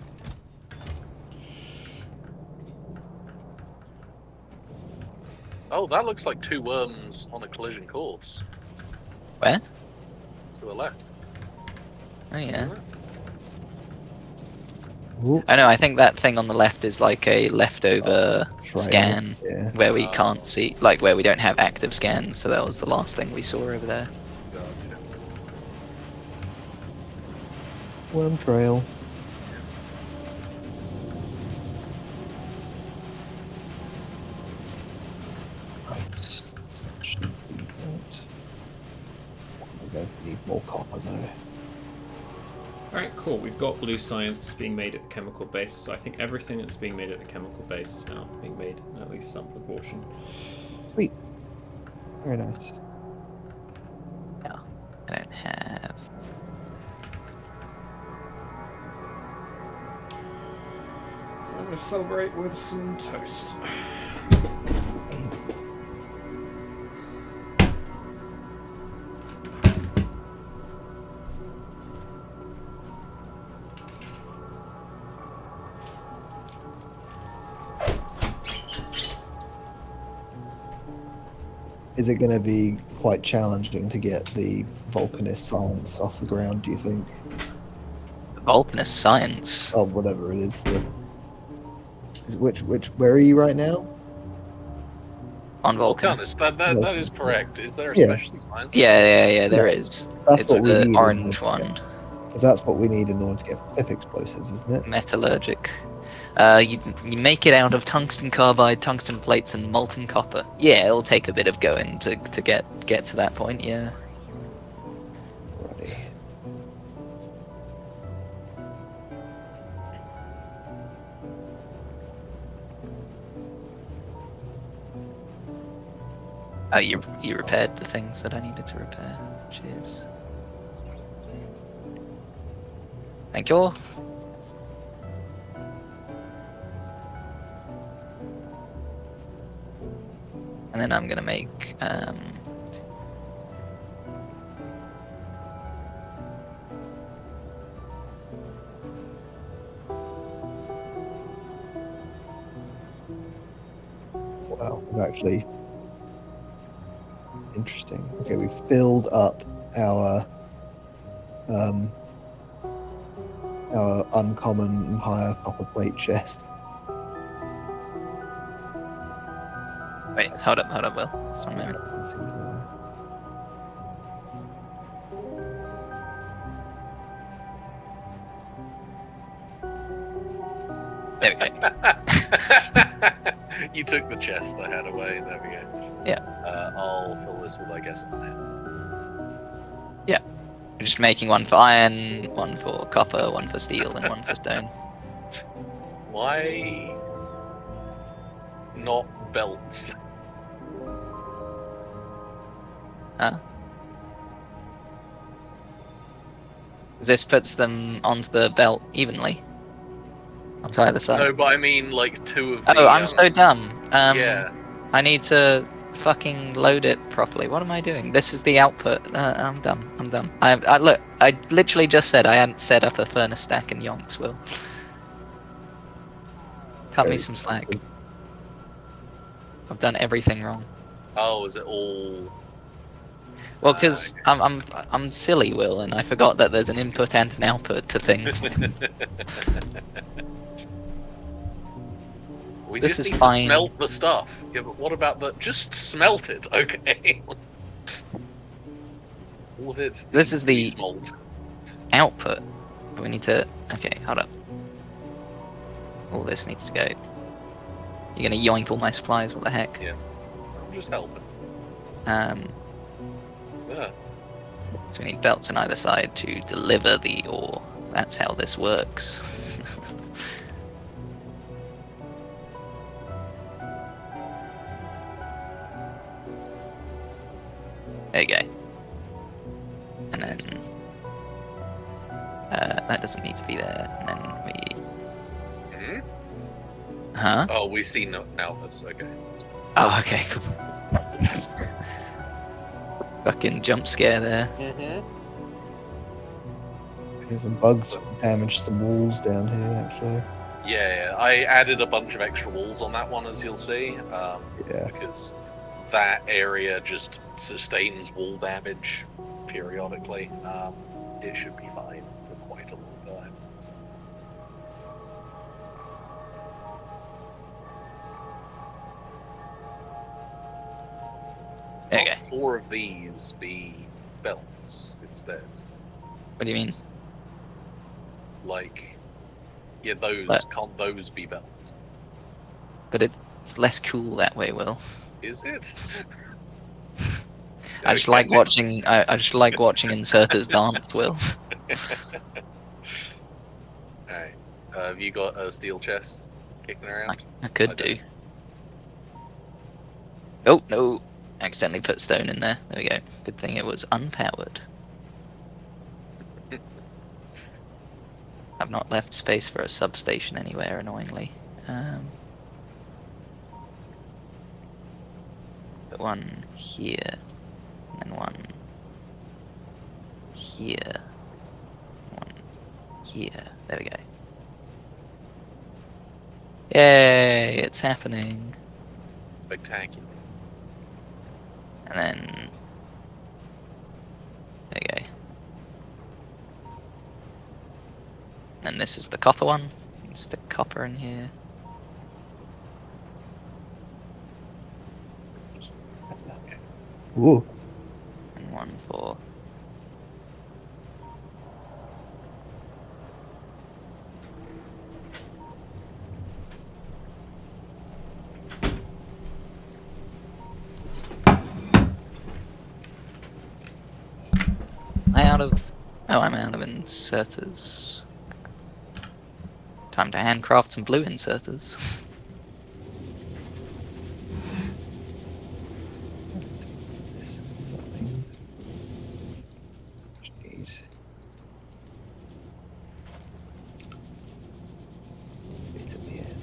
Oh, that looks like 2 worms on a collision course. Where? To the left. Oh yeah. Ooh, Oh no, I think that thing on the left is like a leftover trail. scan Yeah. where we Oh. can't see, like where we don't have active scans, so that was the last thing we saw over there. Gotcha. Worm trail. Need more copper though. Alright, cool. We've got blue science being made at the chemical base, so I think everything that's being made at the chemical base is now being made in at least some proportion. Sweet. Very nice. No, I don't have. I'm going to celebrate with some toast. Is it going to be quite challenging to get the volcanist science off the ground, do you think? Vulcanist science. Oh, whatever it is. Where are you right now? On Vulcanist, Vulcanist. that is correct. Is there a Yeah. special science? Yeah, there Yeah. is. That's It's what we the need. orange one. Because that's what we need in order to get cliff explosives, isn't it? Metallurgic. You make it out of tungsten carbide, tungsten plates, and molten copper. Yeah, it'll take a bit of going to get to that point. Yeah. Alrighty. Oh, you repaired the things that I needed to repair. Cheers. Thank you. And then I'm gonna make Wow, we've actually interesting. Okay, we've filled up our uncommon and higher copper plate chest. wait, hold up, Will. One moment. Vacancies there. There we go. You took the chest I had away. There we go. Yeah. I'll fill this with, I guess, iron. We're just making one for iron, one for copper, one for steel, and one for stone. Why not belts? Huh? This puts them onto the belt evenly. Onto either side. No, but I mean like two of the. Oh, I'm so dumb. Yeah. I need to fucking load it properly. What am I doing? This is the output. I'm dumb. I look. I literally just said I hadn't set up a furnace stack in Yonks. Will cut me some slack. I've done everything wrong. Oh, is it all? Well, because I'm silly, Will, and I forgot that there's an input and an output to things. We This just is need fine. to smelt the stuff. Yeah, but what about the? Just smelt it, okay? All of it. This needs is to be the- smelt. Output. But we need to. Okay, hold up. All this needs to go. You're gonna yoink all my supplies. What the heck? Yeah. I'm just helping. Um. Yeah. So we need belts on either side to deliver the ore. That's how this works. There you go. And then that doesn't need to be there. And then we. Hmm? Huh? Oh, we see now. That's okay. Oh, okay. Cool. Fucking jump scare there. Mm-hmm. There's some bugs damaged some walls down here, actually. Yeah, I added a bunch of extra walls on that one, as you'll see. Yeah. Because that area just sustains wall damage periodically. It should be fine for quite a long time. There you Why go. not 4 of these be belts instead? What do you mean? Like, yeah, those What? can't those be belts? But it's less cool that way, Will. Is it? I just like watching. I just like watching inserters dance. Will. Alright. Have you got a steel chest kicking around? I could I do. don't. Oh no! Accidentally put stone in there. There we go. Good thing it was unpowered. I've not left space for a substation anywhere, annoyingly. Put one here, and then one here, one here. There we go. Yay! It's happening. Spectacular. And then there you go. And this is the copper one. It's the copper in here. Ooh. And one for. Am I out of. Oh, I'm out of inserters. Time to handcraft some blue inserters. This is something. Jeez. Bit at the end.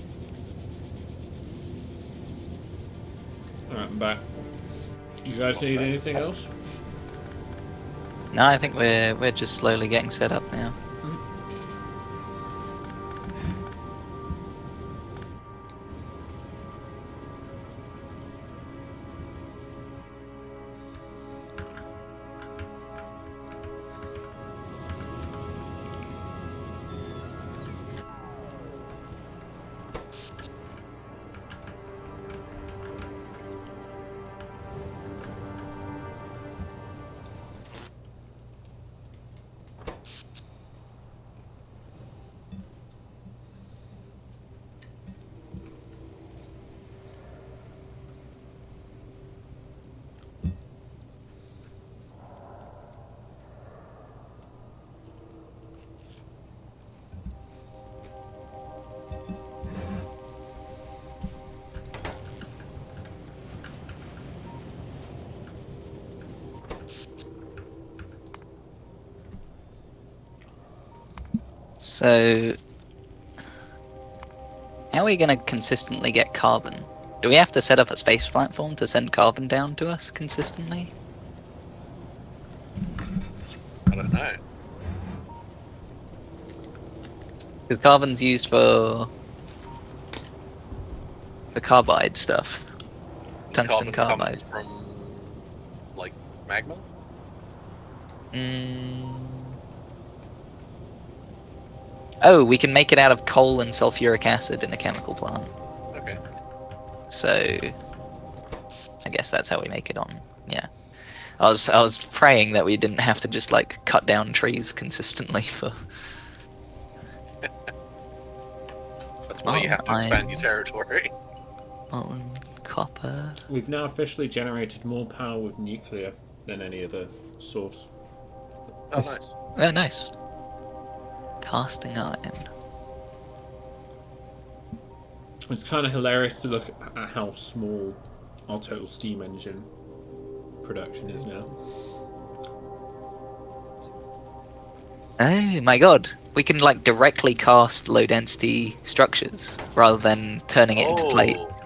Alright, I'm back. You guys need anything else? No, I think we're just slowly getting set up now. So, how are we going to consistently get carbon? Do we have to set up a space platform to send carbon down to us consistently? I don't know. Because carbon's used for the carbide stuff. Does Tungsten carbon carbide. come from like magma? Oh, we can make it out of coal and sulfuric acid in a chemical plant. Okay. So, I guess that's how we make it on. Yeah. I was praying that we didn't have to just like cut down trees consistently for. That's why you have to expand your territory. Molten copper. We've now officially generated more power with nuclear than any other source. Oh, nice. Oh, nice. Casting iron. It's kind of hilarious to look at how small our total steam engine production is now. Oh my god. We can like directly cast low density structures rather than turning it into plate. Oh,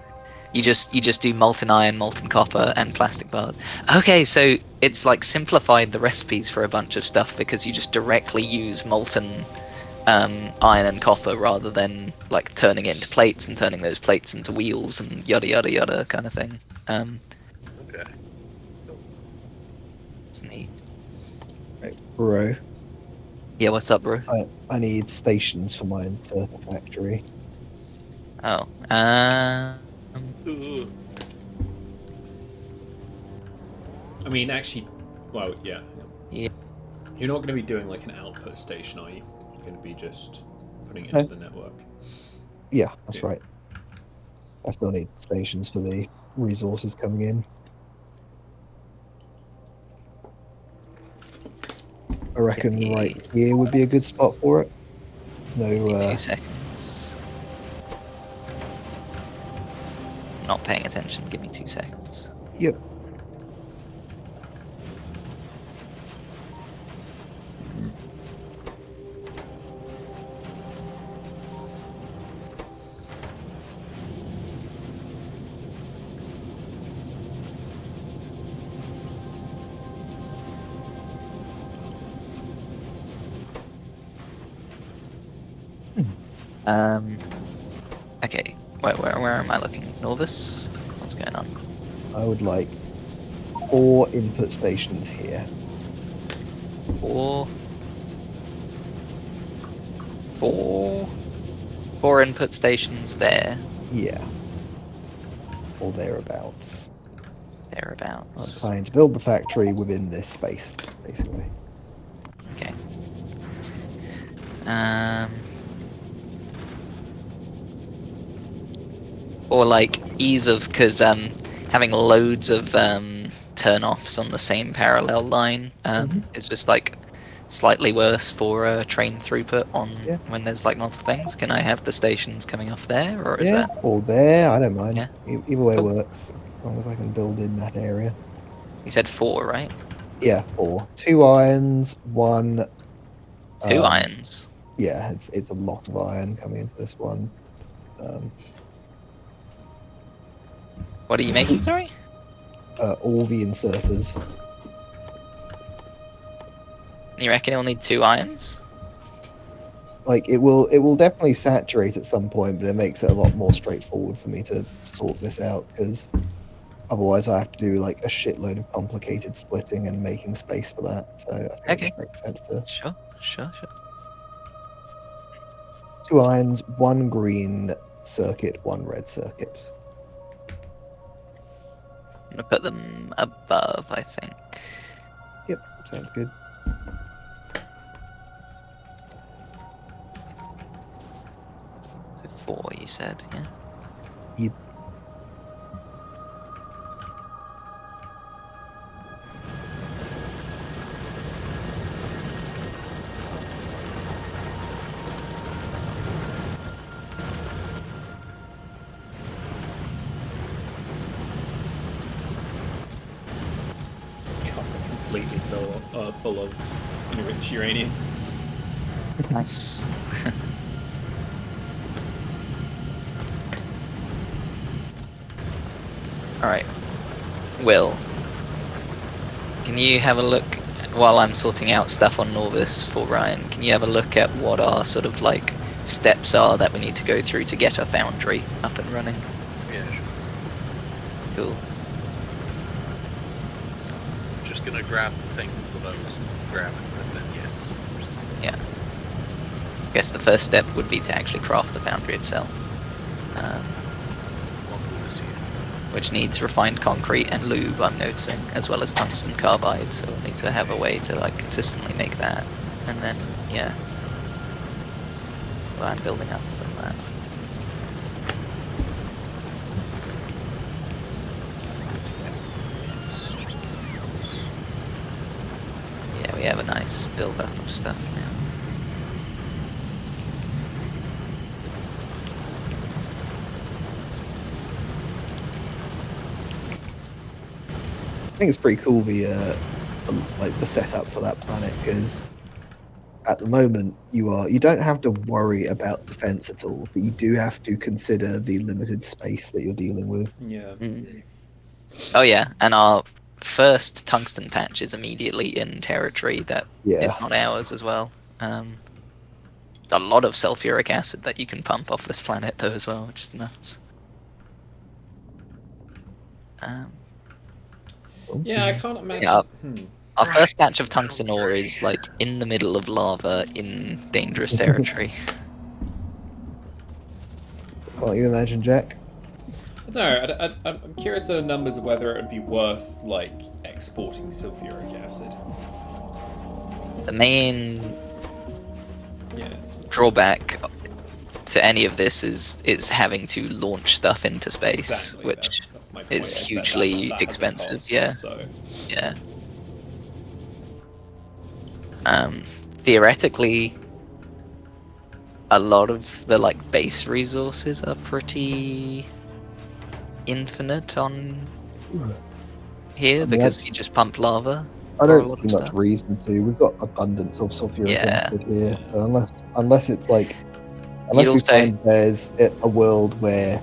You just do molten iron, molten copper, and plastic bars. Okay, so it's like simplified the recipes for a bunch of stuff because you just directly use molten iron and copper rather than like turning it into plates and turning those plates into wheels and yada yada yada kind of thing. okay. It's neat. Right, bro. Yeah, what's up, bro? I need stations for my inserter factory. Oh, Ooh. I mean, actually, well, yeah. Yeah. You're not going to be doing like an output station, are you? You're going to be just putting it into the network. Yeah, that's Yeah. right. I still need stations for the resources coming in. I reckon me- right here would be a good spot for it. Give No, me 2 seconds. Not paying attention. Give me 2 seconds. yep. Okay. Where am I looking? Norvis? What's going on? I would like 4 input stations here. 4. 4. 4 input stations there. Yeah. Or thereabouts. I'm Thereabouts. planning to build the factory within this space, basically. Okay. Or like ease of, because having loads of turn-offs on the same parallel line is just like slightly worse for train throughput on Yeah. when there's like multiple things. Can I have the stations coming off there, or is Yeah, that or there, I don't mind. Yeah. Either way Cool. works. As long as I can build in that area. you said 4, right? Yeah, 4. 2 irons, 1 Two irons. yeah, it's a lot of iron coming into this one. What are you making? Sorry. All the inserters. You reckon it'll need 2 irons? Like it will definitely saturate at some point, but it makes it a lot more straightforward for me to sort this out because otherwise I have to do like a shitload of complicated splitting and making space for that. So I think it Okay. just makes sense to Sure. 2 irons, 1 green circuit, 1 red circuit. I'm gonna put them above, I think. Yep, sounds good. So 4, you said, yeah. Yep. Completely full of enriched uranium. Nice. Alright. Will, can you have a look while I'm sorting out stuff on Norvis for Ryan? Can you have a look at what our sort of like steps are that we need to go through to get our foundry up and running? Yeah, sure. Cool. Just gonna grab the things that I was grabbing, and then yes. Yeah. I guess the first step would be to actually craft the foundry itself. One will see. Which needs refined concrete and lube, I'm noticing, as well as tungsten carbide. So we'll need to have a way to like consistently make that, and then yeah, well, I'm building up some of that. Yeah, we have a nice build up of stuff now. I think it's pretty cool the like the setup for that planet because at the moment you don't have to worry about defense at all, but you do have to consider the limited space that you're dealing with. Yeah. Oh yeah, and our first tungsten patch is immediately in territory that Yeah, is not ours as well. A lot of sulfuric acid that you can pump off this planet though as well, which is nuts. Yeah, I can't imagine. Yeah. Hmm. Our first batch of tungsten ore is like in the middle of lava in dangerous territory. can't you imagine, Jack? I don't know. I'm curious to the numbers of whether it would be worth like exporting sulfuric acid. The main Yeah. It's, drawback to any of this is having to launch stuff into space, exactly. which That's my point. is that hugely that has a expensive. cost, Yeah, So yeah. Theoretically, a lot of the like base resources are pretty infinite on here I mean, because you just pump lava I for a don't lot see of much stuff. reason to. We've got abundance of sulfuric Yeah. acid here, Yeah. so unless it's like You'd unless we also, find there's a world where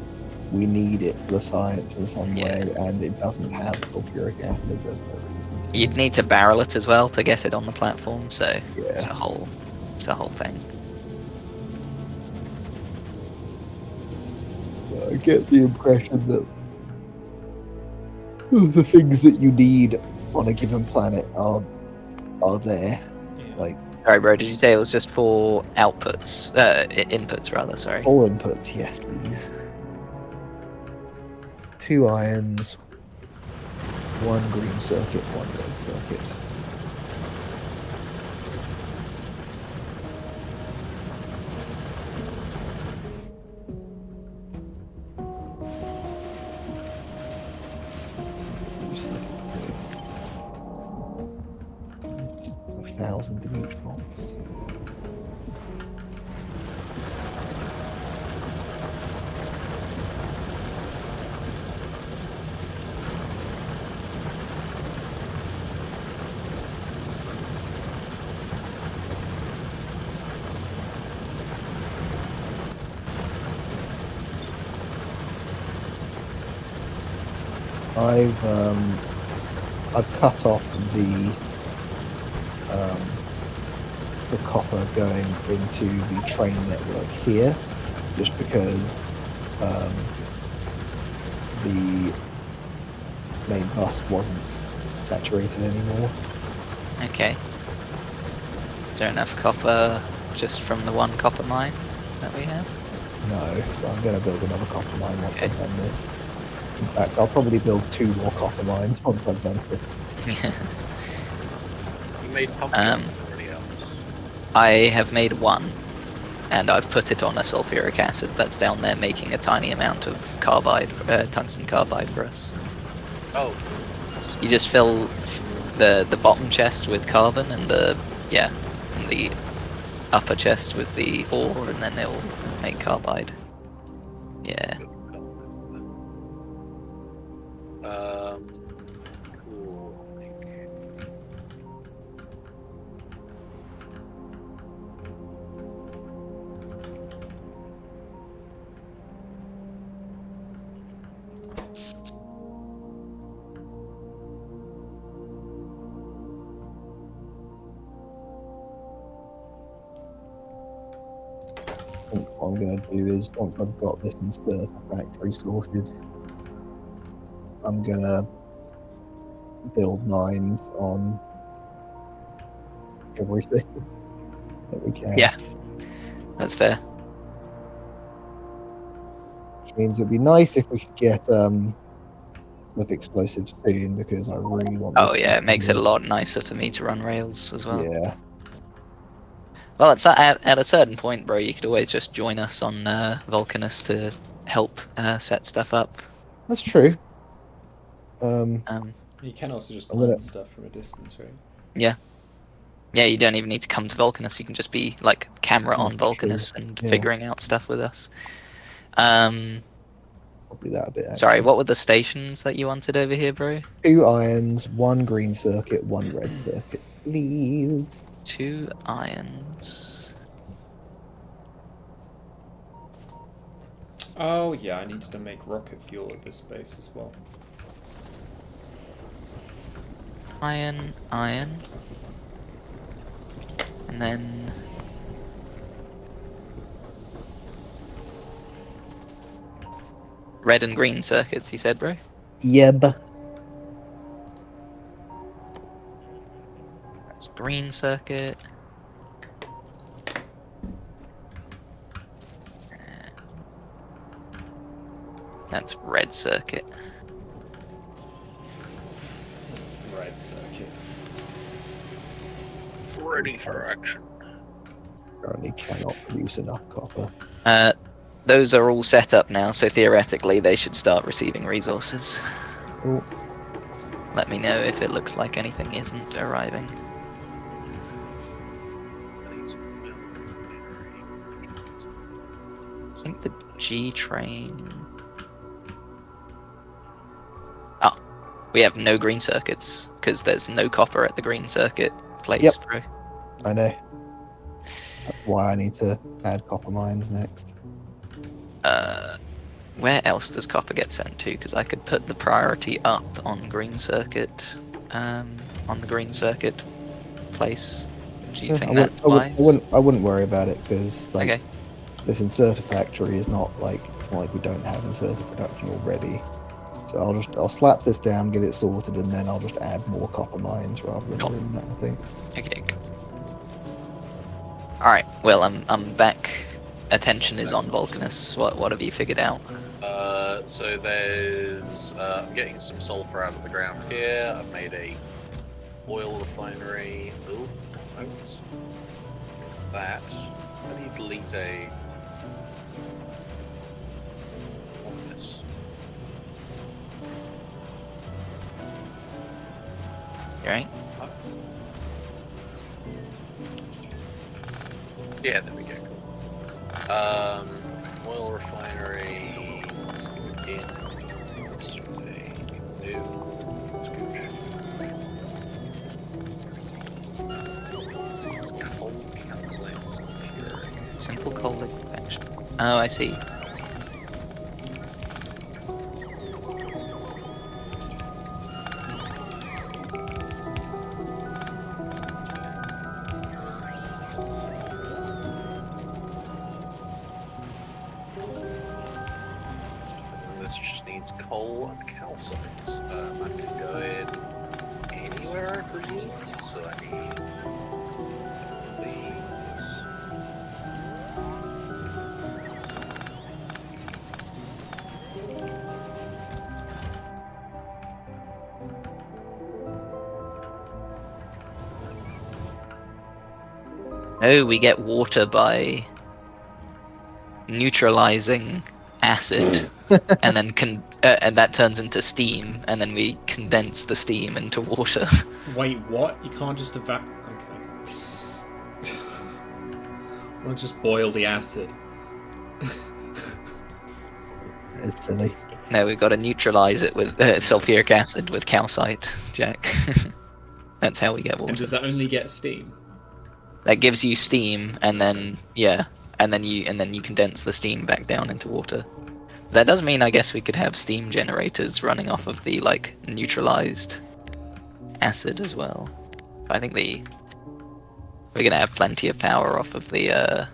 we need it for the science in some Yeah. way and it doesn't have sulfuric acid, there's no reason to. you'd need to barrel it as well to get it on the platform, so it's Yeah. a whole thing. I get the impression that the things that you need on a given planet are there. Yeah. Like Sorry, bro. Did you say it was just for outputs? Inputs rather. Sorry. all inputs, yes, please. 2 irons, 1 green circuit, 1 red circuit. Blue circuit's good. 1,000 in each box. I've cut off the copper going into the train network here, just because the main bus wasn't saturated anymore. Okay. Is there enough copper just from the one copper mine that we have? No, so I'm going to build another copper mine once Okay. I've done this. In fact, I'll probably build 2 more copper mines once I've done this. You made pump Um, already else. I have made one, and I've put it on a sulfuric acid that's down there making a tiny amount of carbide, tungsten carbide for us. Oh, You just fill the bottom chest with carbon and the upper chest with the ore, and then it'll make carbide. Yeah. Cool. I think what I'm going to do is, once I've got this inserter factory sorted, I'm going to build mines on everything that we can. Yeah. That's fair. Which means it'd be nice if we could get with explosives soon, because I really want this. Oh yeah, it makes it a lot nicer for me to run rails as well. Yeah. Well, it's at a certain point, bro, you could always just join us on Vulcanus to help set stuff up. That's true. You can also just I'm mine gonna- stuff from a distance, right? Yeah, you don't even need to come to Vulcanus. You can just be like camera on That's true. Vulcanus and Yeah. figuring out stuff with us. I'll do that a bit. Sorry, actually. what were the stations that you wanted over here, bro? 2 irons, 1 green circuit, 1 red circuit, please. 2 irons. Oh yeah, I needed to make rocket fuel at this base as well. Iron. And then... red and green circuits, you said, bro? Yeb. That's green circuit. That's red circuit. Red circuit. Ready for action. Currently cannot produce enough copper. Those are all set up now, so theoretically they should start receiving resources. Oh, Let me know if it looks like anything isn't arriving. think the G train. Oh, we have no green circuits because there's no copper at the green circuit place, Yep. bro. I know. That's why I need to add copper mines next. Where else does copper get sent to? Because I could put the priority up on green circuit, on the green circuit place. Do you Yeah, think that's wise? I wouldn't worry about it because like Okay. this inserter factory is not like it's not like we don't have inserter production already. So I'll slap this down, get it sorted, and then I'll just add more copper mines rather than Sure. doing that. I think. Okay. All right. Well, I'm back. Attention is on Vulcanus. What have you figured out? So there's I'm getting some sulfur out of the ground here. I've made a oil refinery. Oh, notes. That. How do you delete a on this? You right? Yeah, there we go. Oil refinery. Let's go in. Let's do a new. It's cold cancelling sulfuric. Simple coal liquefaction. Oh, I see. This just needs coal and calcite. I can go in anywhere, I presume. So I need these. Oh, we get water by neutralizing acid, and then and that turns into steam, and then we condense the steam into water. Wait, what? You can't just Okay. We'll just boil the acid. It's silly. No, we've got to neutralize it with sulfuric acid with calcite, Jack. That's how we get water. And does that only get steam? That gives you steam, and then and then you condense the steam back down into water. That does mean, I guess, we could have steam generators running off of the like neutralized acid as well. But I think we're gonna have plenty of power off of the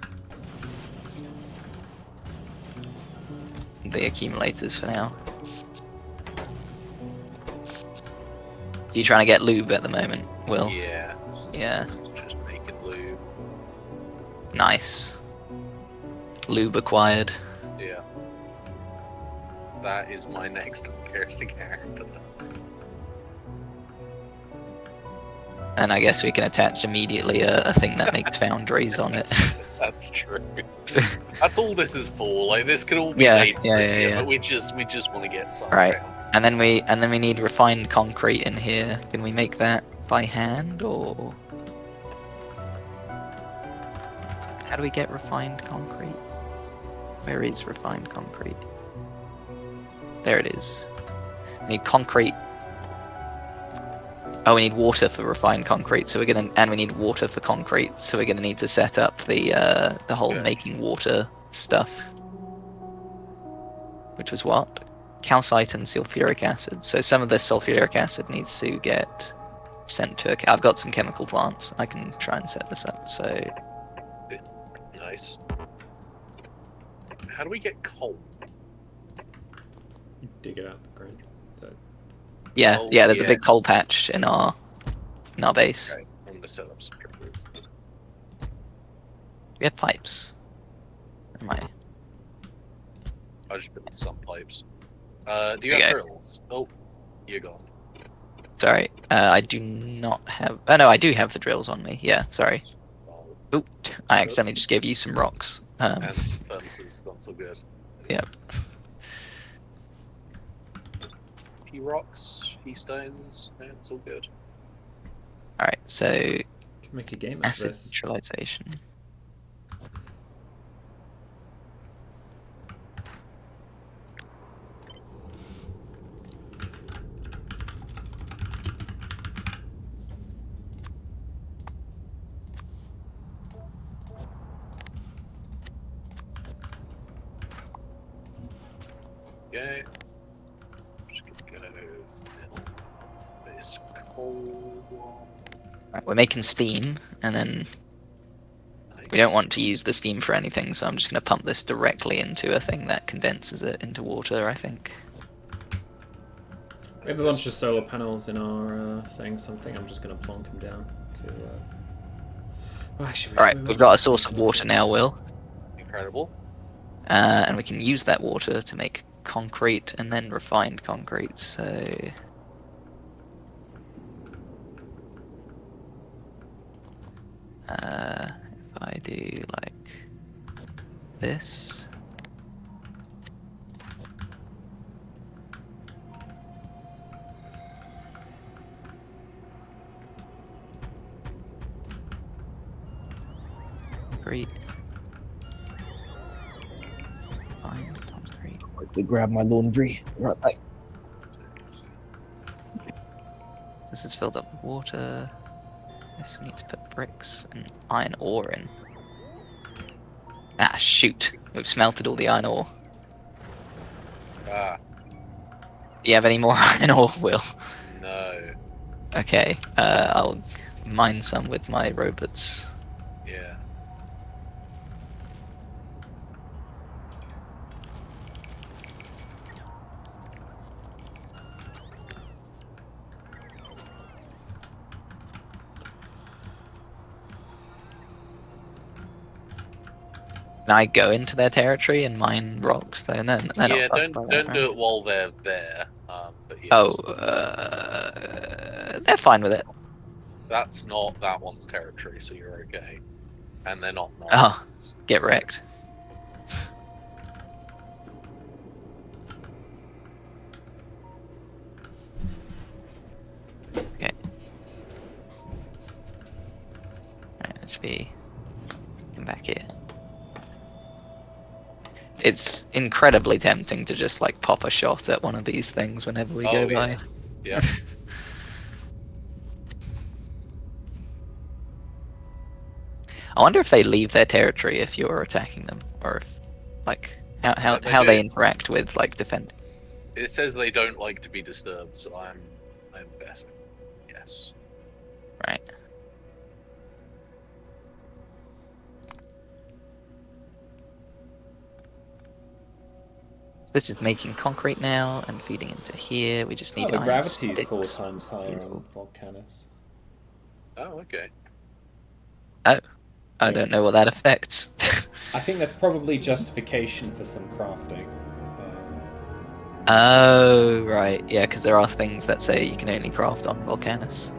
accumulators for now. So you trying to get lube at the moment, Will? Yeah. Yeah. Just making lube. Nice. Lube acquired. Yeah. That is my next character. And I guess we can attach immediately a thing that makes foundries on it. That's true. That's all this is for. Like this could all be Yeah, made yeah, prettier, yeah. but we just want to get some Right. found. And then we need refined concrete in here. Can we make that by hand, or how do we get refined concrete? Where is refined concrete? There it is. We need concrete. Oh, we need water for refined concrete. So we need water for concrete. So we're gonna need to set up the whole Good. making water stuff. Which was what? Calcite and sulfuric acid. So some of this sulfuric acid needs to get sent to I've got some chemical plants. I can try and set this up. So Nice. How do we get coal? You dig it out the ground. yeah, Oh, there's a big yes. coal patch in our base. Okay, I'm gonna set up some drivers. We have pipes. Where am I? I just built some pipes. Do you Okay. have drills? Oh, you're gone. Sorry, I do not have. Oh no, I do have the drills on me. Yeah, sorry. Oh, Oop, I accidentally just gave you some rocks. and some furnaces. Not so good. Yep. Key rocks, key stones. Yeah, it's all good. All right, so Can make a game out of acid this. neutralization. go. Just gonna go fill this coal. Right, we're making steam, and then we don't want to use the steam for anything, so I'm just going to pump this directly into a thing that condenses it into water, I think. We have a bunch of solar panels in our thing. Something I'm just going to plonk them down to. Well, actually, Alright, we've got a source of water now, Will. Incredible. And we can use that water to make concrete and then refined concrete, so... if I do like this... Concrete. Fine, concrete. Quickly grab my laundry. Right back. This is filled up with water. This we need to put bricks and iron ore in. Ah, shoot. We've smelted all the iron ore. Ah, Do you have any more iron ore, Will? no. Okay, I'll mine some with my robots. Yeah. Can I go into their territory and mine rocks? They're not Yeah, fussed by that, don't right? do it while they're there. But yes. Oh, they're fine with it. That's not that one's territory, so you're okay. And they're not Oh, mines. get so- wrecked. Okay. Alright, let's be... Come back here. It's incredibly tempting to just like pop a shot at one of these things whenever we go yeah. by. Yeah. I wonder if they leave their territory if you're attacking them, or if, like Yeah, they how they do. interact with like defending. It says they don't like to be disturbed, so I'm guessing. Yes. Right. This is making concrete now and feeding into here. We just need Oh, the iron gravity is 4 sticks. times higher Beautiful. on Volcanus. Oh, okay. I don't know what that affects. I think that's probably justification for some crafting. Oh, right. Yeah, because there are things that say you can only craft on Volcanus.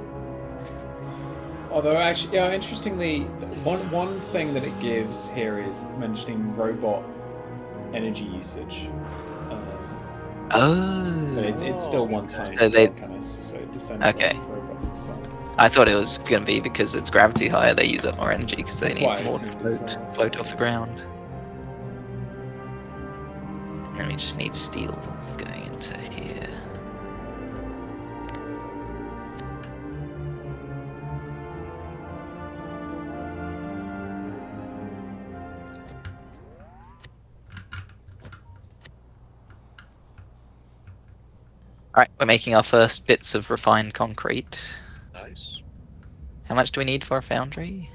Although, actually, yeah, interestingly, one thing that it gives here is mentioning robot energy usage. But it's still 1 times So they- Volcanus, so it decentralizes Okay. robots with sun. I thought it was going to be because it's gravity higher, they use up more energy because they That's need why I more to assumed as float, well. float off the ground. And then we just need steel going into here. Alright, we're making our first bits of refined concrete. Nice. How much do we need for a foundry?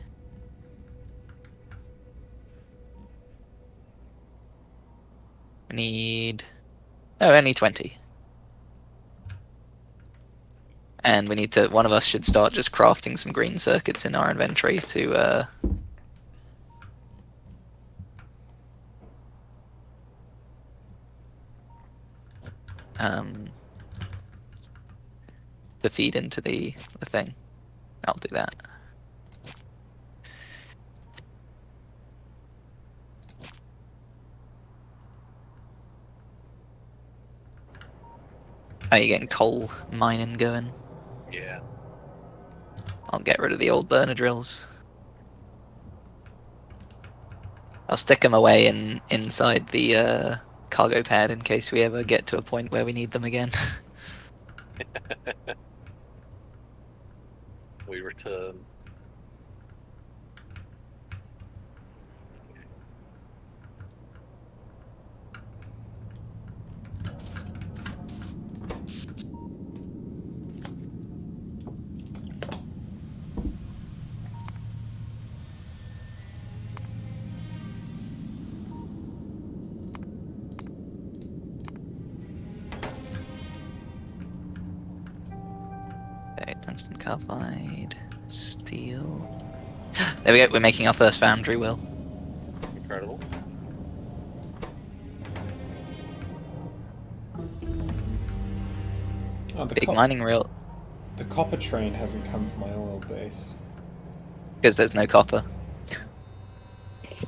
We need... Oh, only 20. And we need to... One of us should start just crafting some green circuits in our inventory to... to feed into the thing. I'll do that. Are you getting coal mining going? Yeah. I'll get rid of the old burner drills. I'll stick them away inside the cargo pad in case we ever get to a point where we need them again. We return. Tungsten carbide, steel. There we go. We're making our first foundry. Will. Incredible. Oh, Big mining reel the copper train hasn't come from my oil base. because there's no copper.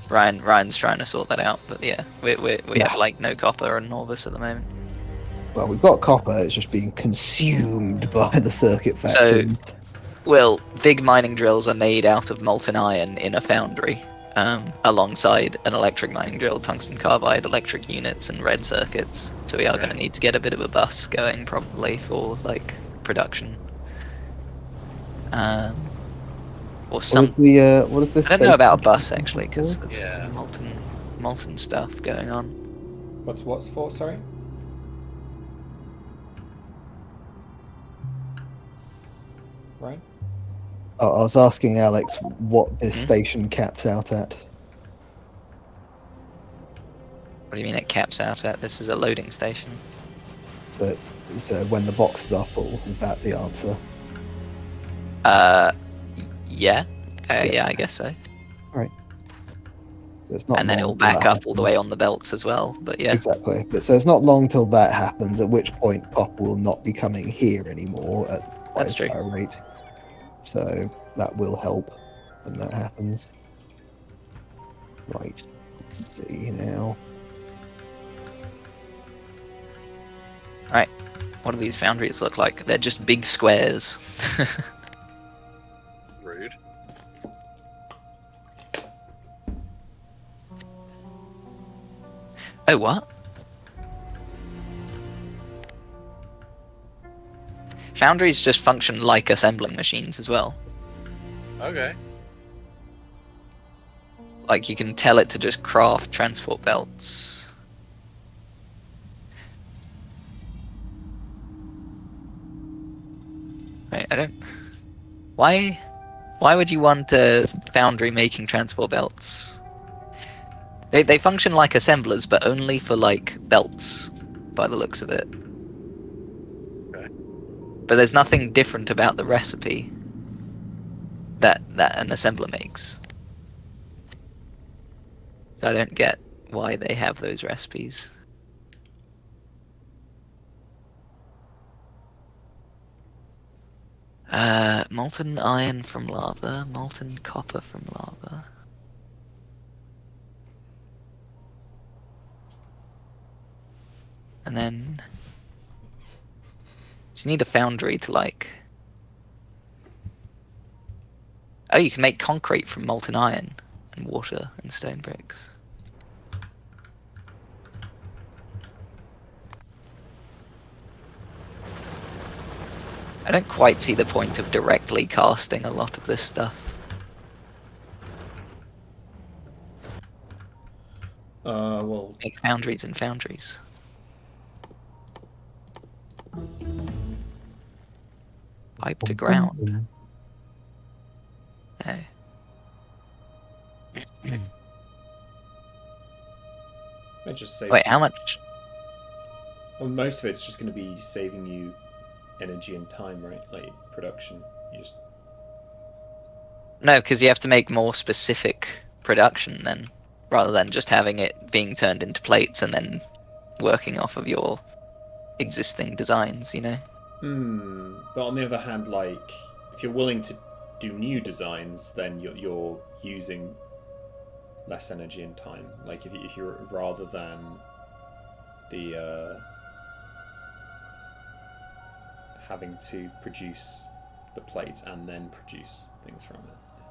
Ryan's trying to sort that out, but yeah, we Yeah. have like no copper and Norvis at the moment. Well, we've got copper. It's just being consumed by the circuit factories. Well, big mining drills are made out of molten iron in a foundry, alongside an electric mining drill, tungsten carbide, electric units, and red circuits. So we are going to need to get a bit of a bus going, probably, for, like, production. Or some... What is this? I don't know about a station bus, actually, because for? it's Yeah. molten stuff going on. What's for? Sorry. Right. I was asking Alex what this Hmm? station caps out at. What do you mean it caps out at? This is a loading station. So when the boxes are full, is that the answer? Yeah. Yeah, I guess so. So it's not And then long it'll till back that up all the happens. way on the belts as well, but yeah. Exactly. But so it's not long till that happens, at which point copper will not be coming here anymore at quite That's as true. high a rate. So that will help when that happens. Right. Let's see now. What do these foundries look like? They're just big squares. Rude. Oh, what? Foundries just function like assembling machines as well. Okay. Like, you can tell it to just craft transport belts. Wait, I don't... Why would you want a foundry making transport belts? They function like assemblers, but only for, like, belts, by the looks of it. Okay. But there's nothing different about the recipe that an assembler makes. So I don't get why they have those recipes. Molten iron from lava, molten copper from lava. And then... So you need a foundry to, like... Oh, you can make concrete from molten iron, and water, and stone bricks. I don't quite see the point of directly casting a lot of this stuff. Well, Make foundries and foundries. Pipe to ground. Oh. it just saves. Wait, you- how much? Well, most of it's just going to be saving you energy and time, right? Like production. You just No, because you have to make more specific production then, rather than just having it being turned into plates and then working off of your existing designs, you know? But on the other hand, like if you're willing to do new designs, then you're using less energy and time. Like if you're rather than the having to produce the plates and then produce things from it.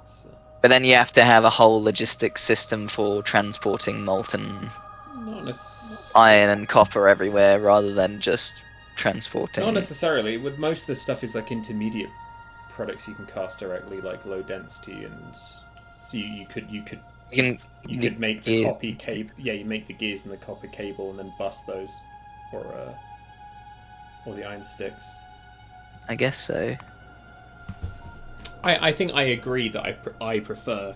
It's But then you have to have a whole logistics system for transporting molten not necessarily. iron and copper everywhere, rather than just transporting. Not necessarily. With most of the stuff is like intermediate products you can cast directly, like low density, and so you could You can make the gears. copy cable. Yeah, you make the gears and the copper cable, and then bust those, or the iron sticks. I guess so. I think I agree that I prefer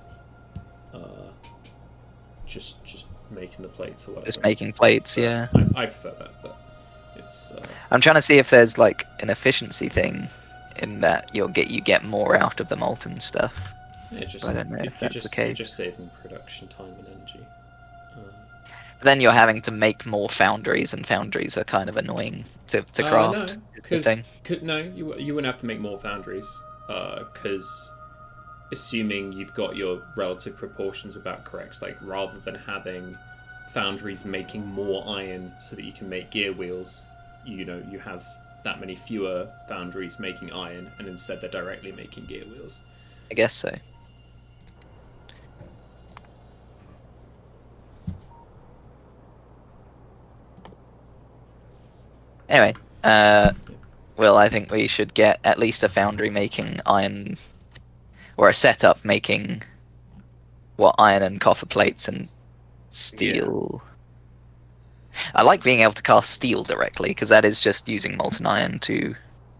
just making the plates or whatever. Just making plates, yeah. I prefer that, but it's I'm trying to see if there's like an efficiency thing in that you get more out of the molten stuff. Yeah, just I don't know if that's the you're case. just saving production time and energy. But then you're having to make more foundries, and foundries are kind of annoying to craft. No, is the because thing. no, you wouldn't have to make more foundries. Because assuming you've got your relative proportions about correct, like rather than having foundries making more iron so that you can make gear wheels, you have that many fewer foundries making iron, and instead they're directly making gear wheels. I guess so. Anyway, well, I think we should get at least a foundry making iron, or a setup making iron and copper plates and steel. I like being able to cast steel directly, because that is just using molten iron to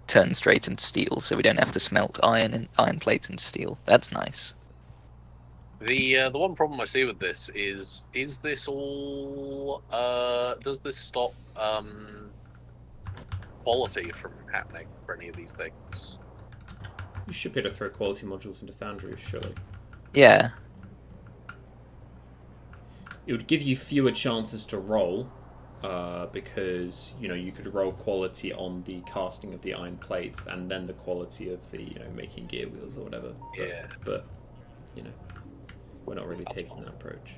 turn straight into steel, so we don't have to smelt iron plates and steel. That's nice. The one problem I see with this is this all does this stop quality from happening for any of these things? You should be able to throw quality modules into foundries, surely. Yeah. It would give you fewer chances to roll, because you could roll quality on the casting of the iron plates and then the quality of the making gear wheels or whatever. But we're not really taking that approach.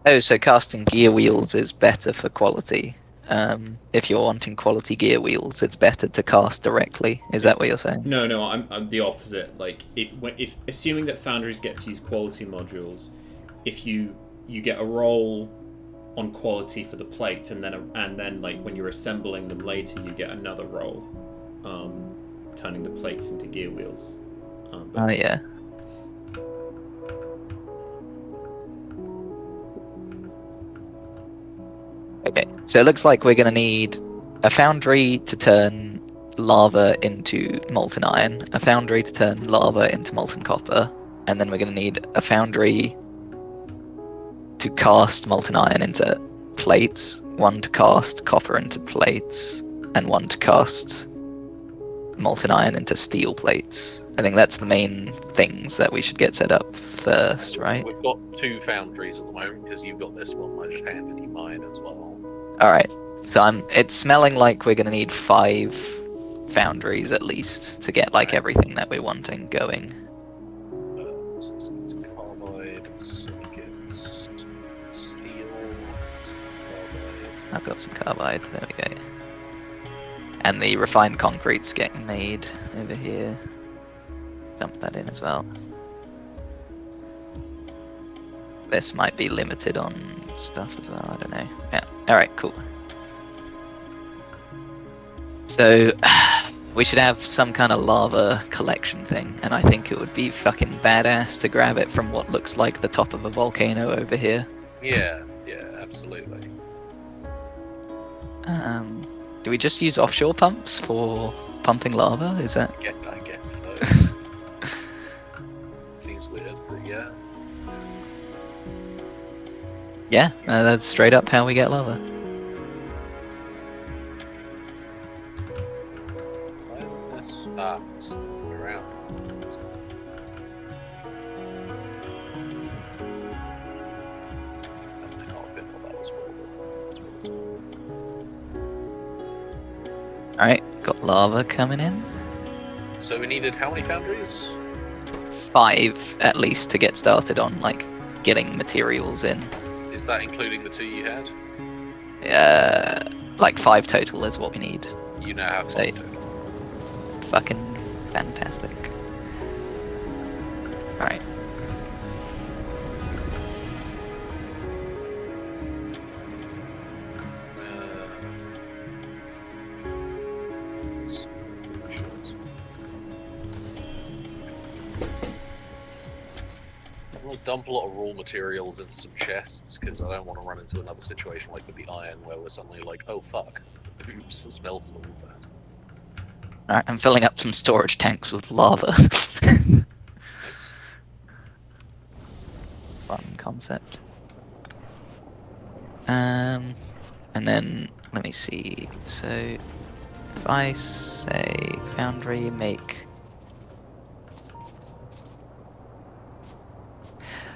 Oh, so casting gear wheels is better for quality. If you're wanting quality gear wheels, it's better to cast directly. Is that what you're saying? No, I'm the opposite. Like if assuming that foundries get to use quality modules, if you get a roll on quality for the plates, and then like when you're assembling them later, you get another roll, turning the plates into gear wheels. Oh yeah. Okay, so it looks like we're going to need a foundry to turn lava into molten iron, a foundry to turn lava into molten copper, and then we're going to need a foundry to cast molten iron into plates, one to cast copper into plates, and one to cast molten iron into steel plates. I think that's the main things that we should get set up first, right? We've got 2 foundries at the moment because you've got this one. I just handed you mine as well. Alright, so it's smelling like we're going to need 5 foundries at least to get like everything that we're wanting going. It's carbide, silicates, steel, carbide. I've got some carbide, there we go. And the refined concrete's getting made over here. Dump that in as well. This might be limited on stuff as well, I don't know. Yeah, alright, cool. So, we should have some kind of lava collection thing, and I think it would be fucking badass to grab it from what looks like the top of a volcano over here. Yeah, absolutely. Do we just use offshore pumps for pumping lava? Is that? I guess so. Seems weird, but yeah. Yeah, that's straight up how we get lava. Why is this? It's around. I can't think what that was for, but that's what it's for. Alright, got lava coming in. So we needed how many foundries? 5 at least to get started on, like, getting materials in. Is that including the 2 you had? Like 5 total is what we need. You now have Say- 5 total. Fucking fantastic. Alright. I'm gonna dump a lot of raw materials in some chests because I don't want to run into another situation like with the iron where we're suddenly like, oh fuck, oops, I smelted all of that. Alright, I'm filling up some storage tanks with lava. Nice. Fun concept. And And then, let me see. So, if I say foundry make...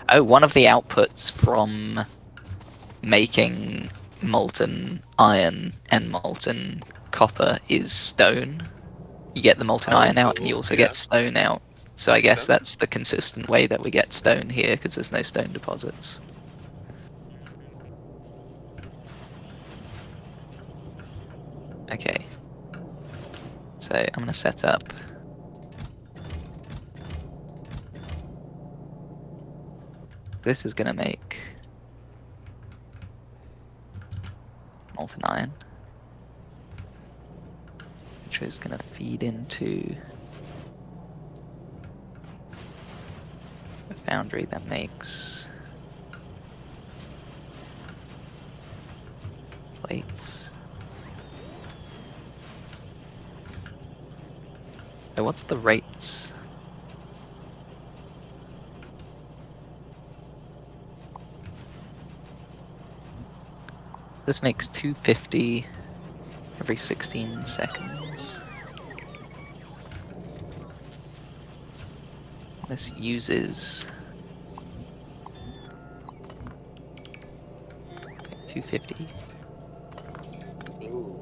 Oh, one of the outputs from making molten iron and molten copper is stone. You get the molten Oh, iron out, and you cool. also Yeah. get stone out. So I Makes guess sense. that's the consistent way that we get stone here, because there's no stone deposits. Okay. So I'm going to set up this is going to make molten iron, which is going to feed into a foundry that makes plates. So what's the rates? This makes 250 every 16 seconds. This uses 250, Ooh.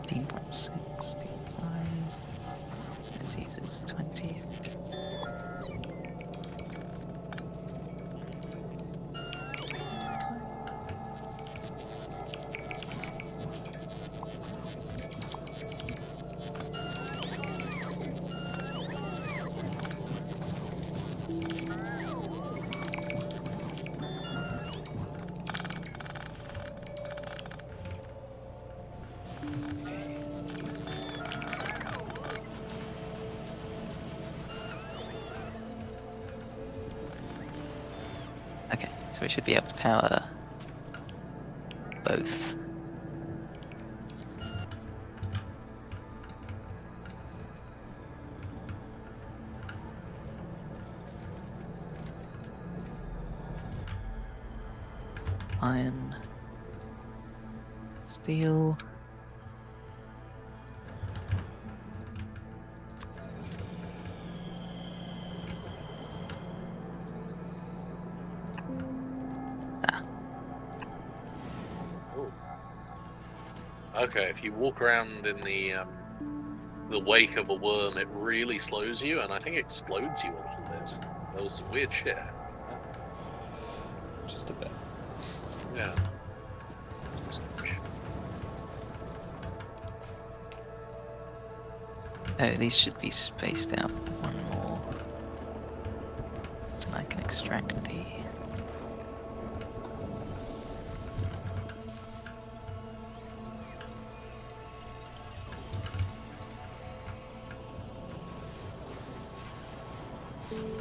15.6, 5. This uses 20. Okay, so we should be able to power both. Iron, steel. Ah, Ooh. Okay, if you walk around in the wake of a worm, it really slows you, and I think explodes you a little bit. There was some weird shit. Just a bit. Yeah. oh, these should be spaced out one more, so I can extract the.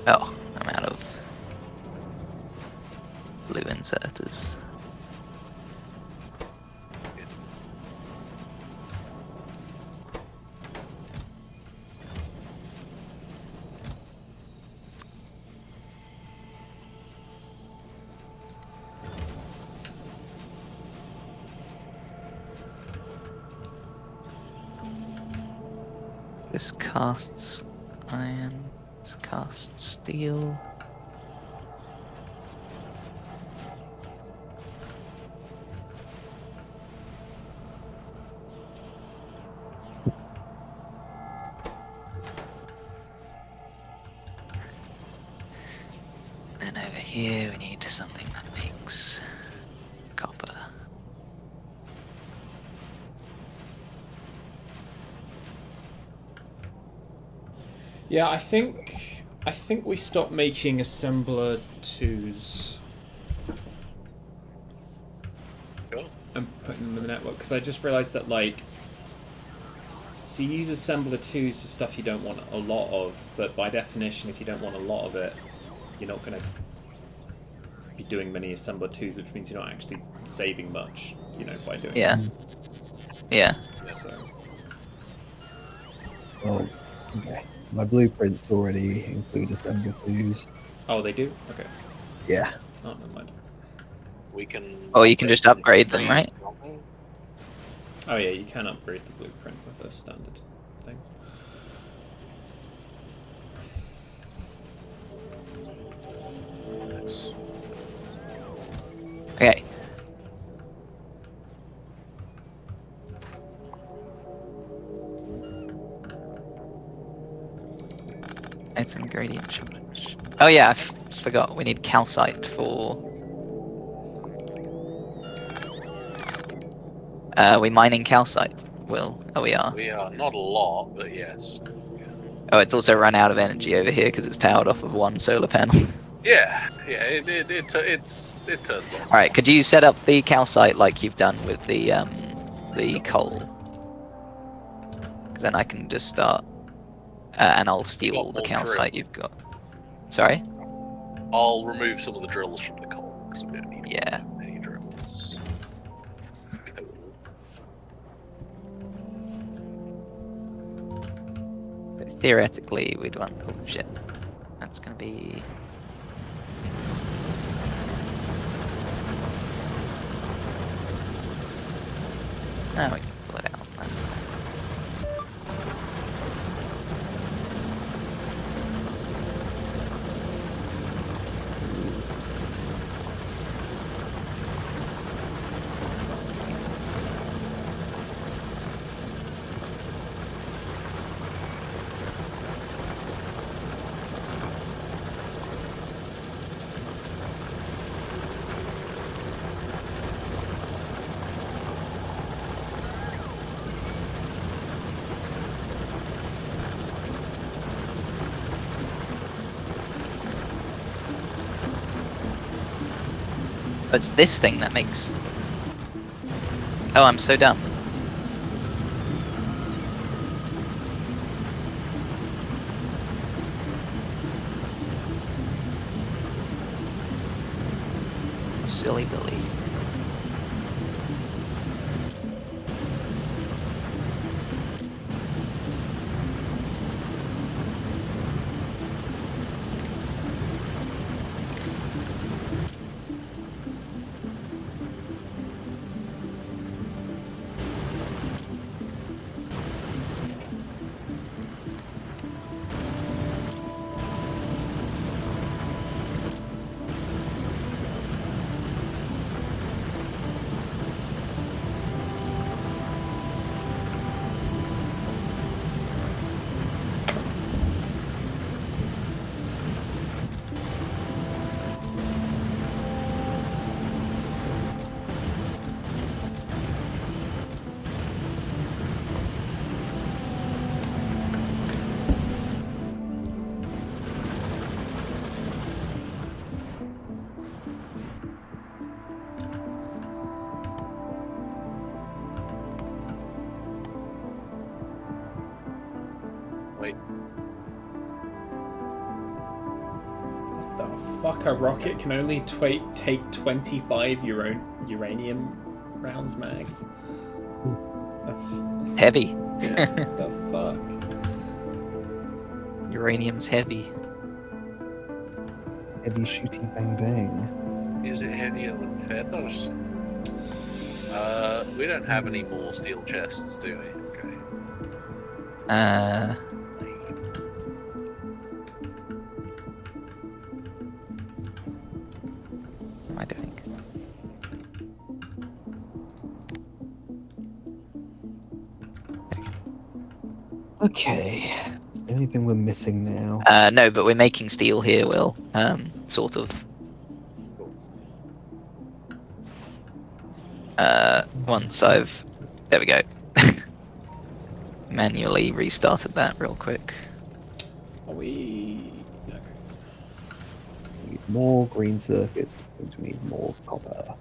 Oh, I'm out of blue inserters. This casts iron, this casts steel. And over here we need something that makes copper. Yeah, I think we stopped making assembler twos Cool. and putting them in the network because I just realized that like. So you use assembler twos for stuff you don't want a lot of, but by definition, if you don't want a lot of it, you're not going to be doing many assembler twos, which means you're not actually saving much, by doing Yeah. Yeah. it. So. Oh, yeah. My blueprints already include assembly twos. Oh, they do? Okay. Yeah. Oh, never mind. We can. Or you can just upgrade them, trees, right? can't we? Oh yeah, you can upgrade the blueprint with a standard thing. Nice. Okay. It's an ingredient shortage. Oh yeah, I forgot. We need calcite for. We mining calcite, Will? Oh, we are. We are not a lot, but yes. Oh, it's also run out of energy over here because it's powered off of one solar panel. Yeah, it turns on. All right, could you set up the calcite like you've done with the coal? Because then I can just start, and I'll steal got all the more calcite drill. you've got. Sorry. I'll remove some of the drills from the coal because we don't need Yeah. any drills. Cool. But theoretically, we'd want. Oh shit. That's gonna be. No, we can pull it out. That's fine. Oh, it's this thing that makes. Oh, I'm so dumb. Silly Billy. Wait, What the fuck? A rocket can only take 25 uranium rounds max? That's... Heavy. the fuck? Uranium's heavy. Heavy shooty bang bang. is it heavier than feathers? We don't have any more steel chests, do we? Okay. What am I doing? Okay. Is there anything we're missing now? No, but we're making steel here, Will. Sort of. Once I've... There we go. Manually restarted that real quick. Are we... Okay. We need more green circuit. We need more copper.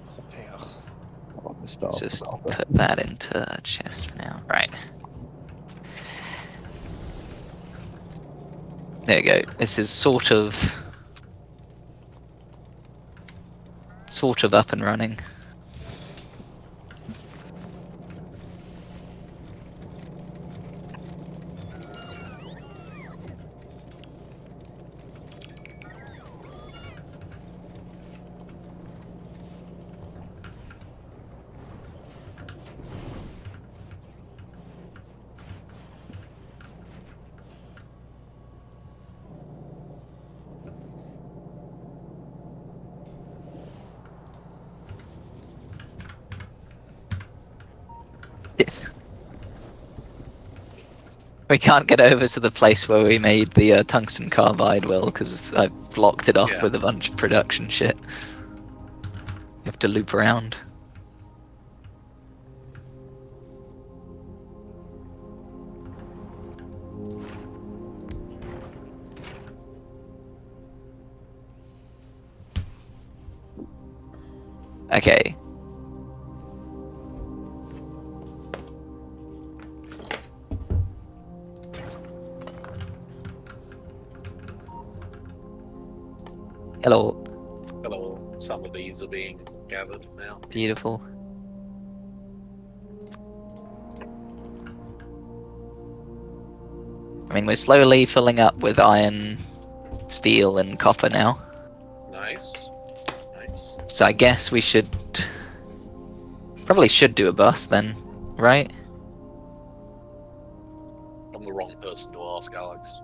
Copper. I like the start Let's of just copper. put that into a chest for now. Right. There you go. This is sort of up and running. We can't get over to the place where we made the tungsten carbide well because I blocked it off Yeah. with a bunch of production shit. You have to loop around. Okay. Hello. Hello. Some of these are being gathered now. Beautiful. I mean, we're slowly filling up with iron, steel, and copper now. Nice. Nice. So I guess we should... Probably should do a bus then, right? I'm the wrong person to ask, Alex.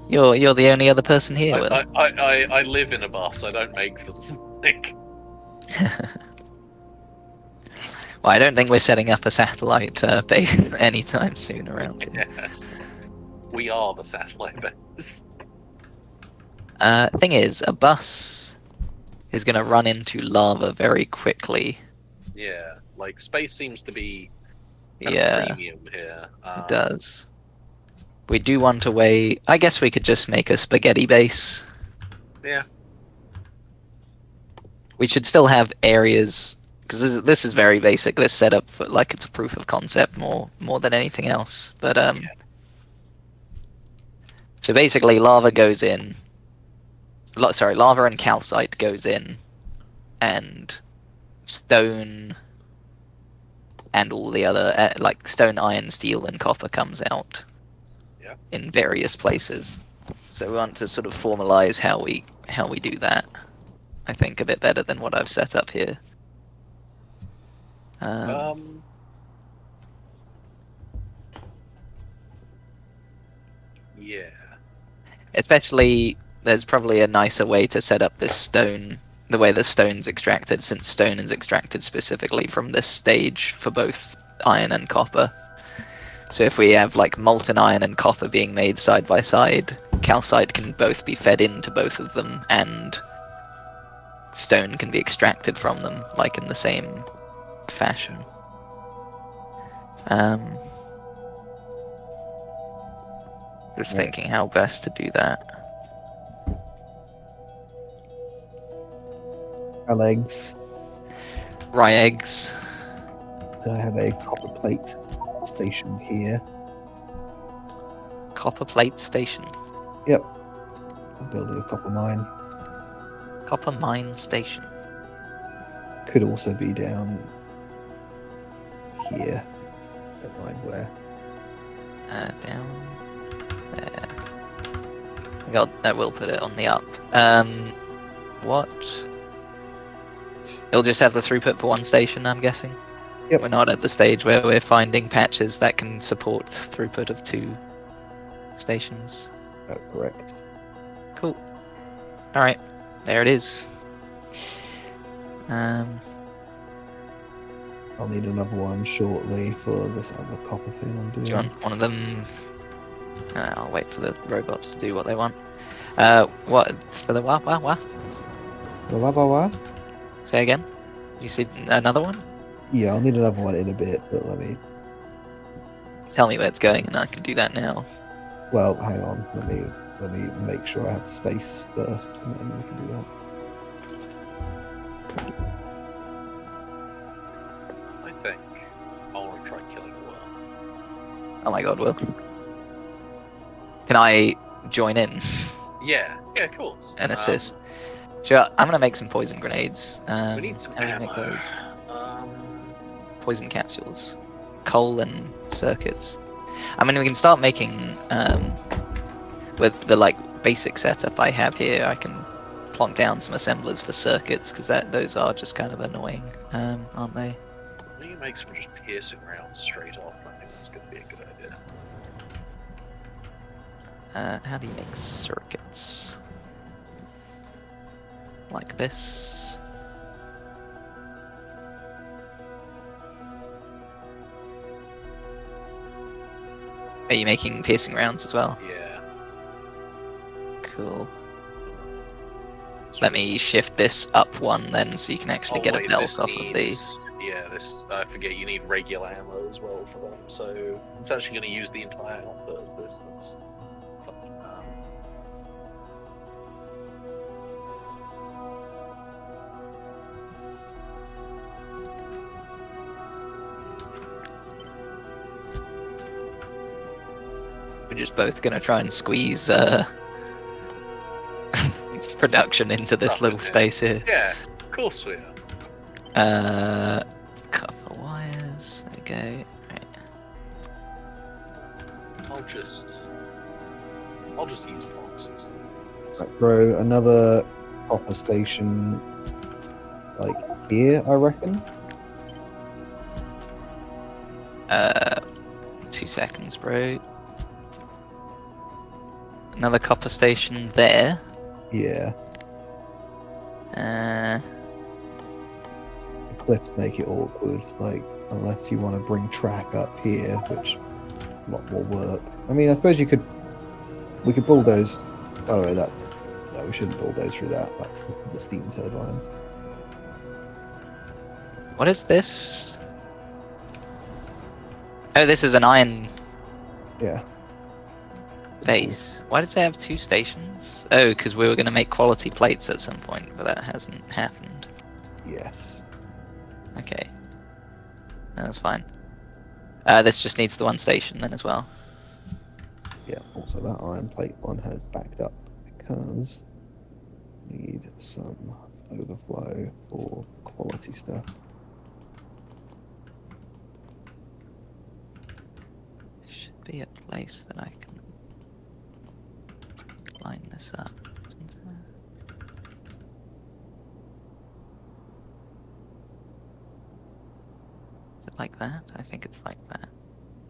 You're the only other person here, Will. I live in a bus. I don't make them. Like, Well, I don't think we're setting up a satellite base anytime soon around here. yeah. We are the satellite base. Thing is, a bus is going to run into lava very quickly. Yeah. Like space seems to be kind of Yeah, premium here. it does. We do want a way... I guess we could just make a spaghetti base. Yeah. We should still have areas... Because this is very basic. This setup, for, like, it's a proof of concept more than anything else. But, Yeah. So basically, lava goes in... Sorry, lava and calcite goes in. And stone... And all the other... like, stone, iron, steel, and copper comes out. Yeah. In various places. So we want to sort of formalize how we do that. I think a bit better than what I've set up here. Yeah. Especially, there's probably a nicer way to set up this stone, the way the stone's extracted, since stone is extracted specifically from this stage for both iron and copper. So if we have like molten iron and copper being made side by side, calcite can both be fed into both of them, and stone can be extracted from them, like in the same fashion. Just thinking how best to do that. Our eggs. Rye eggs. I have a copper plate station here. Copper plate station. Yep. I'm building a copper mine. Copper mine station. Could also be down here. Don't mind where. Down there. That will put it on the up. What? It'll just have the throughput for one station, I'm guessing? Yep. We're not at the stage where we're finding patches that can support throughput of 2 stations. That's correct. Cool. Alright, there it is. I'll need another one shortly for this other copper thing I'm doing. Do you want one of them? I'll wait for the robots to do what they want. What? For the what? What? Say again? You see another one? Yeah, I'll need another one in a bit, but let me... Tell me where it's going and I can do that now. Well, hang on. Let me make sure I have space first, and then we can do that. I think I want to try killing a worm. Oh my god, Will. Can I join in Yeah, of course. and assist? Sure, I'm gonna make some poison grenades. We need some how do you make ammo. those? Poison capsules. Coal and circuits. I mean, we can start making, with the, like, basic setup I have here, I can plonk down some assemblers for circuits, because those are just kind of annoying, aren't they? We can make some just piercing rounds straight off. I think that's going to be a good idea. How do you make circuits? Like this. Are you making piercing rounds as well? Yeah. Cool. It's Let really me shift this up one then, so you can actually Oh get a wait, belt this off of the. needs. Yeah, this. I forget you need regular ammo as well for them. So it's actually going to use the entire output of this. That's fun. We're just both gonna try and squeeze production into this Stuff little in here. space here. Yeah, of course we are. Copper wires. There we go. Right. I'll just use boxes. Right, bro, another copper station, like here, I reckon. 2 seconds, bro. Another copper station there. Yeah, Uh, the cliffs make it awkward. Like, unless you want to bring track up here, which a lot more work. I mean, I suppose we could bulldoze. Oh no, no, we shouldn't bulldoze through that. That's the steam turbines. what is this? Oh, this is an iron Yeah. base. Why does it have 2 stations? Oh, because we were going to make quality plates at some point, but that hasn't happened. Yes. Okay. No, that's fine. This just needs the 1 station then as well. Yeah. Also, that iron plate one has backed up because we need some overflow for quality stuff. There should be a place that I can line this up. Isn't there? Is it like that? I think it's like that.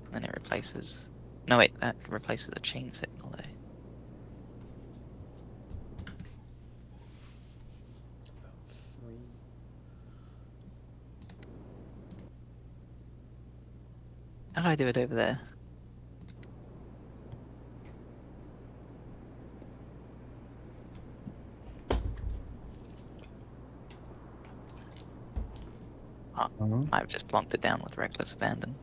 And then it replaces. No, wait, that replaces a chain signal though. About 3. How do I do it over there? I've just plonked it down with reckless abandon.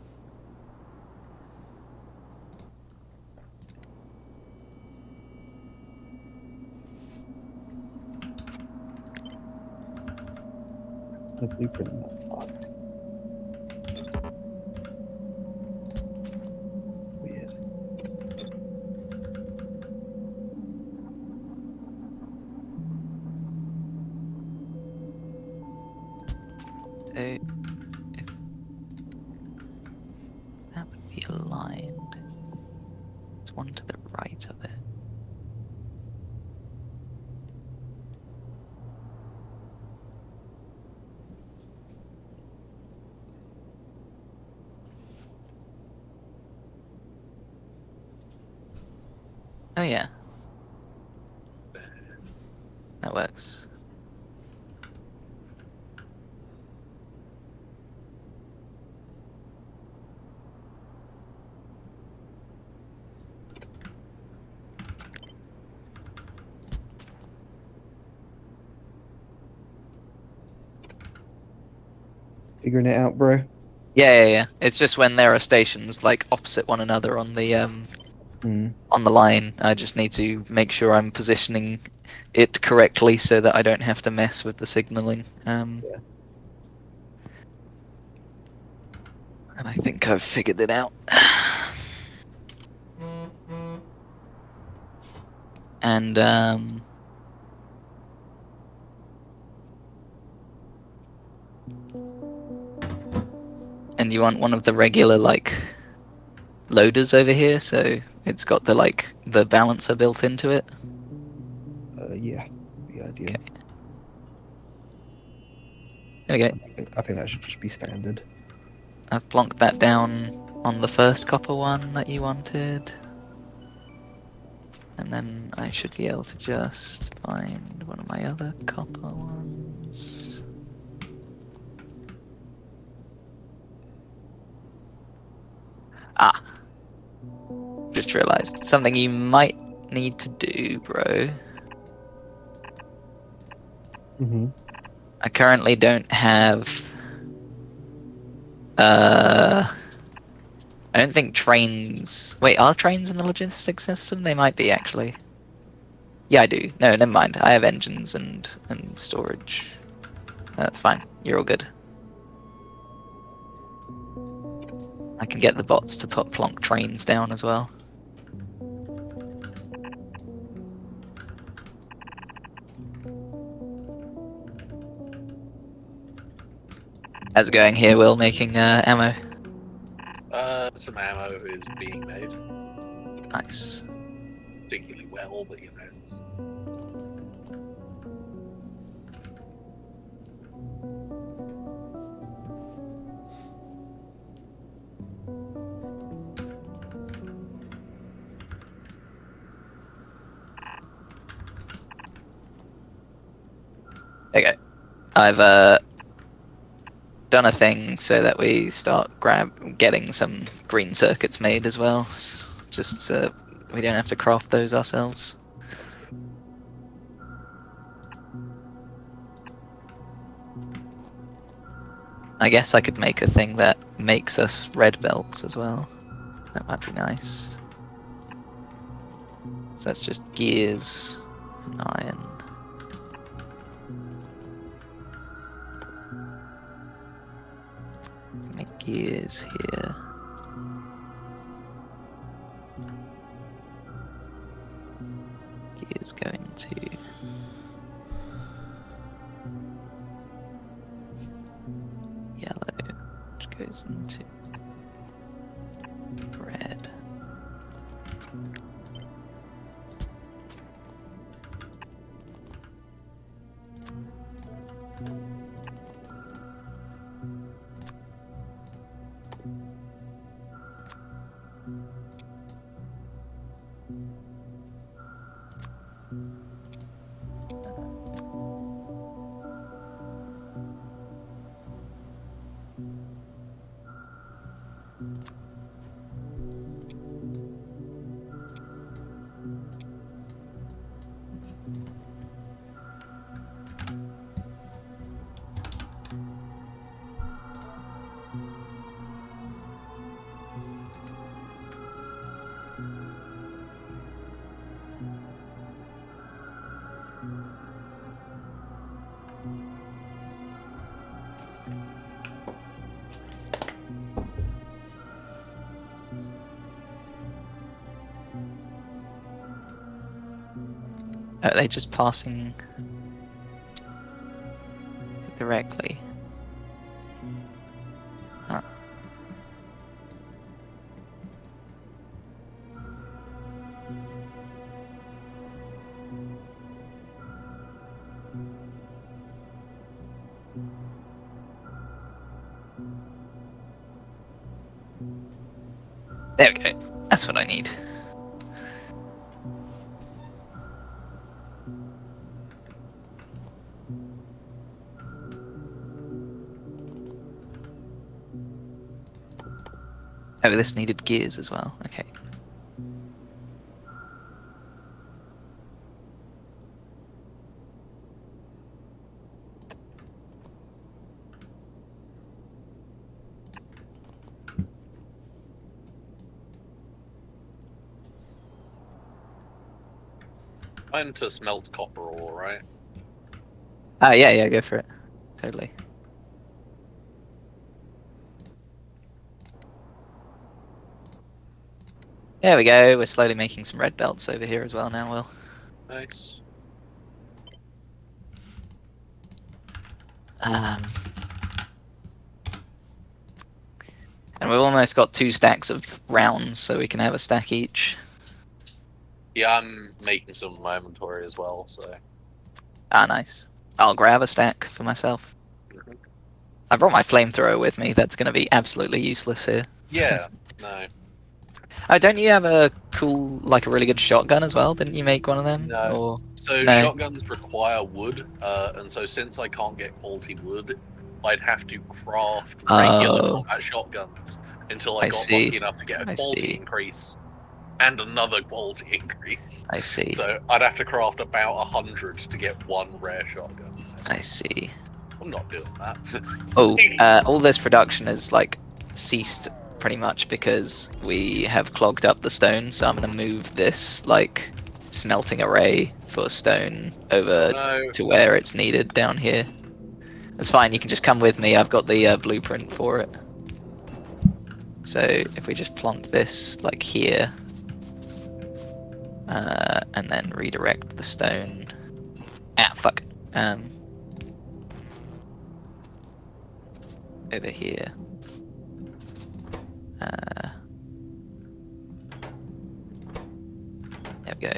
No blueprint in that far. Weird. So if that would be aligned, it's one to the right of it. Oh yeah, that works. Figuring it out, bro. Yeah. It's just when there are stations like opposite one another on the Hmm. on the line, I just need to make sure I'm positioning it correctly so that I don't have to mess with the signaling. Yeah. And I think I've figured it out. And and you want one of the regular like loaders over here, so it's got the balancer built into it. Yeah. The idea. Okay, I think that should just be standard. I've plonked that down on the first copper one that you wanted. And then I should be able to just find one of my other copper ones. Ah, just realised something you might need to do, bro. Mm-hmm. I currently don't have. I don't think trains. Wait, are trains in the logistics system? They might be actually. Yeah, I do. No, never mind. I have engines and storage. That's fine. You're all good. I can get the bots to put plonk trains down as well. How's it going here, Will? Making ammo. Some ammo is being made, Nice. particularly well, but you know, it's Okay. I've done a thing so that we start getting some green circuits made as well. Just we don't have to craft those ourselves. that's good. I guess I could make a thing that makes us red belts as well. That might be nice. So that's just gears, and iron. Make gears here. Gears going to yellow, which goes into red. Are they just passing directly? Huh. There we go. That's what I need. Oh, this needed gears as well. Okay. Time to smelt copper ore, right? Yeah, go for it. Totally. There we go. We're slowly making some red belts over here as well now, Will. Nice. Um, and we've almost got 2 stacks of rounds, so we can have a stack each. Yeah, I'm making some in my inventory as well, so. Ah, nice. I'll grab a stack for myself. Mhm. I brought my flamethrower with me. That's going to be absolutely useless here. Yeah, no. Oh, don't you have a cool, like a really good shotgun as well? Didn't you make one of them? No. Or So No. shotguns require wood, and so since I can't get quality wood, I'd have to craft regular Oh, combat shotguns until I I got see. lucky enough to get a I quality see. increase. and another quality increase. I see. So I'd have to craft about 100 to get one rare shotgun. I see. I'm not doing that. Oh, all this production has like ceased pretty much because we have clogged up the stone. So I'm gonna move this like smelting array for stone over No. to where it's needed down here. That's fine. You can just come with me. I've got the blueprint for it. So if we just plonk this like here, and then redirect the stone. Ah, fuck. Over here. There we go.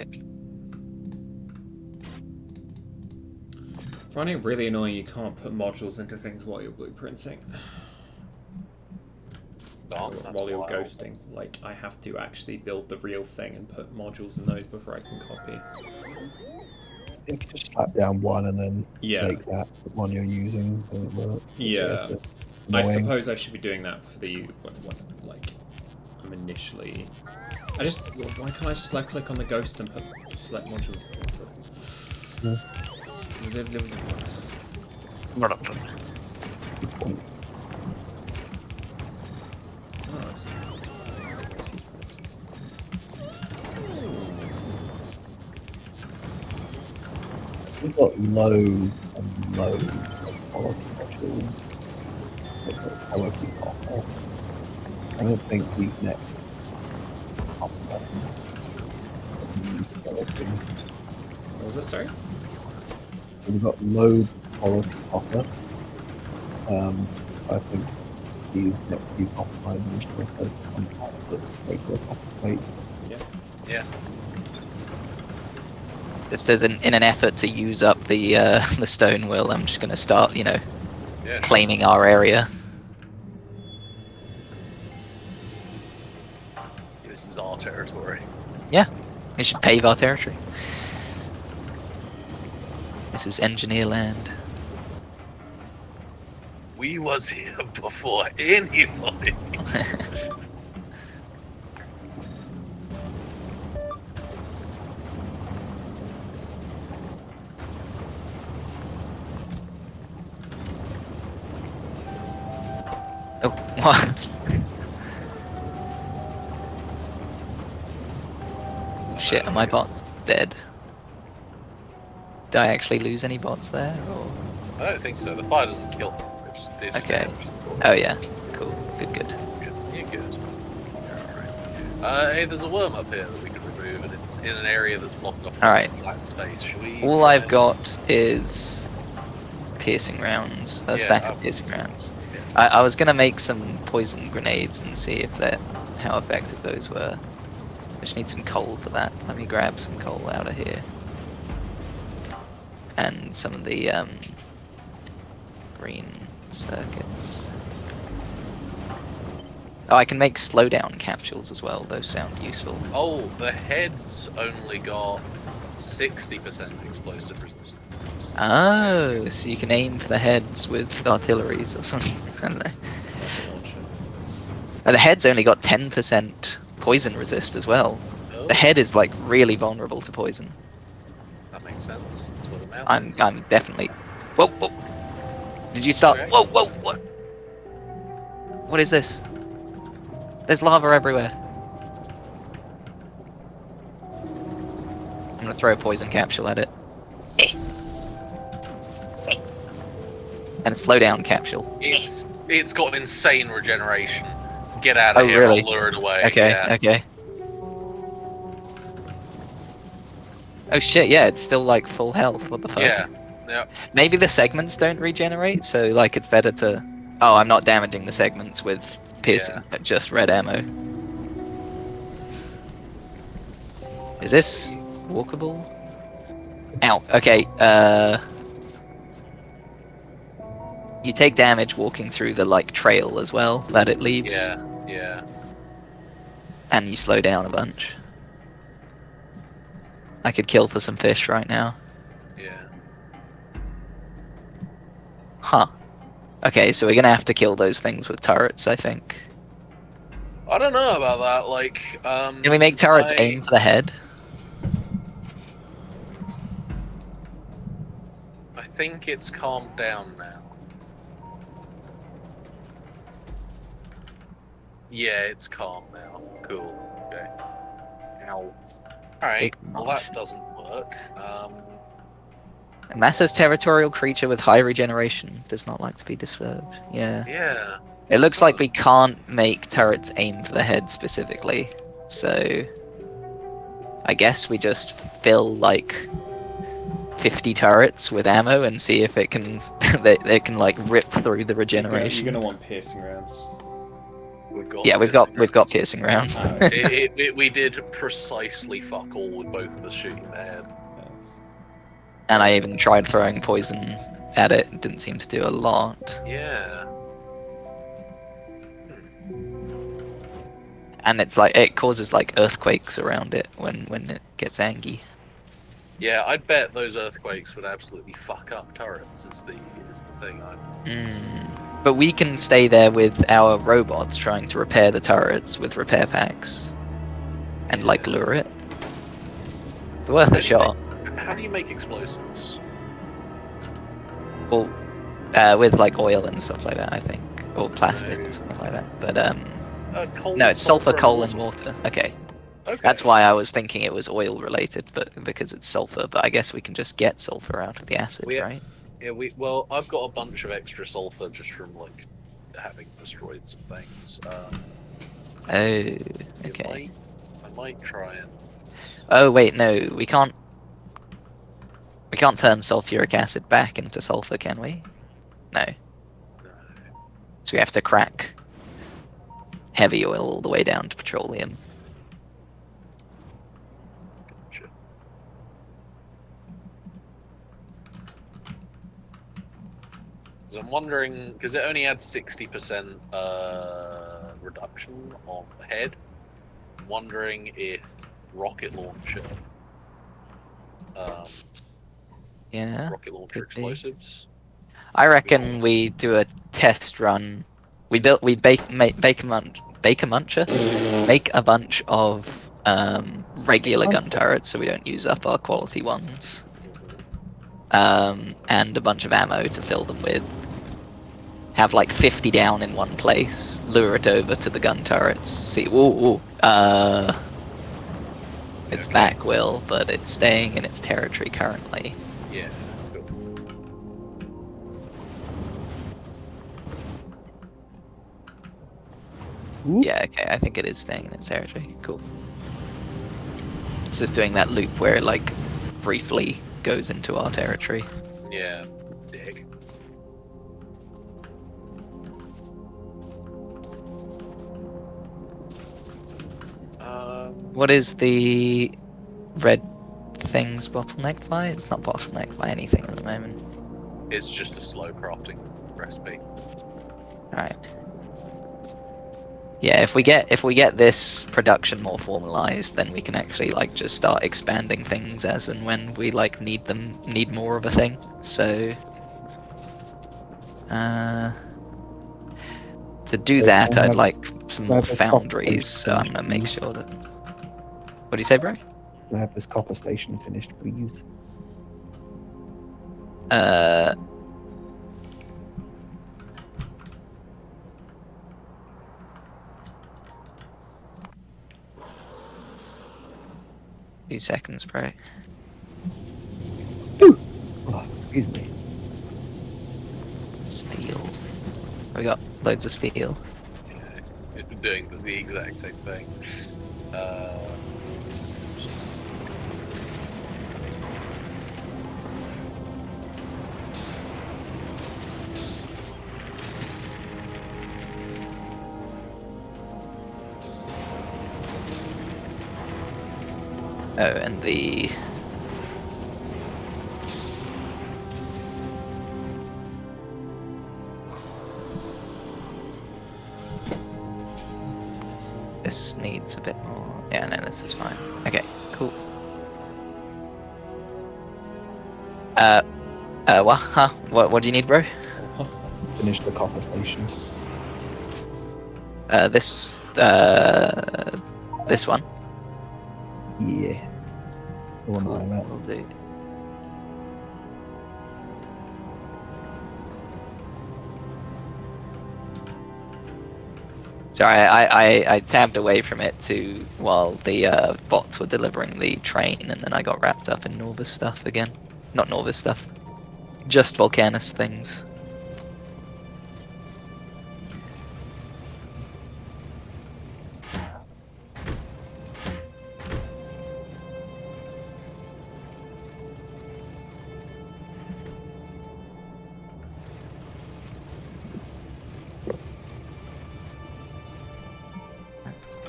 I find it really annoying you can't put modules into things while you're blueprinting. While you're ghosting. Like, I have to actually build the real thing and put modules in those before I can copy. You can just slap down one and then make that the one you're using. Yeah. I Annoying. suppose I should be doing that for the when like I'm initially. Why can't I just left click on the ghost and put select modules? Not up. We've got loads and loads of quality modules. I don't think these next. What was that, sorry? We've got loads of quality copper. I think these next few copper mines are just going to focus on the regular copper plates. Yeah. Just as in an effort to use up the stone will, I'm just gonna start, claiming our area. This is our territory. Yeah, we should pave our territory. This is engineer land. We was here before anybody. Oh, what? Shit, are my bots dead? Did I actually lose any bots there? Or... I don't think so. The fire doesn't kill them. It just Okay. damage. Oh yeah, cool. Good. Good. You're good. Alright. Hey, there's a worm up here that we can remove, and it's in an area that's blocked off Alright. flat space. Should we? All I've got is piercing rounds, a stack of okay. piercing rounds. Yeah. I was gonna make some poison grenades and see if how effective those were. I just need some coal for that. Let me grab some coal out of here. And some of the green circuits. Oh, I can make slowdown capsules as well. Those sound useful. Oh, the heads only got 60% explosive resistance. Oh, so you can aim for the heads with artilleries or something. I don't know. Oh, the head's only got 10% poison resist as well. Oh, The head is like really vulnerable to poison. that makes sense. That's what a mouth I'm is. definitely. Whoa, whoa! Did you start? Okay. Whoa, whoa! What? What is this? There's lava everywhere. I'm gonna throw a poison capsule at it. And a slowdown capsule. It's got insane regeneration. Get out of Oh, here! really? I'll lure it away. Okay, Yeah. okay. Oh shit! Yeah, it's still like full health. What the fuck? Yeah. Yep. Maybe the segments don't regenerate, so like it's better to. Oh, I'm not damaging the segments with piercing, just red ammo. Is this walkable? Ow. Okay. You take damage walking through the like trail as well that it leaves, Yeah. and you slow down a bunch. I could kill for some fish right now. Yeah. Huh. Okay, so we're gonna have to kill those things with turrets, I think. I don't know about that. Like, Can we make turrets aim for the head? I think it's calmed down now. Yeah, it's calm now. Cool. Okay. Ow. Alright, Big well mosh. that doesn't work. A massive territorial creature with high regeneration does not like to be disturbed. Yeah. Yeah. It looks like we can't make turrets aim for the head specifically. So I guess we just fill like 50 turrets with ammo and see if it can they can like rip through the You're regeneration. gonna want piercing rounds. Yeah, we've got piercing rounds. Ah, okay. We did precisely fuck all with both of us shooting the head. Yes. And I even tried throwing poison at it. It didn't seem to do a lot. Yeah. And it's like it causes like earthquakes around it when it gets angry. Yeah, I'd bet those earthquakes would absolutely fuck up turrets. Is the thing. But we can stay there with our robots trying to repair the turrets with repair packs, and like lure it. It's worth a shot. How do you make explosives? Well, with like oil and stuff like that, I think, or plastic or something like that. But Coal, no, it's sulfur, coal, and water. water. Okay. Okay. That's why I was thinking it was oil related, but because it's sulfur. But I guess we can just get sulfur out of the acid, right? Yeah, well, I've got a bunch of extra sulfur just from like having destroyed some things. Oh, okay. I might try and. Oh wait, no, we can't. We can't turn sulfuric acid back into sulfur, can we? No. So we have to crack heavy oil all the way down to petroleum. Gotcha. So I'm wondering because it only adds 60% reduction on the head. I'm wondering if rocket launcher. Yeah. Rocket launcher could be. explosives. I reckon we do a test run. We bake a bunch of regular gun turrets so we don't use up our quality ones. And a bunch of ammo to fill them with. Have like 50 down in one place. Lure it over to the gun turrets. See, it's Okay. back, Will, but it's staying in its territory currently. Yeah. Cool. Whoop. Yeah, okay, I think it is staying in its territory. Cool. It's just doing that loop where it like briefly goes into our territory. Yeah. Dig. What is the red thing's bottlenecked by? It's not bottlenecked by anything at the moment. It's just a slow crafting recipe. Alright. Yeah, if we get this production more formalized, then we can actually like just start expanding things as and when we like need more of a thing. So to do that, I'd like some more foundries, so I'm gonna make sure that. What do you say, bro? I have this copper station finished, please. Few seconds, bro. Oh, excuse me. Steel. We got loads of steel. Yeah. It's doing the exact same thing. Oh, and the this needs a bit more. Yeah, no, this is fine. Okay, cool. What? Huh? What do you need, bro? Finish the copper station. This one Yeah. The one that I'm at. will do. Sorry, I tabbed away from it to while the bots were delivering the train, and then I got wrapped up in Norvis stuff again. Not Norvis stuff, just Volcanus things.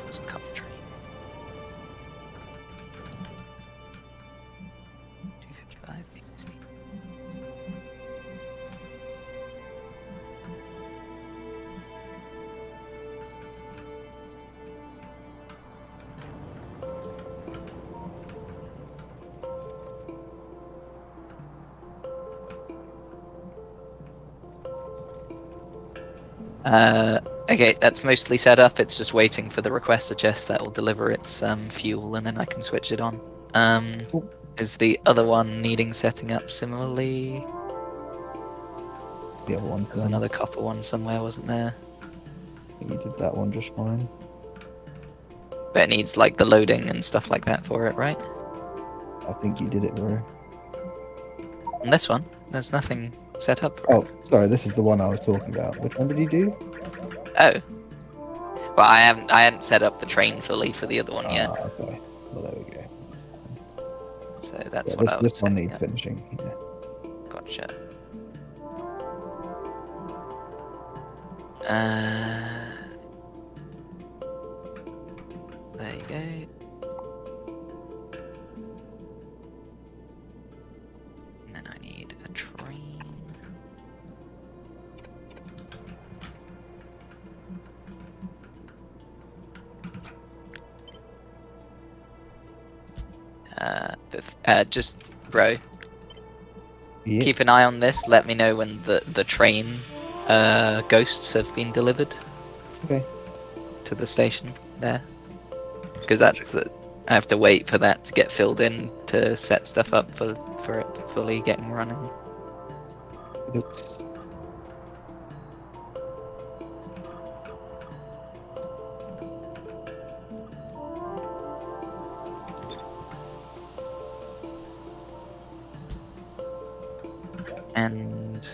Doesn't come train. 255 easy. Okay, that's mostly set up. It's just waiting for the requester chest that will deliver its fuel, and then I can switch it on. Is the other one needing setting up similarly? The other one's There's done. another copper one somewhere, wasn't there? I think you did that one just fine. But it needs like the loading and stuff like that for it, right? I think you did it, bro. And this one, there's nothing set up for Oh, it. sorry, this is the one I was talking about. Which one did you do? Oh. Well, I hadn't set up the train fully for the other one yet, Okay. Well, there we go. so that's Yeah, what I was this one setting needs up. finishing. Yeah. Gotcha. There you go. And then I need a train. Just bro, Yeah. keep an eye on this. Let me know when the train ghosts have been delivered Okay. to the station there, because that's I have to wait for that to get filled in to set stuff up for it fully getting running. Oops. And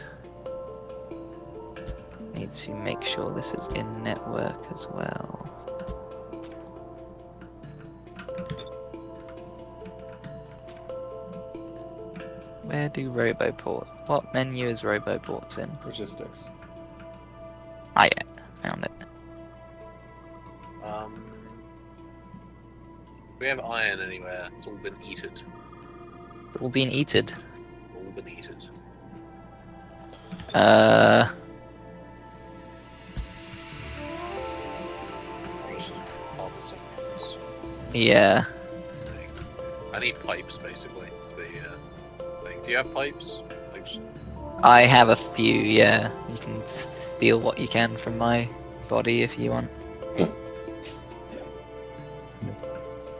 need to make sure this is in network as well. Where do Roboport? What menu is Roboports in? Logistics. Ah, yeah, found it. We have iron anywhere. It's all been eaten. It's all been eaten. All been eaten. Just harvest some of this Yeah. thing. I need pipes, basically. It's the thing. Do you have pipes? Like, just- I have a few, yeah. You can steal what you can from my body if you want. Yes.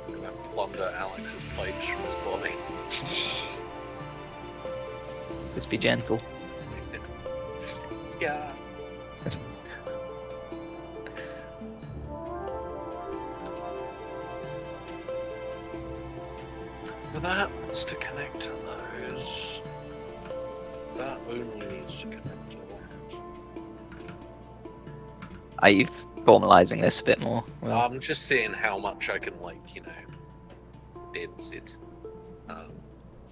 I'm gonna plunder Alex's pipes from his body. Just be gentle. Yeah. That wants to connect to those. That only needs to connect to that. Are you formalizing this a bit more? Well, I'm just seeing how much I can, like, dense it.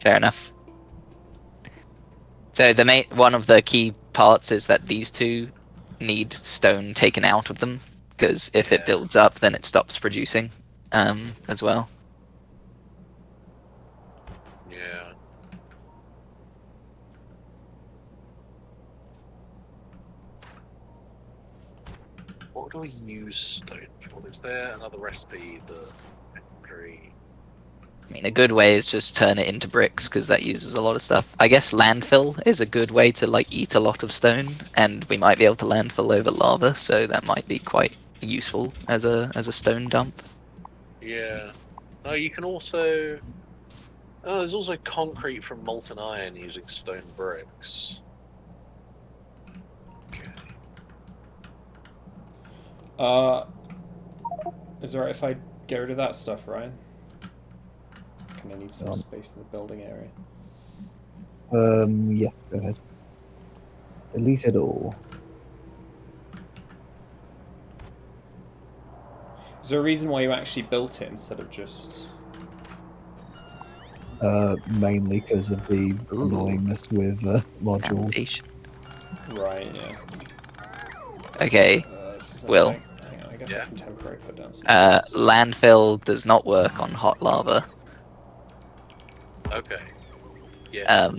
fair enough. So the one of the key parts is that these two need stone taken out of them, because if it Yeah. builds up, then it stops producing, as well. Yeah. What do I use stone for? Is there another recipe that very I mean, a good way is just turn it into bricks, because that uses a lot of stuff. I guess landfill is a good way to like eat a lot of stone, and we might be able to landfill over lava, so that might be quite useful as a stone dump. Yeah. No, you can also. Oh, there's also concrete from molten iron using stone bricks. Okay. Is it alright if I get rid of that stuff, Ryan? Can I need some Um, space in the building area? Yes, go ahead. Delete it all. Is there a reason why you actually built it instead of just... Mainly because of the Ooh. annoyingness with modules. Foundation. Right, yeah. Okay. This is Will. annoying. Hang on, I guess I Yeah. can temporarily put down some tools. Landfill does not work on hot lava. Okay. Yeah.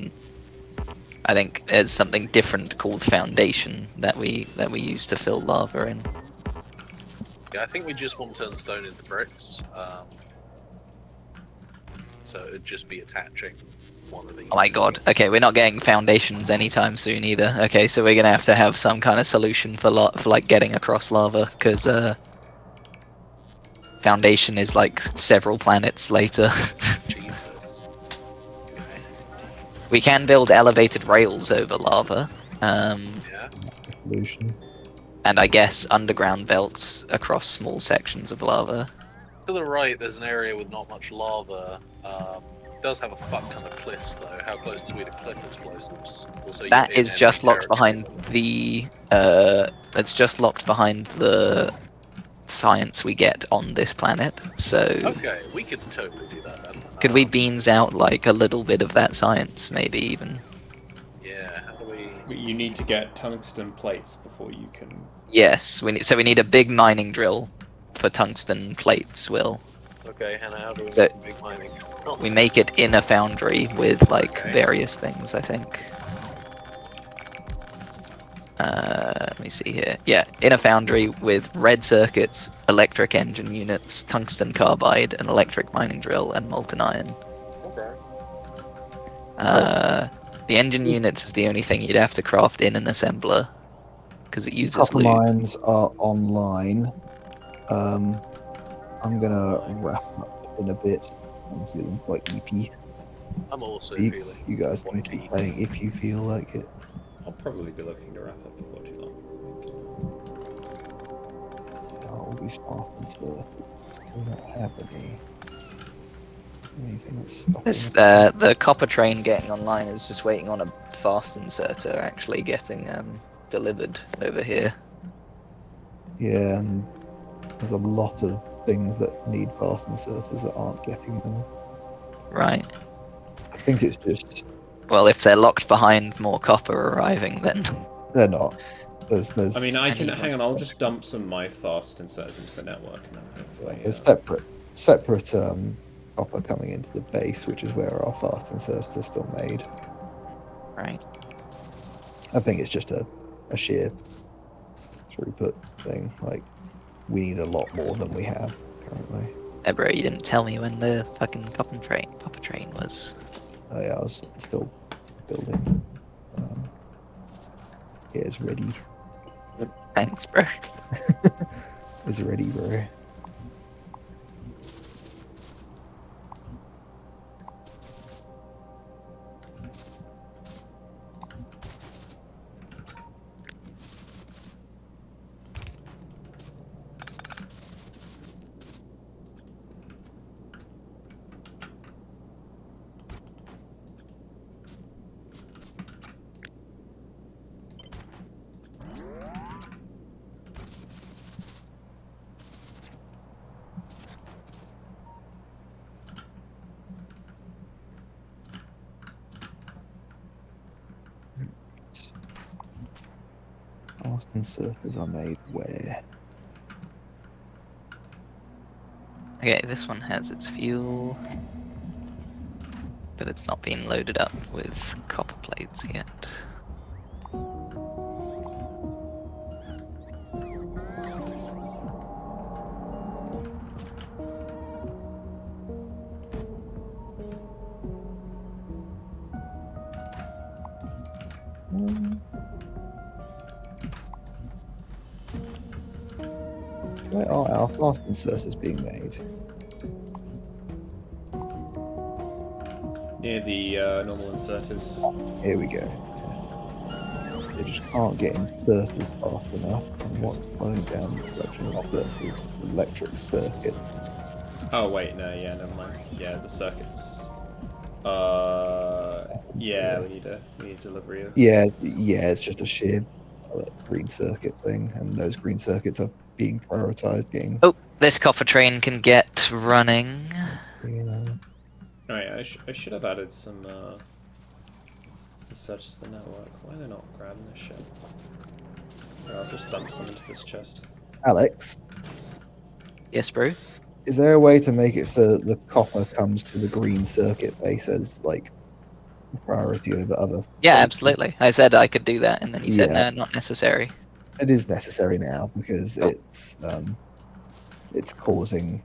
I think there's something different called foundation that we use to fill lava in. Yeah, I think we just want to turn stone into bricks. So it'd just be attaching one of these. Oh my god. Okay, we're not getting foundations anytime soon either. Okay, so we're gonna have some kind of solution for like getting across lava, because foundation is like several planets later. Jesus. Okay. We can build elevated rails over lava, Yeah. Solution. and I guess underground belts across small sections of lava. To the right, there's an area with not much lava. It does have a fuck ton of cliffs, though. How close are we to cliff explosives? Also, you're That in is enemy just locked territory, behind by the way. the that's just locked behind the science we get on this planet. So Okay, we could totally do that then. could we beans out like a little bit of that science, maybe even? Yeah. How do we? But you need to get tungsten plates before you can... Yes, we need a big mining drill for tungsten plates, Will. Okay, Hannah. How do we So- make a big mining? Oh, We make it in a foundry with like Okay. various things, I think. Let me see here. Yeah, in a foundry with red circuits, electric engine units, tungsten carbide, an electric mining drill, and molten iron. okay. The engine These- units is the only thing you'd have to craft in an assembler, because it These uses copper loot. mines are online. I'm gonna wrap up in a bit. I'm feeling quite eepy. I'm also You, feeling. you guys can quite keep eepy. playing if you feel like it. I'll probably be looking to wrap up before too long. All these Spartan stuff. Still not happening. Is there anything that's stopping This, it? the copper train getting online is just waiting on a fast inserter actually getting delivered over here. Yeah, and there's a lot of things that need fast inserters that aren't getting them. Right. I think it's just Well, if they're locked behind more copper arriving, then they're not. There's I mean, I can... Anyone. Hang on, I'll just dump some my fast inserters into the network and then hopefully... there's separate copper coming into the base, which is where our fast inserters are still made. right. I think it's just a sheer throughput thing. Like we need a lot more than we have currently. Bro, you didn't tell me when the fucking copper train was. Yeah, I was still building. Yeah, it's ready. Thanks, bro. It's ready, bro. Fast inserters are made where? Okay, this one has its fuel, but it's not being loaded up with copper plates yet. Where are our fast inserters being made? Near the normal inserters. Here we go. They just can't get inserters fast enough, and what's slowing down the production of the electric circuits. Oh wait, no, yeah, never mind. Yeah, the circuits. Yeah, we need delivery of. Yeah, it's just a sheer green circuit thing, and those green circuits are being prioritized. Getting Oh, this copper train can get running. yeah, Alright, I should have added some such to the network. Why are they not grabbing this shit? Here, I'll just dump some into this chest. Alex, Yes, bro. is there a way to make it so that the copper comes to the green circuit base as like a priority over other? Yeah, places? absolutely. I said I could do that, and then you said Yeah. no, not necessary. It is necessary now because Oh. it's causing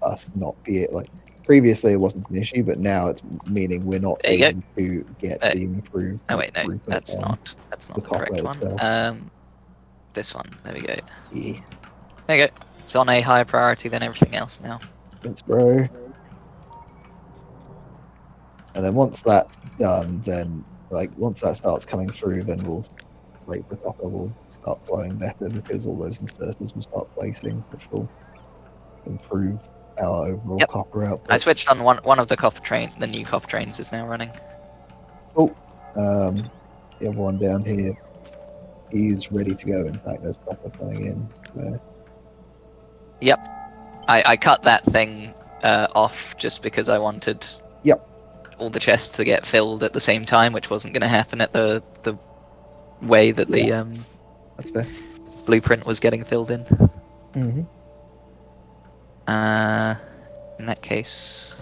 us not be it like previously it wasn't an issue, but now it's meaning we're not There you go. able to get the improved Oh wait, no, throughput that's on not the the correct copper one. itself. This one. There we go. Yeah. There you go. It's on a higher priority than everything else now. Thanks, bro. And then once that's done, then like once that starts coming through, then we'll like the copper will start flowing better because all those inserters will start placing, which will improve our overall Yep. copper I output. switched on one of the copper train. The new copper trains is now running. Oh, the other one down here, he's ready to go. In fact, there's copper coming in. So Yep. I cut that thing off just because I wanted. Yep. All the chests to get filled at the same time, which wasn't going to happen at the way that the that's fair. blueprint was getting filled in. Mm-hmm. In that case,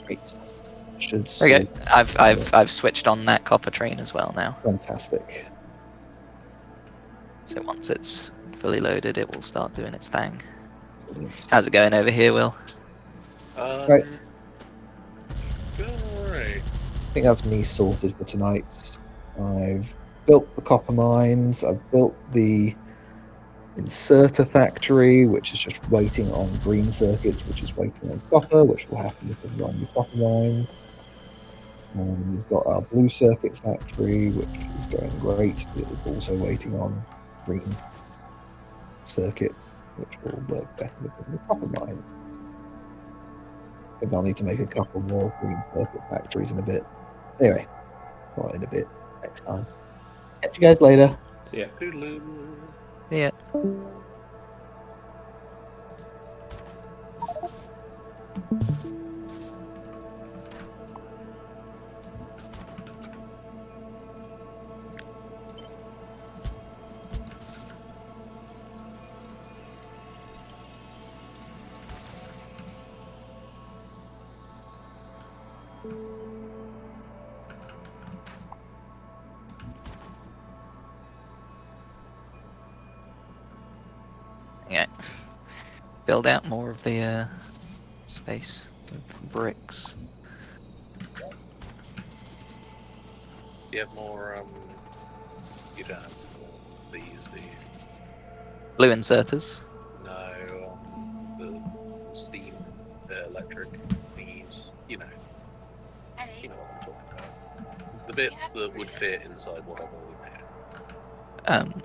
Great. Should there we go. still- I've switched on that copper train as well now. Fantastic. So once it's fully loaded, it will start doing its thing. Brilliant. How's it going over here, Will? Right. Alright. I think that's me sorted for tonight. I've built the copper mines. I've built the inserter factory, which is just waiting on green circuits, which is waiting on copper, which will happen because of our new copper mines. And we've got our blue circuit factory, which is going great, but it's also waiting on green circuits, which will work better because of the copper mines. I think I'll need to make a couple more green circuit factories in a bit. Anyway, not in a bit, next time. Catch you guys later. So yeah. Toodaloo. Yeah. Yeah. Build out more of the space with bricks. You have more, you don't have these, do you? Blue inserters. No, the steam, the electric these, you know what I'm talking about. The bits that would fit inside whatever we made.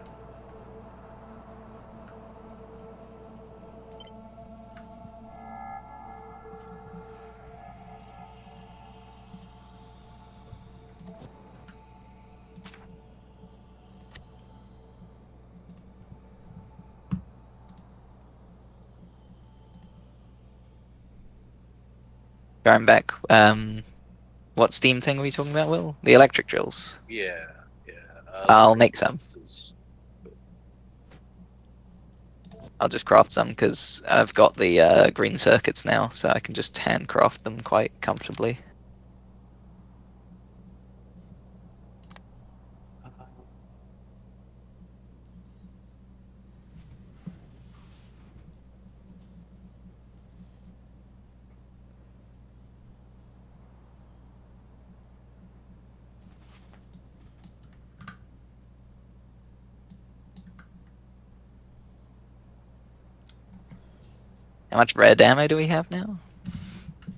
Going back. What steam thing are we talking about, Will? The electric drills. Yeah. I'll electric make some. devices. I'll just craft some because I've got the green circuits now, so I can just handcraft them quite comfortably. How much red ammo do we have now? A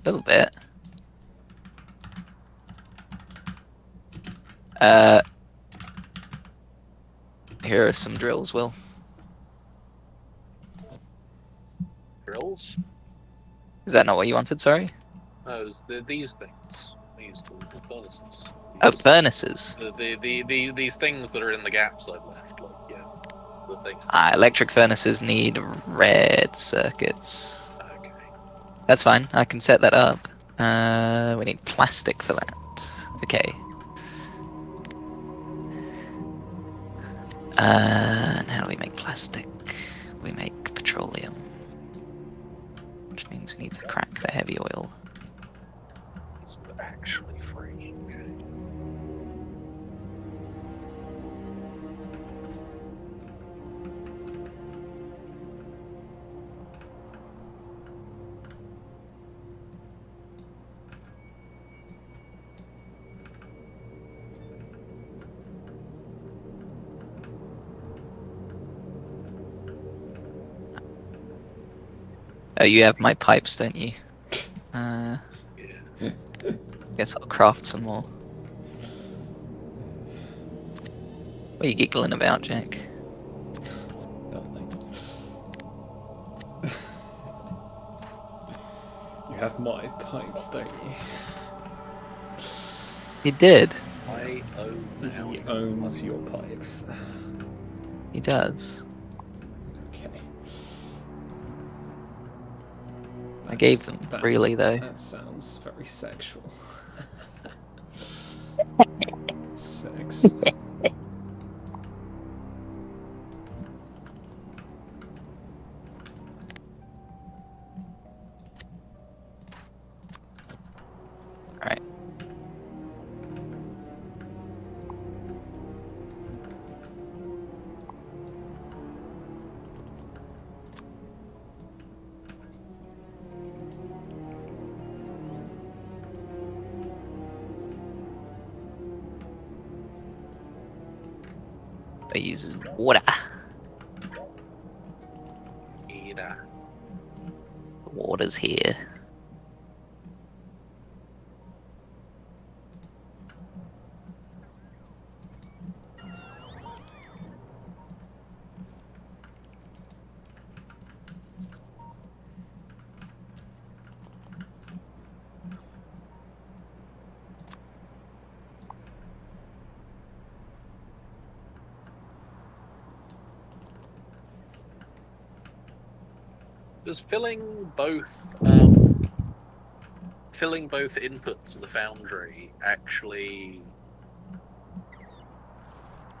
little bit. Here are some drills, Will. Drills? Is that not what you wanted, sorry? No, it's these things. The furnaces. Oh, furnaces. These things that are in the gaps I've left, like, yeah. The thing. Electric furnaces need red circuits. Okay. That's fine, I can set that up. We need plastic for that. Okay. And how do we make plastic? We make petroleum. Which means we need to crack the heavy oil. It's actually free. Okay. Oh, you have my pipes, don't you? Yeah. Guess I'll craft some more. What are you giggling about, Jack? Nothing. You have my pipes, don't you? He did. I own how He it's owns money. your pipes. He does. Okay. I gave them freely, though. That sounds very sexual. Sex. Alright. It uses water. Yeah. The water's here. Does filling both inputs of the foundry actually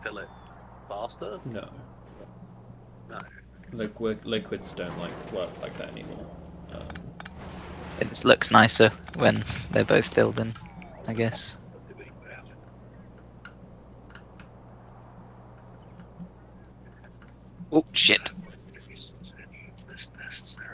fill it faster? No. No. Liquids don't work like that anymore. It just looks nicer when they're both filled in, I guess. Doing that. Oh, shit. Is any of this necessary?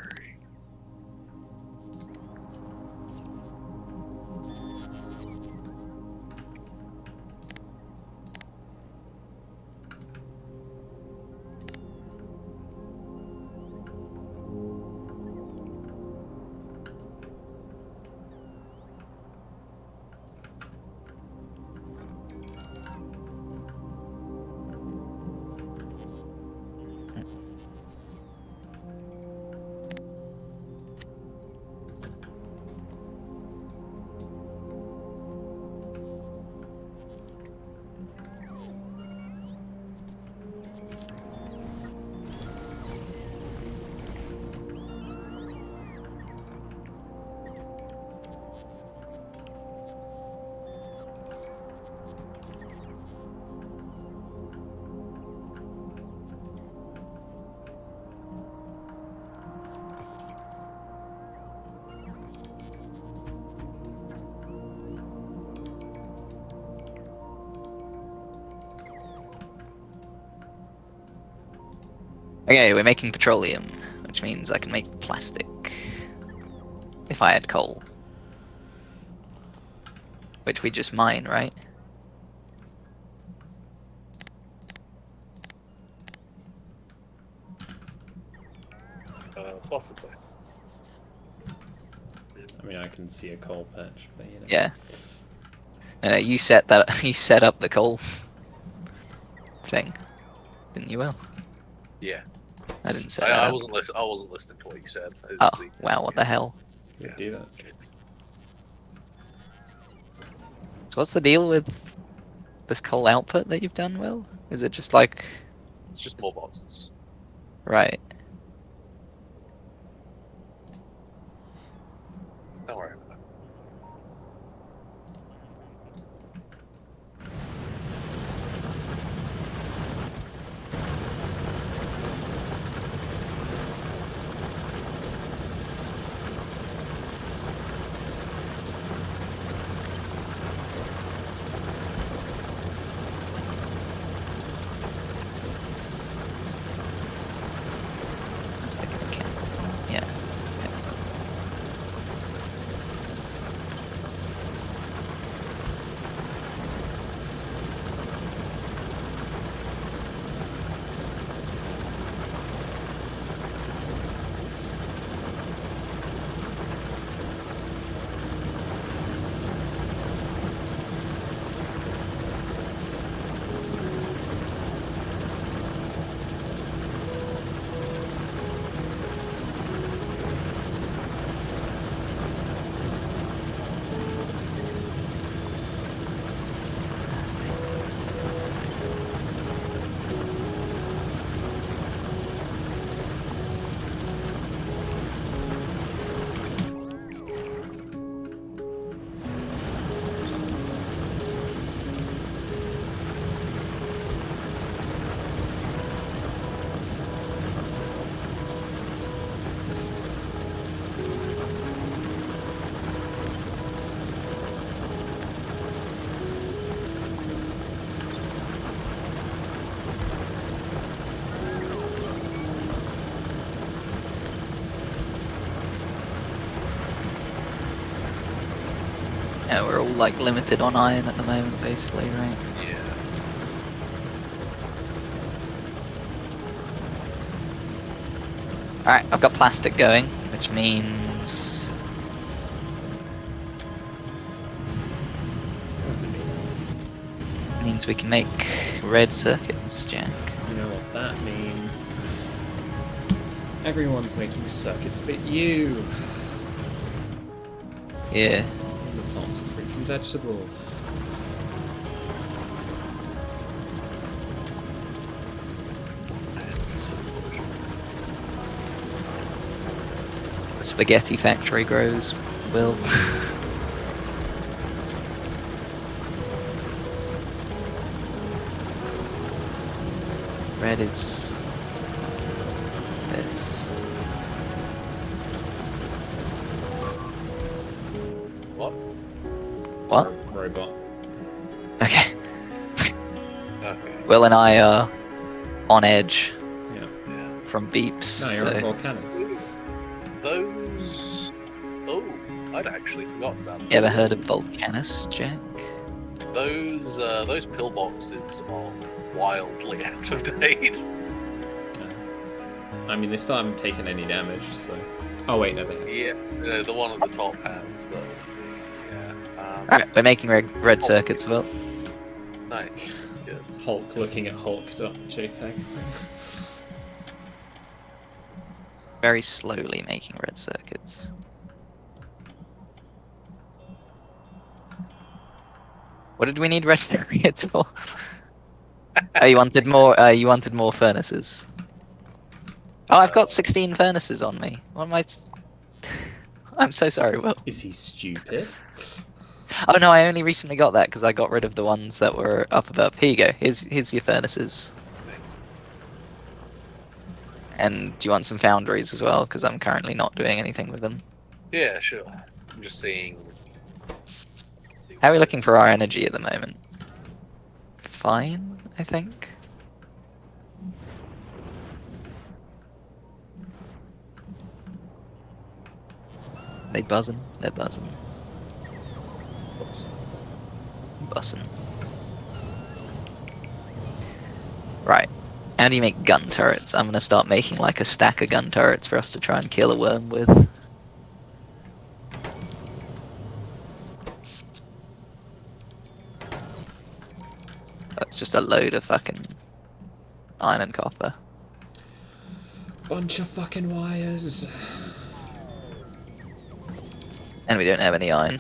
Okay, we're making petroleum, which means I can make plastic. If I had coal. Which we just mine, right? Possibly. I mean, I can see a coal patch, but you know. Yeah. You set that. You set up the coal thing, didn't you, Will? Yeah, I didn't set I, that I up. wasn't listening. I wasn't listening to what you said. Oh, wow, what the hell? You Yeah. do that. So what's the deal with this coal output that you've done, Will? Is it just like... It's just more boxes. Right. Don't worry about it. I was thinking of camp. Yeah. Yeah, we're all like limited on iron at the moment, basically, right? Yeah. Alright, I've got plastic going, which means... What's it mean? means we can make red circuits, Jack. You know what that means? Everyone's making circuits but you. Yeah. And the plants of fruits and vegetables. The spaghetti factory grows, Will. Red is... this. What? What? Robot. Okay. Okay. Will and I are on edge Yeah. Yeah. from beeps. No, you're so- at volcanoes. Those. Oh, I'd actually forgotten about You ever those. heard of Volcanus, Jack? Those pillboxes are wildly out of date. I mean, they still haven't taken any damage, so. Oh wait, no, they have. Yeah, the one at the top has those. Yeah. Alright, we're making red circuits, Will. Nice. Good. Hulk looking at Hulk.jpg. Very slowly making red circuits. What did we need red circuits for? Oh, you wanted more. You wanted more furnaces. Oh, I've got 16 furnaces on me. What am I? I'm so sorry, Will. Is he stupid? Oh no, I only recently got that because I got rid of the ones that were up above. Here you go. Here's your furnaces. Thanks. And do you want some foundries as well? Because I'm currently not doing anything with them. Yeah, sure. I'm just seeing. How are we looking for our energy at the moment? Fine, I think. They buzzing? They're buzzing. Oops. Buzzing. Right. How do you make gun turrets? I'm gonna start making like a stack of gun turrets for us to try and kill a worm with. It's just a load of fucking iron and copper. Bunch of fucking wires. And we don't have any iron.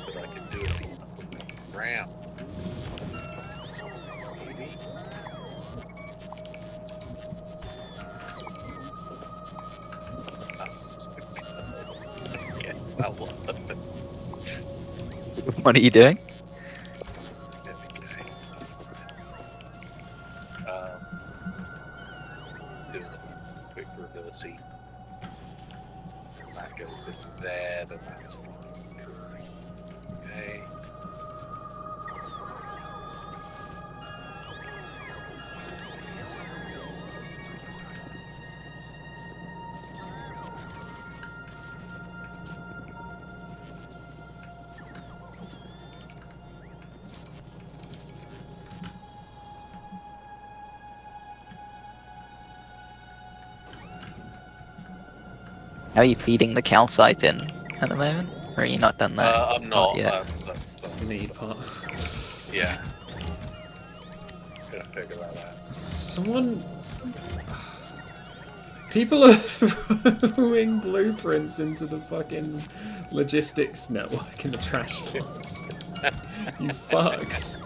But I can do it round. Maybe. That's I guess that one. What are you doing? There we go. That's fine. Doing a quick reversing. And that goes in there, then that's fine. Okay. How are you feeding the calcite in at the moment? Or are you not done that? I'm not. yet. That's That's the neat part. Yeah. Gonna figure that out. Someone. People are throwing blueprints into the fucking logistics network in the trash cans. You fucks.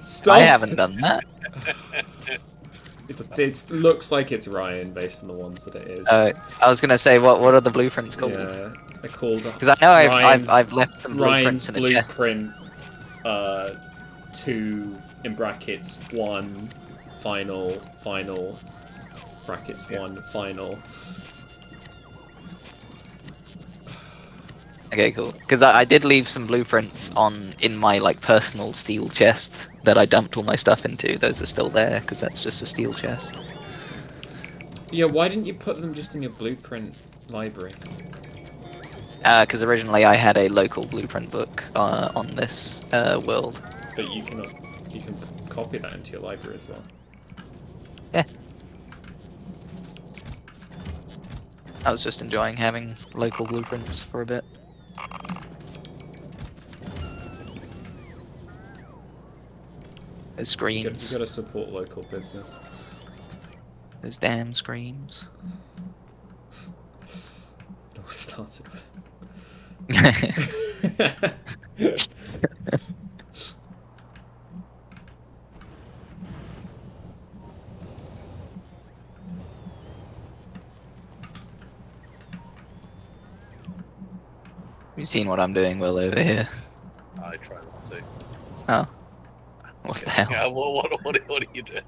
Stop. I haven't done that. It looks like it's Ryan based on the ones that it is. I was gonna say, what are the blueprints called? Yeah, they're called. Because I know Ryan's- I've left some Ryan's blueprints in a chest. blueprint. 2 in brackets 1 final brackets 1 final. Okay, cool. Because I did leave some blueprints in my like personal steel chest that I dumped all my stuff into. Those are still there because that's just a steel chest. Yeah, why didn't you put them just in your blueprint library? Because originally I had a local blueprint book on this world. But you can copy that into your library as well. Yeah. I was just enjoying having local blueprints for a bit. Those You screams. gotta support local business. Those damn screams. It all started with. You've seen what I'm doing, Will, over here. I try not to. Oh. What the hell? Yeah, what are you doing?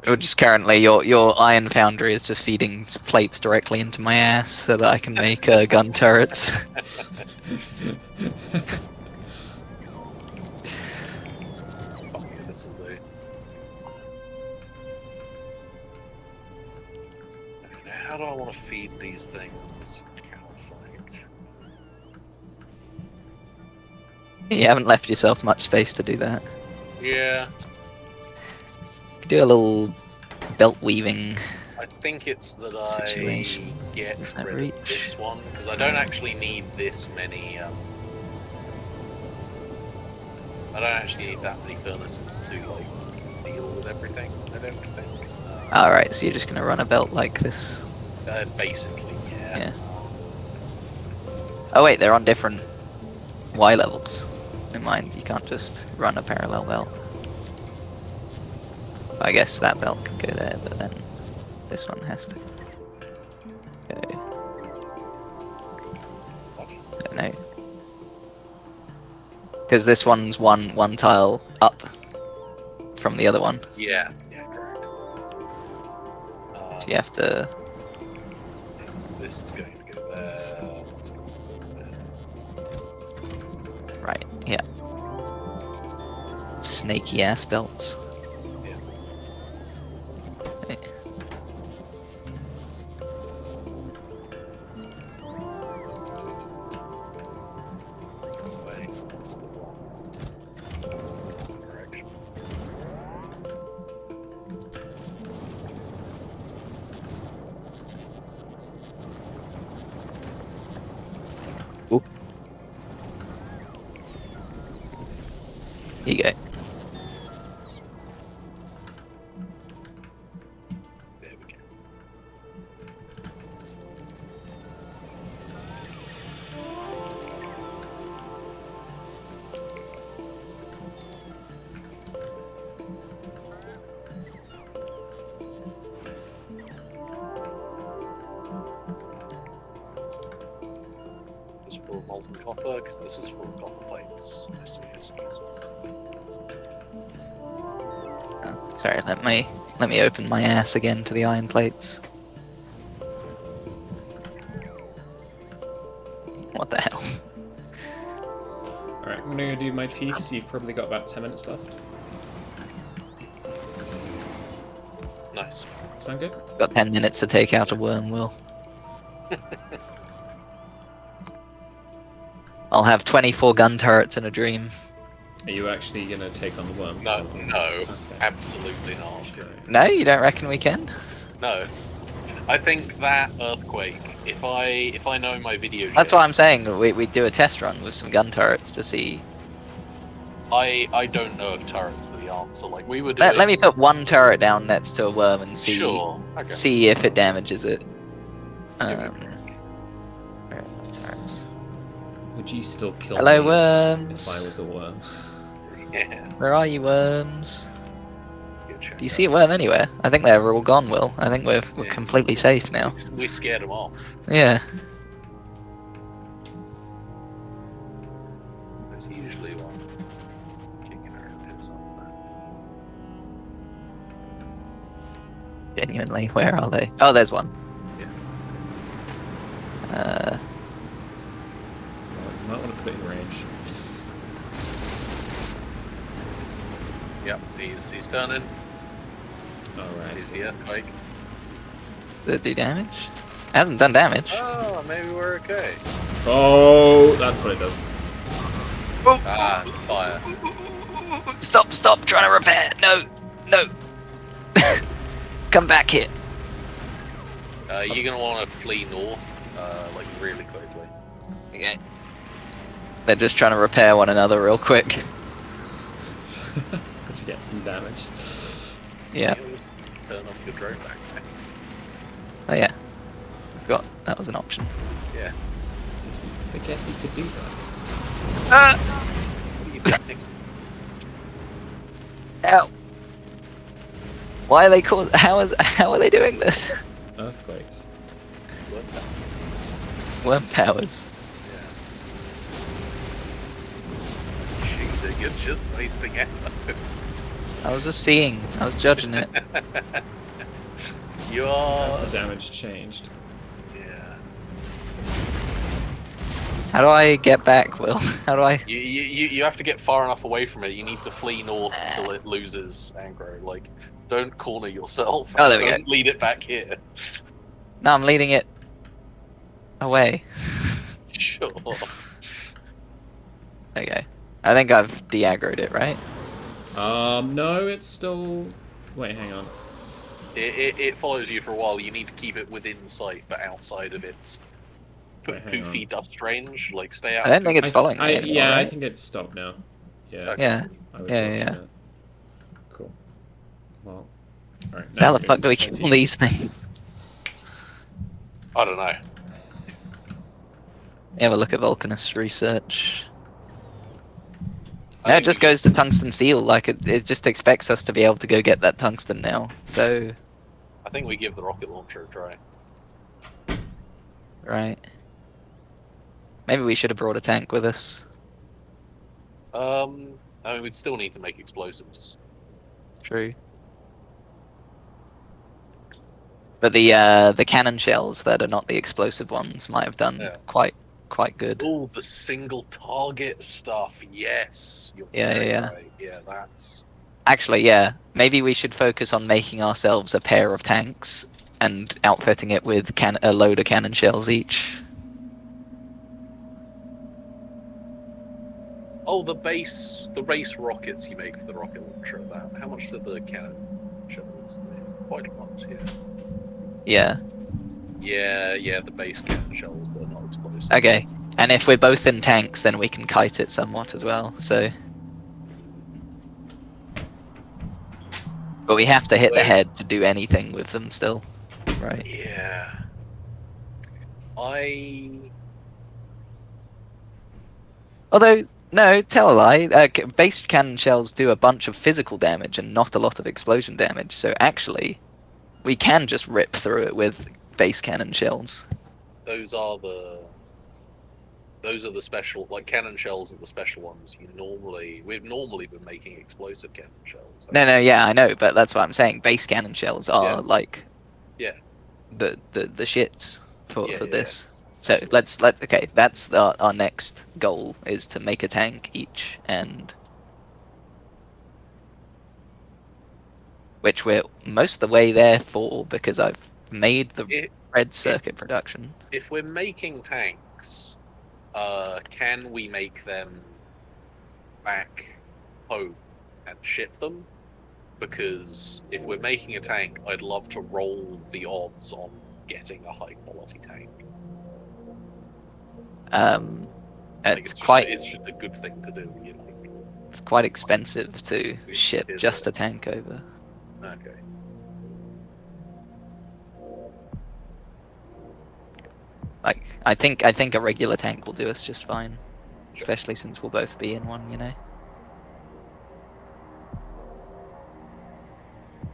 Or just currently, your iron foundry is just feeding plates directly into my ass so that I can make gun turrets. Fuck yeah, this'll do. Now, how do I want to feed these things? Calcite. You haven't left yourself much space to do that. Yeah, You could do a little belt weaving. I think it's that Situation. I get Does that rid reach? of this one because I don't actually need this many. I don't actually need that many furnaces to like deal with everything. I don't think. Alright, so you're just gonna run a belt like this. Basically, yeah. Yeah. Oh wait, they're on different Y levels. Never mind, you can't just run a parallel belt. I guess that belt can go there, but then this one has to go. I don't know. Because this one's one tile up from the other one, Yeah, correct. so you have to. This is going to go there. That's going to go there. Right, yeah. Snaky ass belts. Yeah. Eh. Wait, what's the one? Here you go. There we go. This is for molten copper, because this is for copper plates. I see, I see, I see. Oh, sorry, let me open my ass again to the iron plates. What the hell? Alright, I'm gonna go do my teeth, so you've probably got about 10 minutes left. Nice. Sound good? Got 10 minutes to take out a worm, Will. I'll have 24 gun turrets in a dream. Are you actually gonna take on the worm? No, no, Okay. absolutely not. Great. No, you don't reckon we can? No. I think that earthquake, if I know my video That's game, why I'm saying we do a test run with some gun turrets to see. I don't know if turrets are the answer. Like we were doing. Let me put one turret down next to a worm and see Sure. Okay. see if it damages it. Give me a Um, where are the turrets? Would you still kill Hello, me if worms. I was a worm? Yeah. Where are you, worms? Good check Do you see a worm anywhere? I think they're all gone, Will. I think we're Yeah. completely safe now. We scared them off. Yeah. There's usually one kicking around here somewhere. Genuinely, where are they? Oh, there's one. Yeah. You might want to put it in range. Yep. He's turning. Alright. He's the earthquake. Did it do damage? It hasn't done damage. Oh, maybe we're okay. Oh, that's what it does. Ah, fire. Stop trying to repair. No. Come back here. You're gonna want to flee north, like really quickly. Okay. They're just trying to repair one another real quick. But you get some damage. Yeah. You just turn off your drone back. Oh yeah. I forgot that was an option. Yeah. Did you forget you could do that? What are you doing? Ow. Why are they how are they doing this? Earthquakes. Worm powers. Worm powers. Yeah. Shooting, you're just wasting it. I was just seeing. I was judging it. You Has are. the damage changed? Yeah. How do I get back, Will? How do I? You have to get far enough away from it. You need to flee north until it loses aggro. Like, don't corner yourself. Oh, there we go. Don't lead it back here. No, I'm leading it away. Sure. Okay. I think I've de-aggroed it, right? No, it's still... Wait, hang on. It follows you for a while. You need to keep it within sight, but outside of its Wait, hang on. poofy dust range. Like, stay out. I don't think it's I following me anymore, yeah, I right? think it's stopped now. Yeah. Okay. Yeah. I was Yeah, watching yeah. it. Cool. Well, alright. So how the fuck do we kill these things? I don't know. Have a look at Vulcanist research. I No, it think just we- goes to tungsten steel. Like it just expects us to be able to go get that tungsten now. So I think we give the rocket launcher a try. right. Maybe we should have brought a tank with us. I mean, we'd still need to make explosives. True. But the cannon shells that are not the explosive ones might have done Yeah. quite good. Oh, the single target stuff. Yes. You're Yeah, very yeah. right. Yeah, that's. Actually, yeah. Maybe we should focus on making ourselves a pair of tanks and outfitting it with a load of cannon shells each. Oh, the base rockets you make for the rocket launcher. That. How much do the cannon shells? Quite a lot. Yeah. Yeah. Yeah. The base cannon shells. They're not explosive. Okay. And if we're both in tanks, then we can kite it somewhat as well. So But we have to hit the Wait. head to do anything with them still, right? Yeah. I Although, no, tell a lie. Base cannon shells do a bunch of physical damage and not a lot of explosion damage. So actually, we can just rip through it with base cannon shells. those are the special, like cannon shells are the special ones. We've normally been making explosive cannon shells. No, yeah, I know, but that's what I'm saying. Base cannon shells are Yeah. like Yeah. the shits Yeah, for yeah, this. So absolutely. okay. That's our next goal is to make a tank each, and which we're most of the way there for because I've made the If red if circuit production. if we're making tanks, can we make them back home and ship them? Because if we're making a tank, I'd love to roll the odds on getting a high quality tank. Um, Like it's quite it's just a good thing to do, you know. it's quite expensive to ship Is just it? a tank over. Okay. Like I think a regular tank will do us just fine, Sure. especially since we'll both be in one. You know.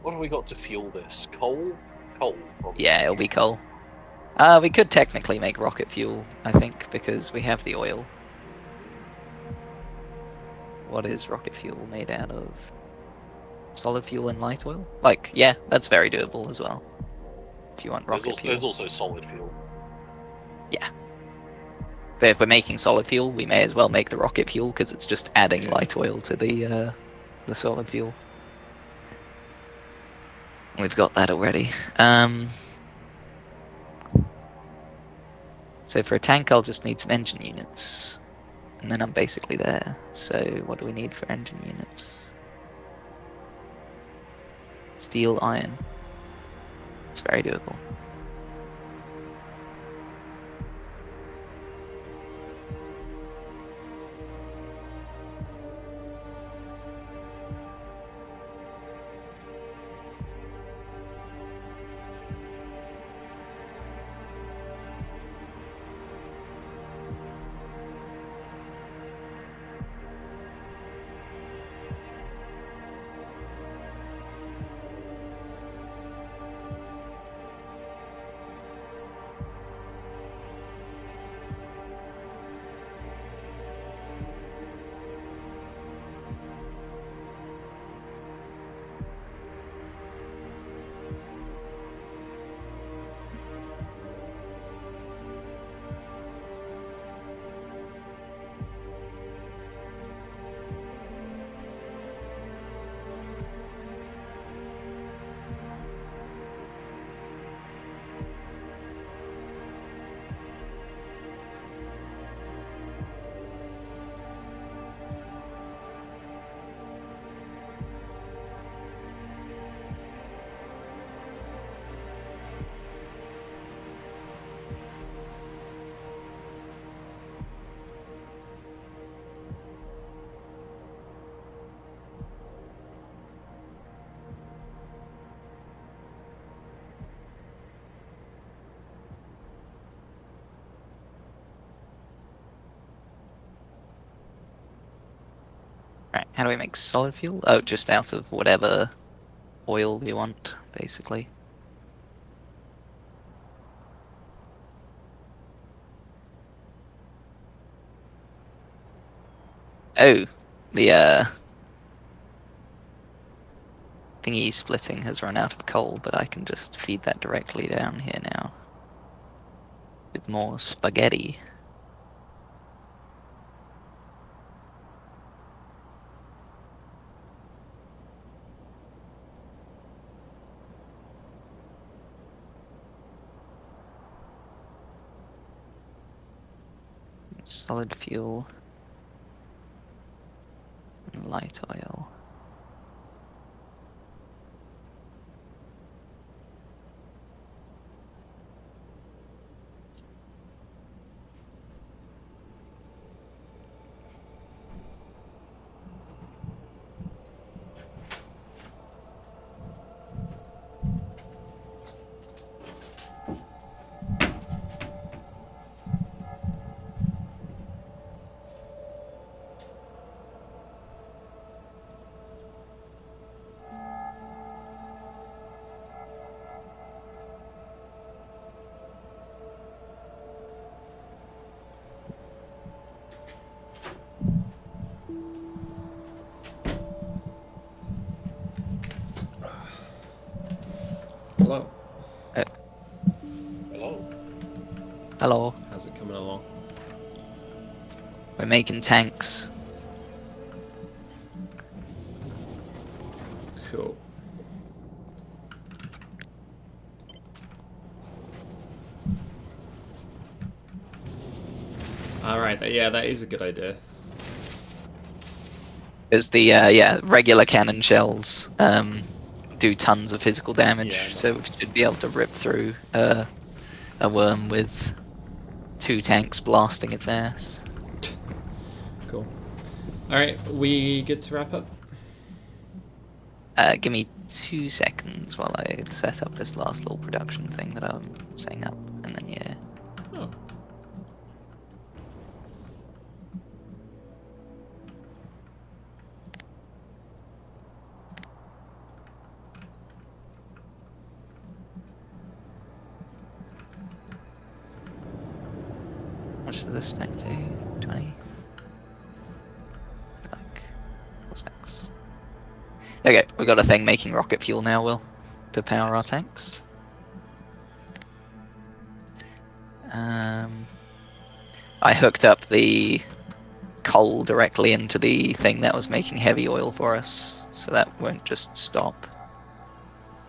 What have we got to fuel this? Coal? Coal, probably. Yeah, it'll be coal. We could technically make rocket fuel, I think, because we have the oil. What is rocket fuel made out of? Solid fuel and light oil? Like, yeah, that's very doable as well. If you want rocket There's fuel. also solid fuel. Yeah. But if we're making solid fuel, we may as well make the rocket fuel because it's just adding light oil to the solid fuel. We've got that already. So for a tank, I'll just need some engine units. And then I'm basically there. So what do we need for engine units? Steel, iron. It's very doable. Right, how do we make solid fuel? Oh, just out of whatever oil we want, basically. Oh, the thingy splitting has run out of coal, but I can just feed that directly down here now. With more spaghetti. Solid fuel. And light oil. Hello. How's it coming along? We're making tanks. Cool. Alright, yeah, that is a good idea. Because the regular cannon shells do tons of physical damage, Yeah. so we should be able to rip through a worm with 2 tanks blasting its ass. Cool. Alright, we good to wrap up? Give me 2 seconds while I set up this last little production thing that I'm setting up, and then yeah. Oh. What's this stack do? 20? Like, 4 stacks. Okay, we got a thing making rocket fuel now, Will, to power our tanks. I hooked up the coal directly into the thing that was making heavy oil for us, so that won't just stop.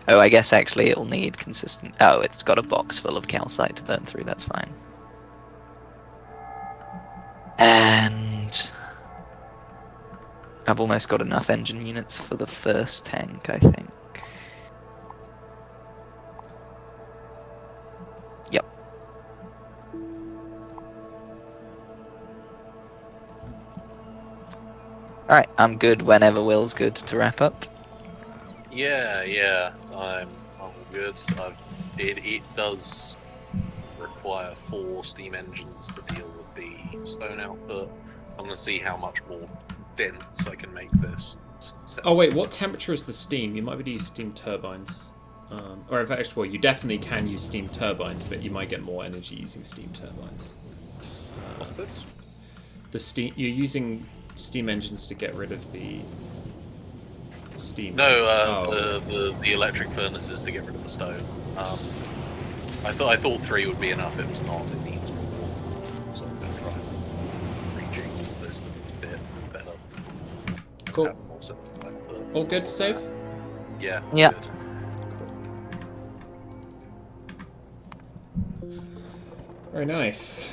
Oh, I guess actually it'll need consistent... Oh, it's got a box full of calcite to burn through, that's fine. And... I've almost got enough engine units for the first tank, I think. Yep. Alright, I'm good whenever Will's good to wrap up. Yeah, I'm all good. It does require 4 steam engines to deal with the stone output. I'm gonna see how much more dense I can make this. Oh wait, what temperature is the steam? You might be able to use steam turbines. Or in fact, well, you definitely can use steam turbines, but you might get more energy using steam turbines. What's this? The steam you're using steam engines to get rid of the steam. No, Oh. the electric furnaces to get rid of the stone. I thought 3 would be enough. It was not. It needs 4. So I'm gonna try rejig this to fit better. Cool. Have more sense of life, but All good to save? yeah. Yeah. Good. Very nice.